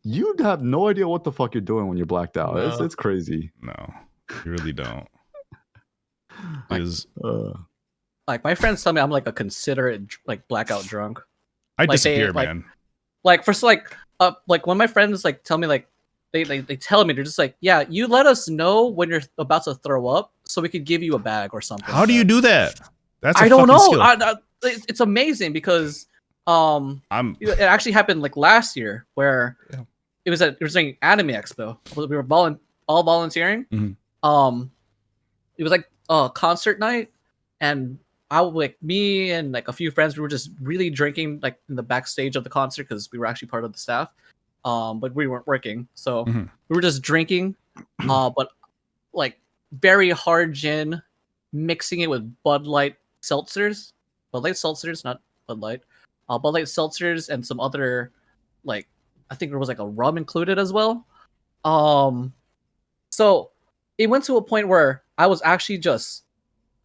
You have no idea what the fuck you're doing when you're blacked out. No. It's crazy. No, you really don't. Like my friends tell me I'm like a considerate like blackout drunk. I disappear, man. Like when my friends like tell me like. They tell me, they're just like, yeah, you let us know when you're about to throw up so we could give you a bag or something. How do you do that? I don't know. It's amazing because it actually happened like last year where it was an anime expo. We were all volunteering. Mm-hmm. It was like a concert night, and me and like a few friends, we were just really drinking like in the backstage of the concert because we were actually part of the staff. But we weren't working, so we were just drinking, but like very hard gin mixing it with Bud Light seltzers. Bud Light seltzers, not Bud Light. Bud Light seltzers and some other, like, I think there was like a rum included as well. So it went to a point where I was actually just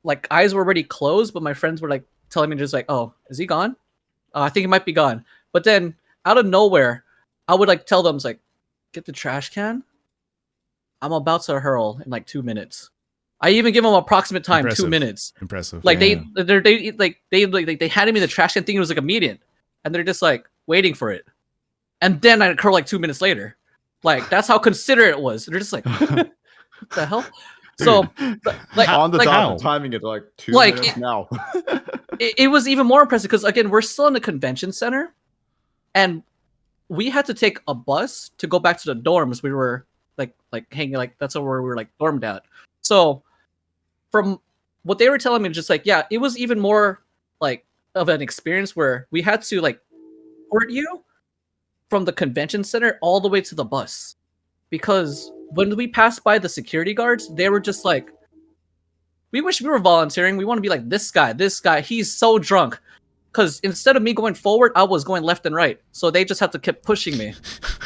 like, eyes were already closed, but my friends were like telling me just like, "Oh, is he gone? I think he might be gone." But then out of nowhere, I would like tell them, it's like, "Get the trash can. I'm about to hurl in like 2 minutes." I even give them approximate time, Impressive. 2 minutes. Impressive. Like they handed me the trash can thinking it was like immediate, and they're just like waiting for it, and then I curl like 2 minutes later. Like that's how considerate it was. They're just like, what the hell? Dude, So like On the like, how? dot, timing it like 2 Like, minutes now. it was even more impressive because again we're still in the convention center, and we had to take a bus to go back to the dorms. We were like hanging, like that's where we were like dormed at. So from what they were telling me, just like, yeah, it was even more like of an experience where we had to like port you from the convention center all the way to the bus, because when we passed by the security guards, they were just like, we wish we were volunteering. We want to be like this guy, he's so drunk. Because instead of me going forward, I was going left and right. So they just had to keep pushing me.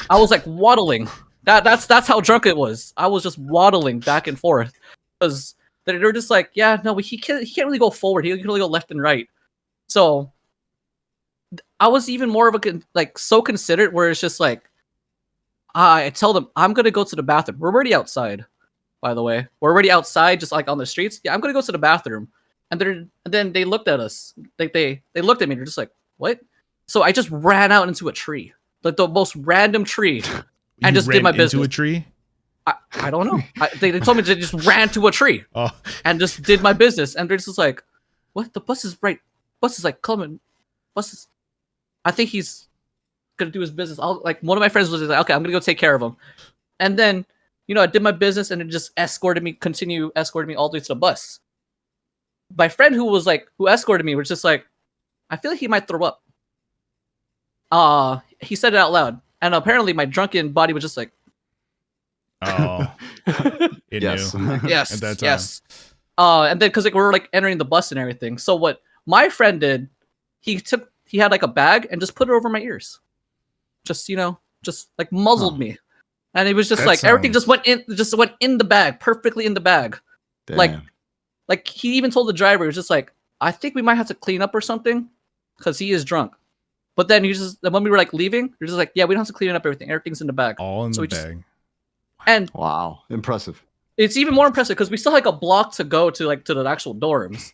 I was like waddling. That's how drunk it was. I was just waddling back and forth. Because they're just like, yeah, no, he can't really go forward. He can only go left and right. So I was even more of a like so considerate where it's just like, I tell them I'm gonna go to the bathroom. We're already outside, by the way. We're already outside, just like on the streets. Yeah, I'm gonna go to the bathroom. And then they looked at us. Like they looked at me. They're just like, what? So I just ran out into a tree, like the most random tree, and just did my business. Into a tree? I don't know. They told me to just ran to a tree and just did my business. And they're just like, what? The bus is right. Bus is like coming. Bus is. I think he's gonna do his business. Like one of my friends was just like, okay, I'm gonna go take care of him. And then, I did my business, and it just continue escorted me all the way to the bus. My friend who escorted me was just like, I feel like he might throw up. He said it out loud, and apparently my drunken body was just like, oh, it Yes. knew. yes, At that time. yes. And then because like we were like entering the bus and everything, so what my friend did, he had like a bag and just put it over my ears, just like muzzled me, and it was just That like everything sounds- just went in the bag, perfectly in the bag. Damn. Like he even told the driver, he was just like, I think we might have to clean up or something, because he is drunk. But then when we were like leaving, you're just like, yeah, we don't have to clean up everything. Everything's in the bag. All in So the we just- bag. And Wow. Impressive. it's even more impressive because we still had like a block to go to the actual dorms.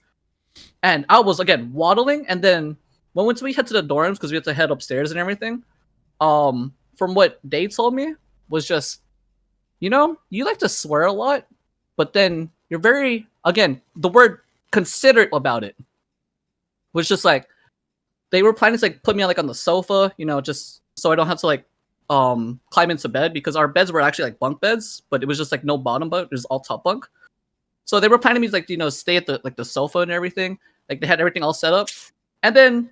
And I was again waddling, and then once we head to the dorms, because we had to head upstairs and everything, from what they told me was just, you like to swear a lot, but then you're very, again, the word considerate about it was just like, they were planning to like put me on the sofa, just so I don't have to like climb into bed, because our beds were actually like bunk beds, but it was just like no bottom bunk, it was all top bunk. So they were planning me to like, stay at the sofa and everything. Like they had everything all set up. And then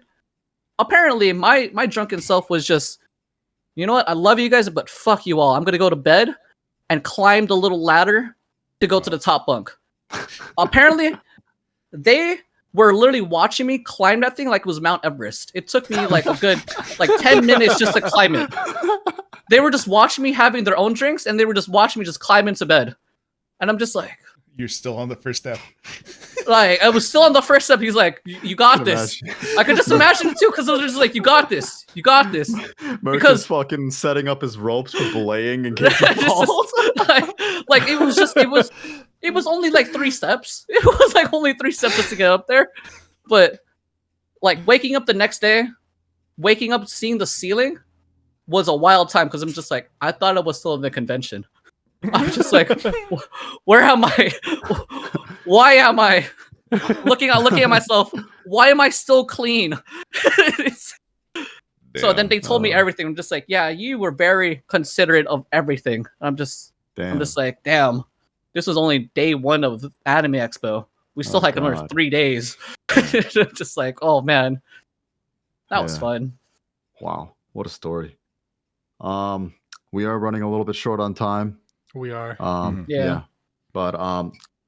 apparently my drunken self was just, you know what? I love you guys, but fuck you all. I'm gonna go to bed, and climb the little ladder to go to the top bunk. Apparently, they were literally watching me climb that thing like it was Mount Everest. It took me like a good 10 minutes just to climb it. They were just watching me having their own drinks, and they were just watching me just climb into bed. And I'm just like, You're still on the first step. like I was still on the first step. He's like, you got this. I could just imagine it too, because it was just like, you got this. You got this. Merc Because- is fucking setting up his ropes for belaying in case he Just- falls. like it was only like 3 steps. It was like only 3 steps just to get up there. But like waking up the next day, seeing the ceiling was a wild time, because I'm just like, I thought I was still in the convention. I'm just like, where am I? Why am I looking at myself? Why am I still clean? So then they told me everything. I'm just like, yeah, you were very considerate of everything. I'm just like, damn, this was only day 1 of Anime Expo. We still had another God. 3 days. Just like, oh man, that was Yeah. fun. Wow, what a story. We are running a little bit short on time. We are. Yeah. But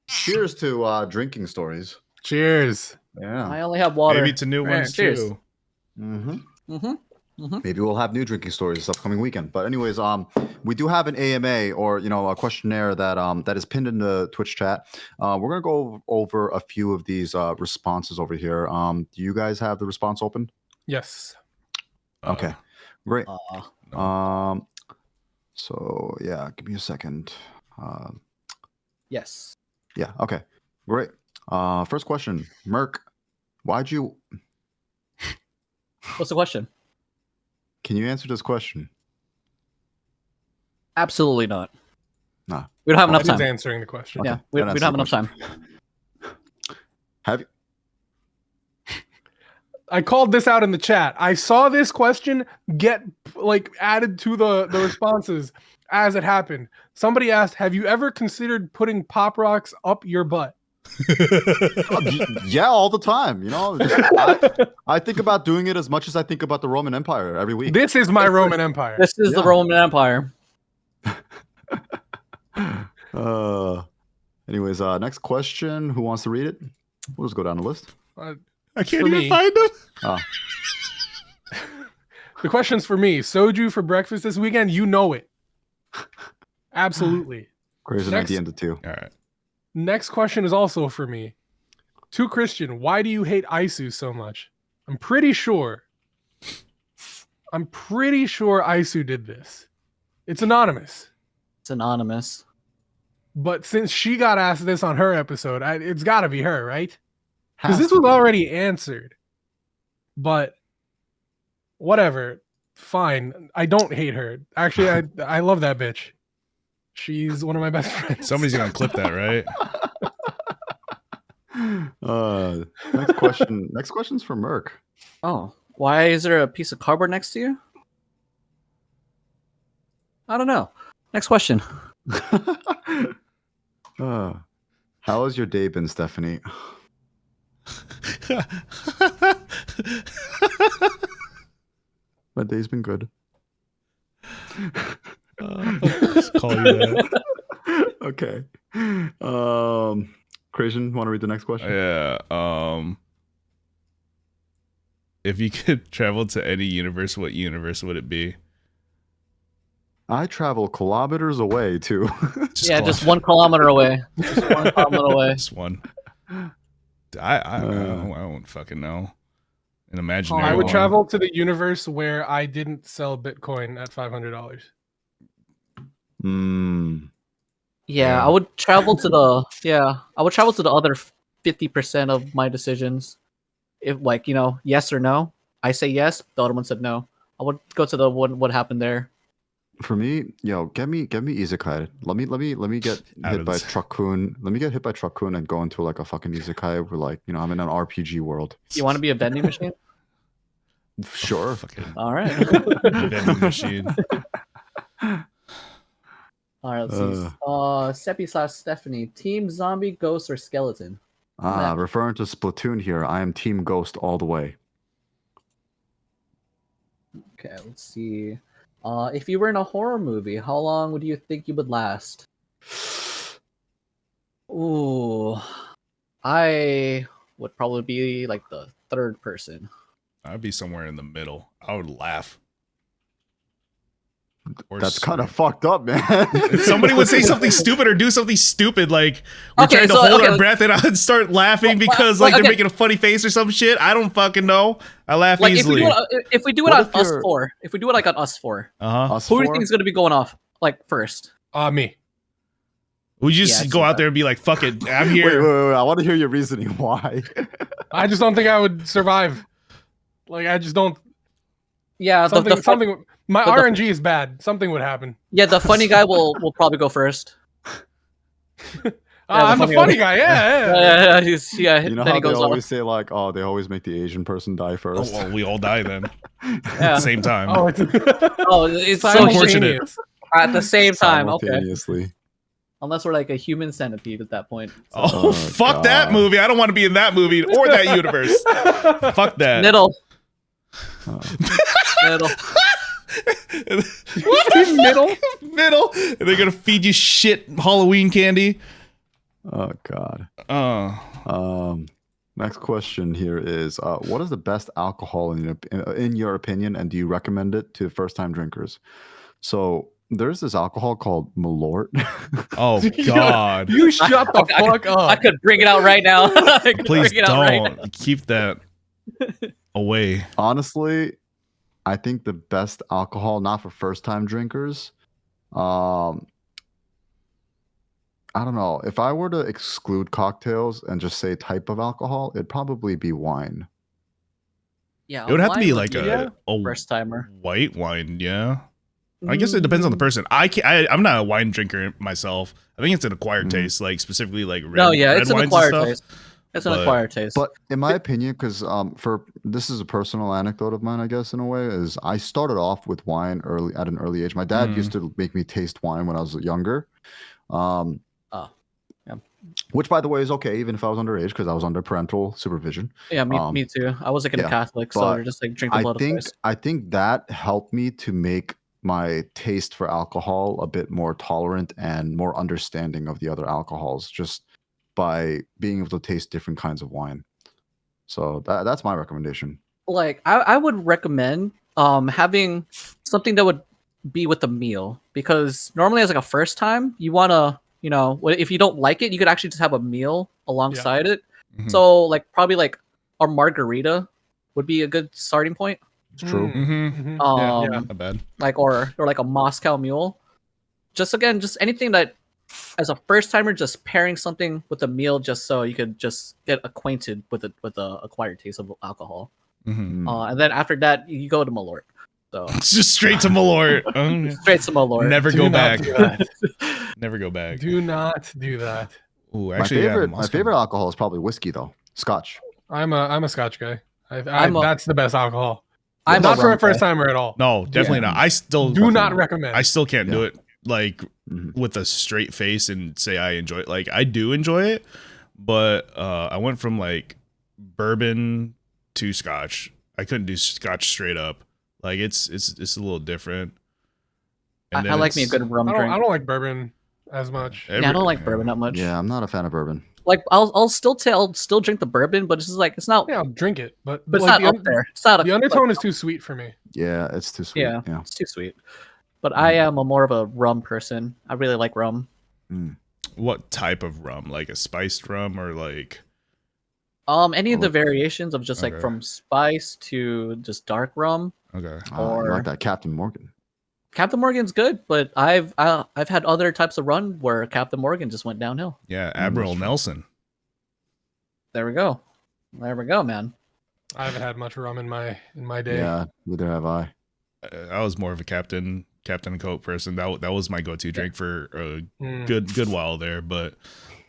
Cheers to drinking stories. Cheers. Yeah. I only have water. Maybe to new Right, ones cheers. too. Maybe we'll have new drinking stories this upcoming weekend. But anyways, we do have an AMA or a questionnaire that is pinned in the Twitch chat. We're gonna go over a few of these responses over here. Do you guys have the response open? Yes. Okay, great. No. So yeah, give me a second. Yes. Yeah. Okay. Great. First question, Merc. Why'd you? What's the question? Can you answer this question? Absolutely not. Nah. We don't have enough That is time. answering the question. Yeah, Okay, we that don't answers have the enough time. Have you? I called this out in the chat. I saw this question get added to the responses as it happened. Somebody asked, "Have you ever considered putting pop rocks up your butt?" Yeah, all the time. I think about doing it as much as I think about the Roman Empire every week. This is my Roman Empire. This is the Roman Empire. Anyways, next question. Who wants to read it? We'll just go down the list. Uh, I can't For even me. find them. Oh, The question's for me. Soju for breakfast this weekend? You know it. Absolutely. Crazn at the end of two. All right. Next question is also for me. To Chrstn, why do you hate Isu so much? I'm pretty sure Isu did this. It's anonymous. It's anonymous. But since she got asked this on her episode, it's got to be her, right? Because Has this to was be. already answered. But whatever. Fine. I don't hate her. Actually, I love that bitch. She's one of my best friends. Somebody's gonna clip that, right? Next question. Next question's for Merc. Oh, why is there a piece of cardboard next to you? I don't know. Next question. How has your day been, Stephanie? My day's been good. Just call you that. Okay. Crazn, want to read the next question? Yeah. If you could travel to any universe, what universe would it be? I travel kilometers away too. Just 1 kilometer away. Just 1 kilometer away. Just one. I don't fucking know. An imaginary I would one. travel to the universe where I didn't sell Bitcoin at $500. Yeah, I would travel to the other 50% of my decisions. If yes or no, I say yes, the other one said no. I would go to the what happened there. For me, get me isekai. Let me get hit by Truckun. Let me get hit by Truckun and go into like a fucking isekai where I'm in an RPG world. You want to be a vending machine? Sure. Fucking All right. vending machine. All right, let's see. Sepy / Stephanie, Team Zombie, Ghost, or Skeleton? Referring to Splatoon here, I am Team Ghost all the way. Okay, let's see. If you were in a horror movie, how long would you think you would last? Ooh, I would probably be like the third person. I'd be somewhere in the middle. I would laugh. Or That's scream. kind of fucked up, man. If somebody would say something stupid or do something stupid, like we're Okay, trying to so- hold okay, our breath and I'd start laughing because like, they're okay. making a funny face or some shit. I don't fucking know. I laugh Like easily. if we do it What on if us you're- four, if we do it like on us four, Uh-huh. Us who do you four? think is gonna be going off like first? Me. Would you Yeah, just I'd go say out that. there and be like, fuck it, I'm Wait, here. I want to hear your reasoning. Why? I just don't think I would survive. Like, I just don't. Yeah, Something. My but the- RNG is bad. Something would happen. the funny guy will probably go first. I'm the funny guy. Yeah. You know then how he they goes always off. say like, oh, they always make the Asian person die Oh, first. well, we all die then. At Yeah. the same time. Oh, it's Oh, it's so Unfortunate. at the same time. Okay, Simultaneously. unless we're like a human centipede at that point. So. Oh, Oh, fuck that God. movie. I don't want to be in that movie or that universe. Fuck that. Middle. Oh. Middle. What? Middle? And they're going to feed you shit Halloween candy. Oh God. Uh, Next question here is, what is the best alcohol in your opinion, and do you recommend it to first-time drinkers? So there's this alcohol called Malort. oh God. You shut the fuck I up. could bring it out right now. I could Please bring it out right now. don't keep that away. Honestly, I think the best alcohol, not for first-time drinkers, I don't know. If I were to exclude cocktails and just say type of alcohol, it'd probably be wine. Yeah, It would have to wine be would like a first timer. white wine, yeah. I guess it depends on the person. I'm not a wine drinker myself. I think it's an acquired taste, like specifically like red. No, yeah, red it's an wines and acquired stuff. taste. It's an acquired taste. But in my opinion, because for this is a personal anecdote of mine, I guess in a way, is I started off with wine at an early age. My dad used to make me taste wine when I was younger. Which, by the way, is okay, even if I was underage, because I was under parental supervision. Yeah, me too. I was like a Catholic, so we're just like drink the blood of Christ. I think that helped me to make my taste for alcohol a bit more tolerant and more understanding of the other alcohols, just by being able to taste different kinds of wine. So that's my recommendation. Like I would recommend having something that would be with a meal, because normally as like a first time you want to, you know, if you don't like it, you could actually just have a meal alongside it. Mhm. So like probably like a margarita would be a good starting point. It's true. Yeah, not bad. Like or like a Moscow Mule. Just anything that as a first timer, just pairing something with a meal, just so you could just get acquainted with the acquired taste of alcohol. And then after that, you go to Malort. So just straight to Malort. Straight to Malort. Never go back. Do that. Never go back. Do not do that. Ooh, actually, my favorite alcohol is probably whiskey, though. Scotch. I'm a Scotch guy. That's the best alcohol. I'm not a for rum a first guy. timer at all. No, definitely not. I still Do not recommend. I still can't do it like with a straight face and say I enjoy it. Like I do enjoy it, but I went from like bourbon to Scotch. I couldn't do Scotch straight up. Like it's a little different. And I like me a good rum drink. I don't like bourbon as much. I don't like bourbon that much. Yeah, I'm not a fan of bourbon. Like I'll still drink the bourbon, but it's just like it's not. Yeah, I'll drink it, but But it's like not up there. It's not. The undertone is too sweet for me. Yeah, it's too sweet. Yeah, Yeah. it's too sweet. But I am more of a rum person. I really like rum. What type of rum? Like a spiced rum or like Any of the variations of just like Okay. from spice to just dark rum. okay. I like that Captain Morgan. Captain Morgan's good, but I've had other types of run where Captain Morgan just went downhill. Yeah, Admiral Nelson. There we go, man. I haven't had much rum in my day. Yeah, neither have I. I was more of a Captain Coke person. That was my go-to drink for a Mm. good while there. But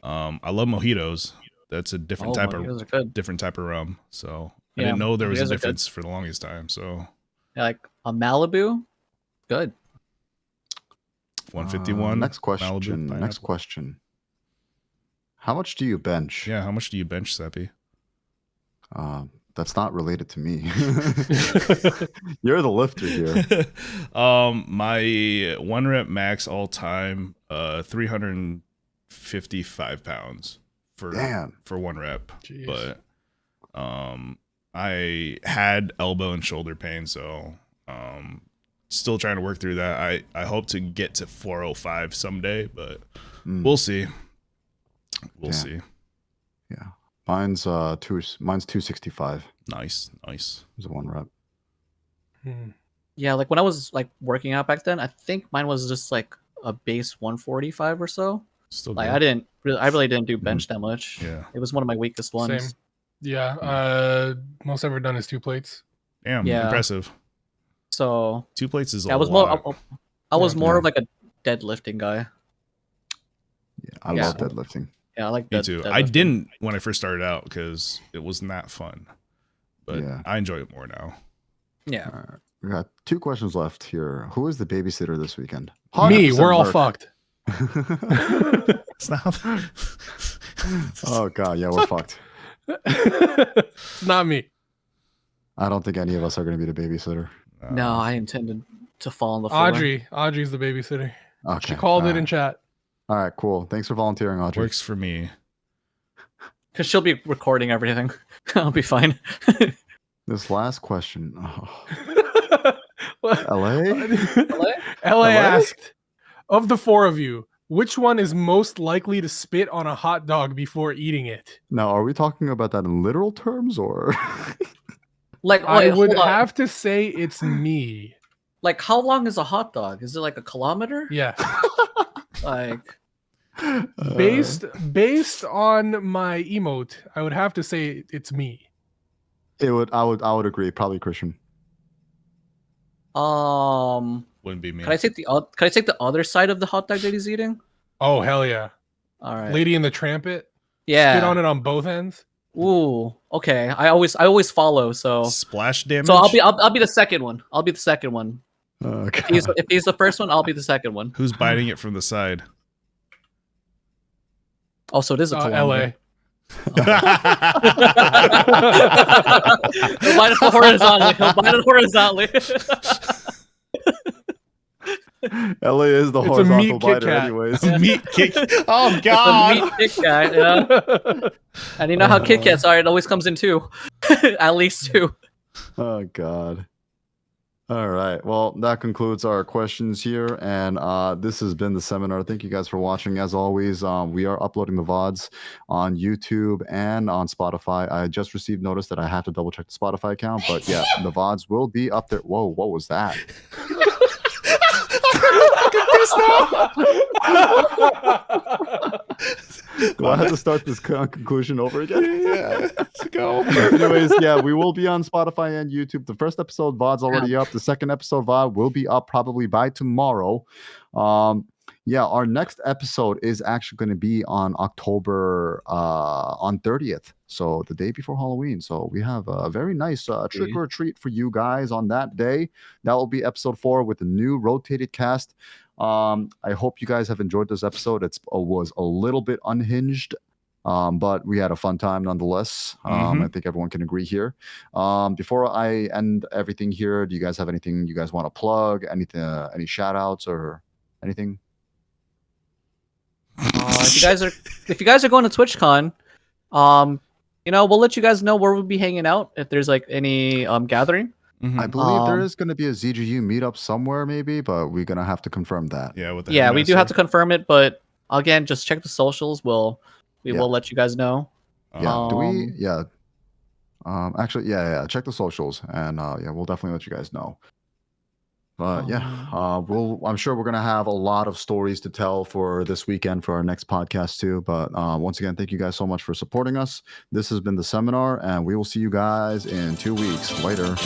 I love mojitos. That's a different type mojitos are good. different type of rum. So I Yeah, didn't know there was a mojitos are good. difference for the longest time. So Yeah, like a Malibu, good. 151. Next question. Malibu Next pineapple. question. How much do you bench? Yeah, how much do you bench, Sepy? That's not related to me. You're the lifter here. My 1 rep max all time 355 pounds for 1 rep. Jeez. But I had elbow and shoulder pain, so still trying to work through that. I hope to get to 405 someday, but we'll see. We'll see. Yeah. Mine's 265. Nice. It's a 1 rep. Yeah, like when I was like working out back then, I think mine was just like a base 145 or so. Still Like good. I really didn't do bench that much. Yeah. It was one of my weakest ones. Same. Yeah. Most I've ever done is 2 plates. Damn, Yeah. impressive. So 2 plates is a I was lot. I was more Yeah. of like a deadlifting guy. Yeah, I Yeah. love deadlifting. Yeah, I like Me that. too. I didn't when I first started out because it wasn't that fun, but Yeah. I enjoy it more now. Yeah. All right. We got 2 questions left here. Who is the babysitter this weekend? Me, 100% we're all Merc. fucked. It's not. Oh god, yeah, we're fucked. It's not me. I don't think any of us are going to be the babysitter. No, I intended to fall on the floor. Audrey's the babysitter. Okay. She called it all in chat. All right, cool. Thanks for volunteering, Audrey. Works for me. Because she'll be recording everything. I'll be fine. This last question. Oh. LA? LA? LA asked, of the four of you, which one is most likely to spit on a hot dog before eating it? Now, are we talking about that in literal terms or? Like, I wait, would hold on. have to say it's me. Like, how long is a hot dog? Is it like a kilometer? Yeah. Like, Based on my emote, I would have to say it's me. I would agree. Probably Christian. Wouldn't be me. Can I take the other side of the hot dog that he's eating? Oh, hell yeah. All right. Lady in the Trampet? Yeah. Spit on it on both ends? Ooh. Okay. I always follow. So Splash damage. So I'll be the second one. I'll be the second one. Okay. If he's the first one, I'll be the second one. Who's biting it from the side? Also, it is a LA. kilometer. He'll bite it horizontally. He'll bite it horizontally. LA is the It's a horizontal meat Kit biter, Kat. anyways. Meat kick. Oh The God. meat Kit Kat, you know? And you know how Kit Kats are, it always comes in two. At least two. Oh God. All right. Well, that concludes our questions here, and this has been the seminar. Thank you guys for watching. As always, we are uploading the VODs on YouTube and on Spotify. I just received notice that I have to double check the Spotify account, but yeah, the VODs will be up there. Whoa, what was that? Do I have to start this conclusion over again? Yeah. Let's go. Anyways, yeah, we will be on Spotify and YouTube. The first episode VOD's already up. The second episode VOD will be up probably by tomorrow. Yeah, our next episode is actually going to be on October on 30th. So the day before Halloween. So we have a very nice trick or treat for you guys on that day. That will be episode 4 with the new rotated cast. I hope you guys have enjoyed this episode. It was a little bit unhinged, but we had a fun time nonetheless. I think everyone can agree here. Before I end everything here, do you guys have anything you guys want to plug? Anything? Any shout outs or anything? If you guys are going to TwitchCon, you know, we'll let you guys know where we'll be hanging out if there's like any gathering. I believe there is going to be a ZJU meetup somewhere, maybe, but we're going to have to confirm that. Yeah. With the Yeah, we do have to headmaster. confirm it, but again, just check the socials. We will let you guys know. Yeah. Do we? Yeah. Actually, yeah. Check the socials, and yeah, we'll definitely let you guys know. But yeah, I'm sure we're gonna have a lot of stories to tell for this weekend for our next podcast too. But once again, thank you guys so much for supporting us. This has been the seminar, and we will see you guys in 2 weeks. Later.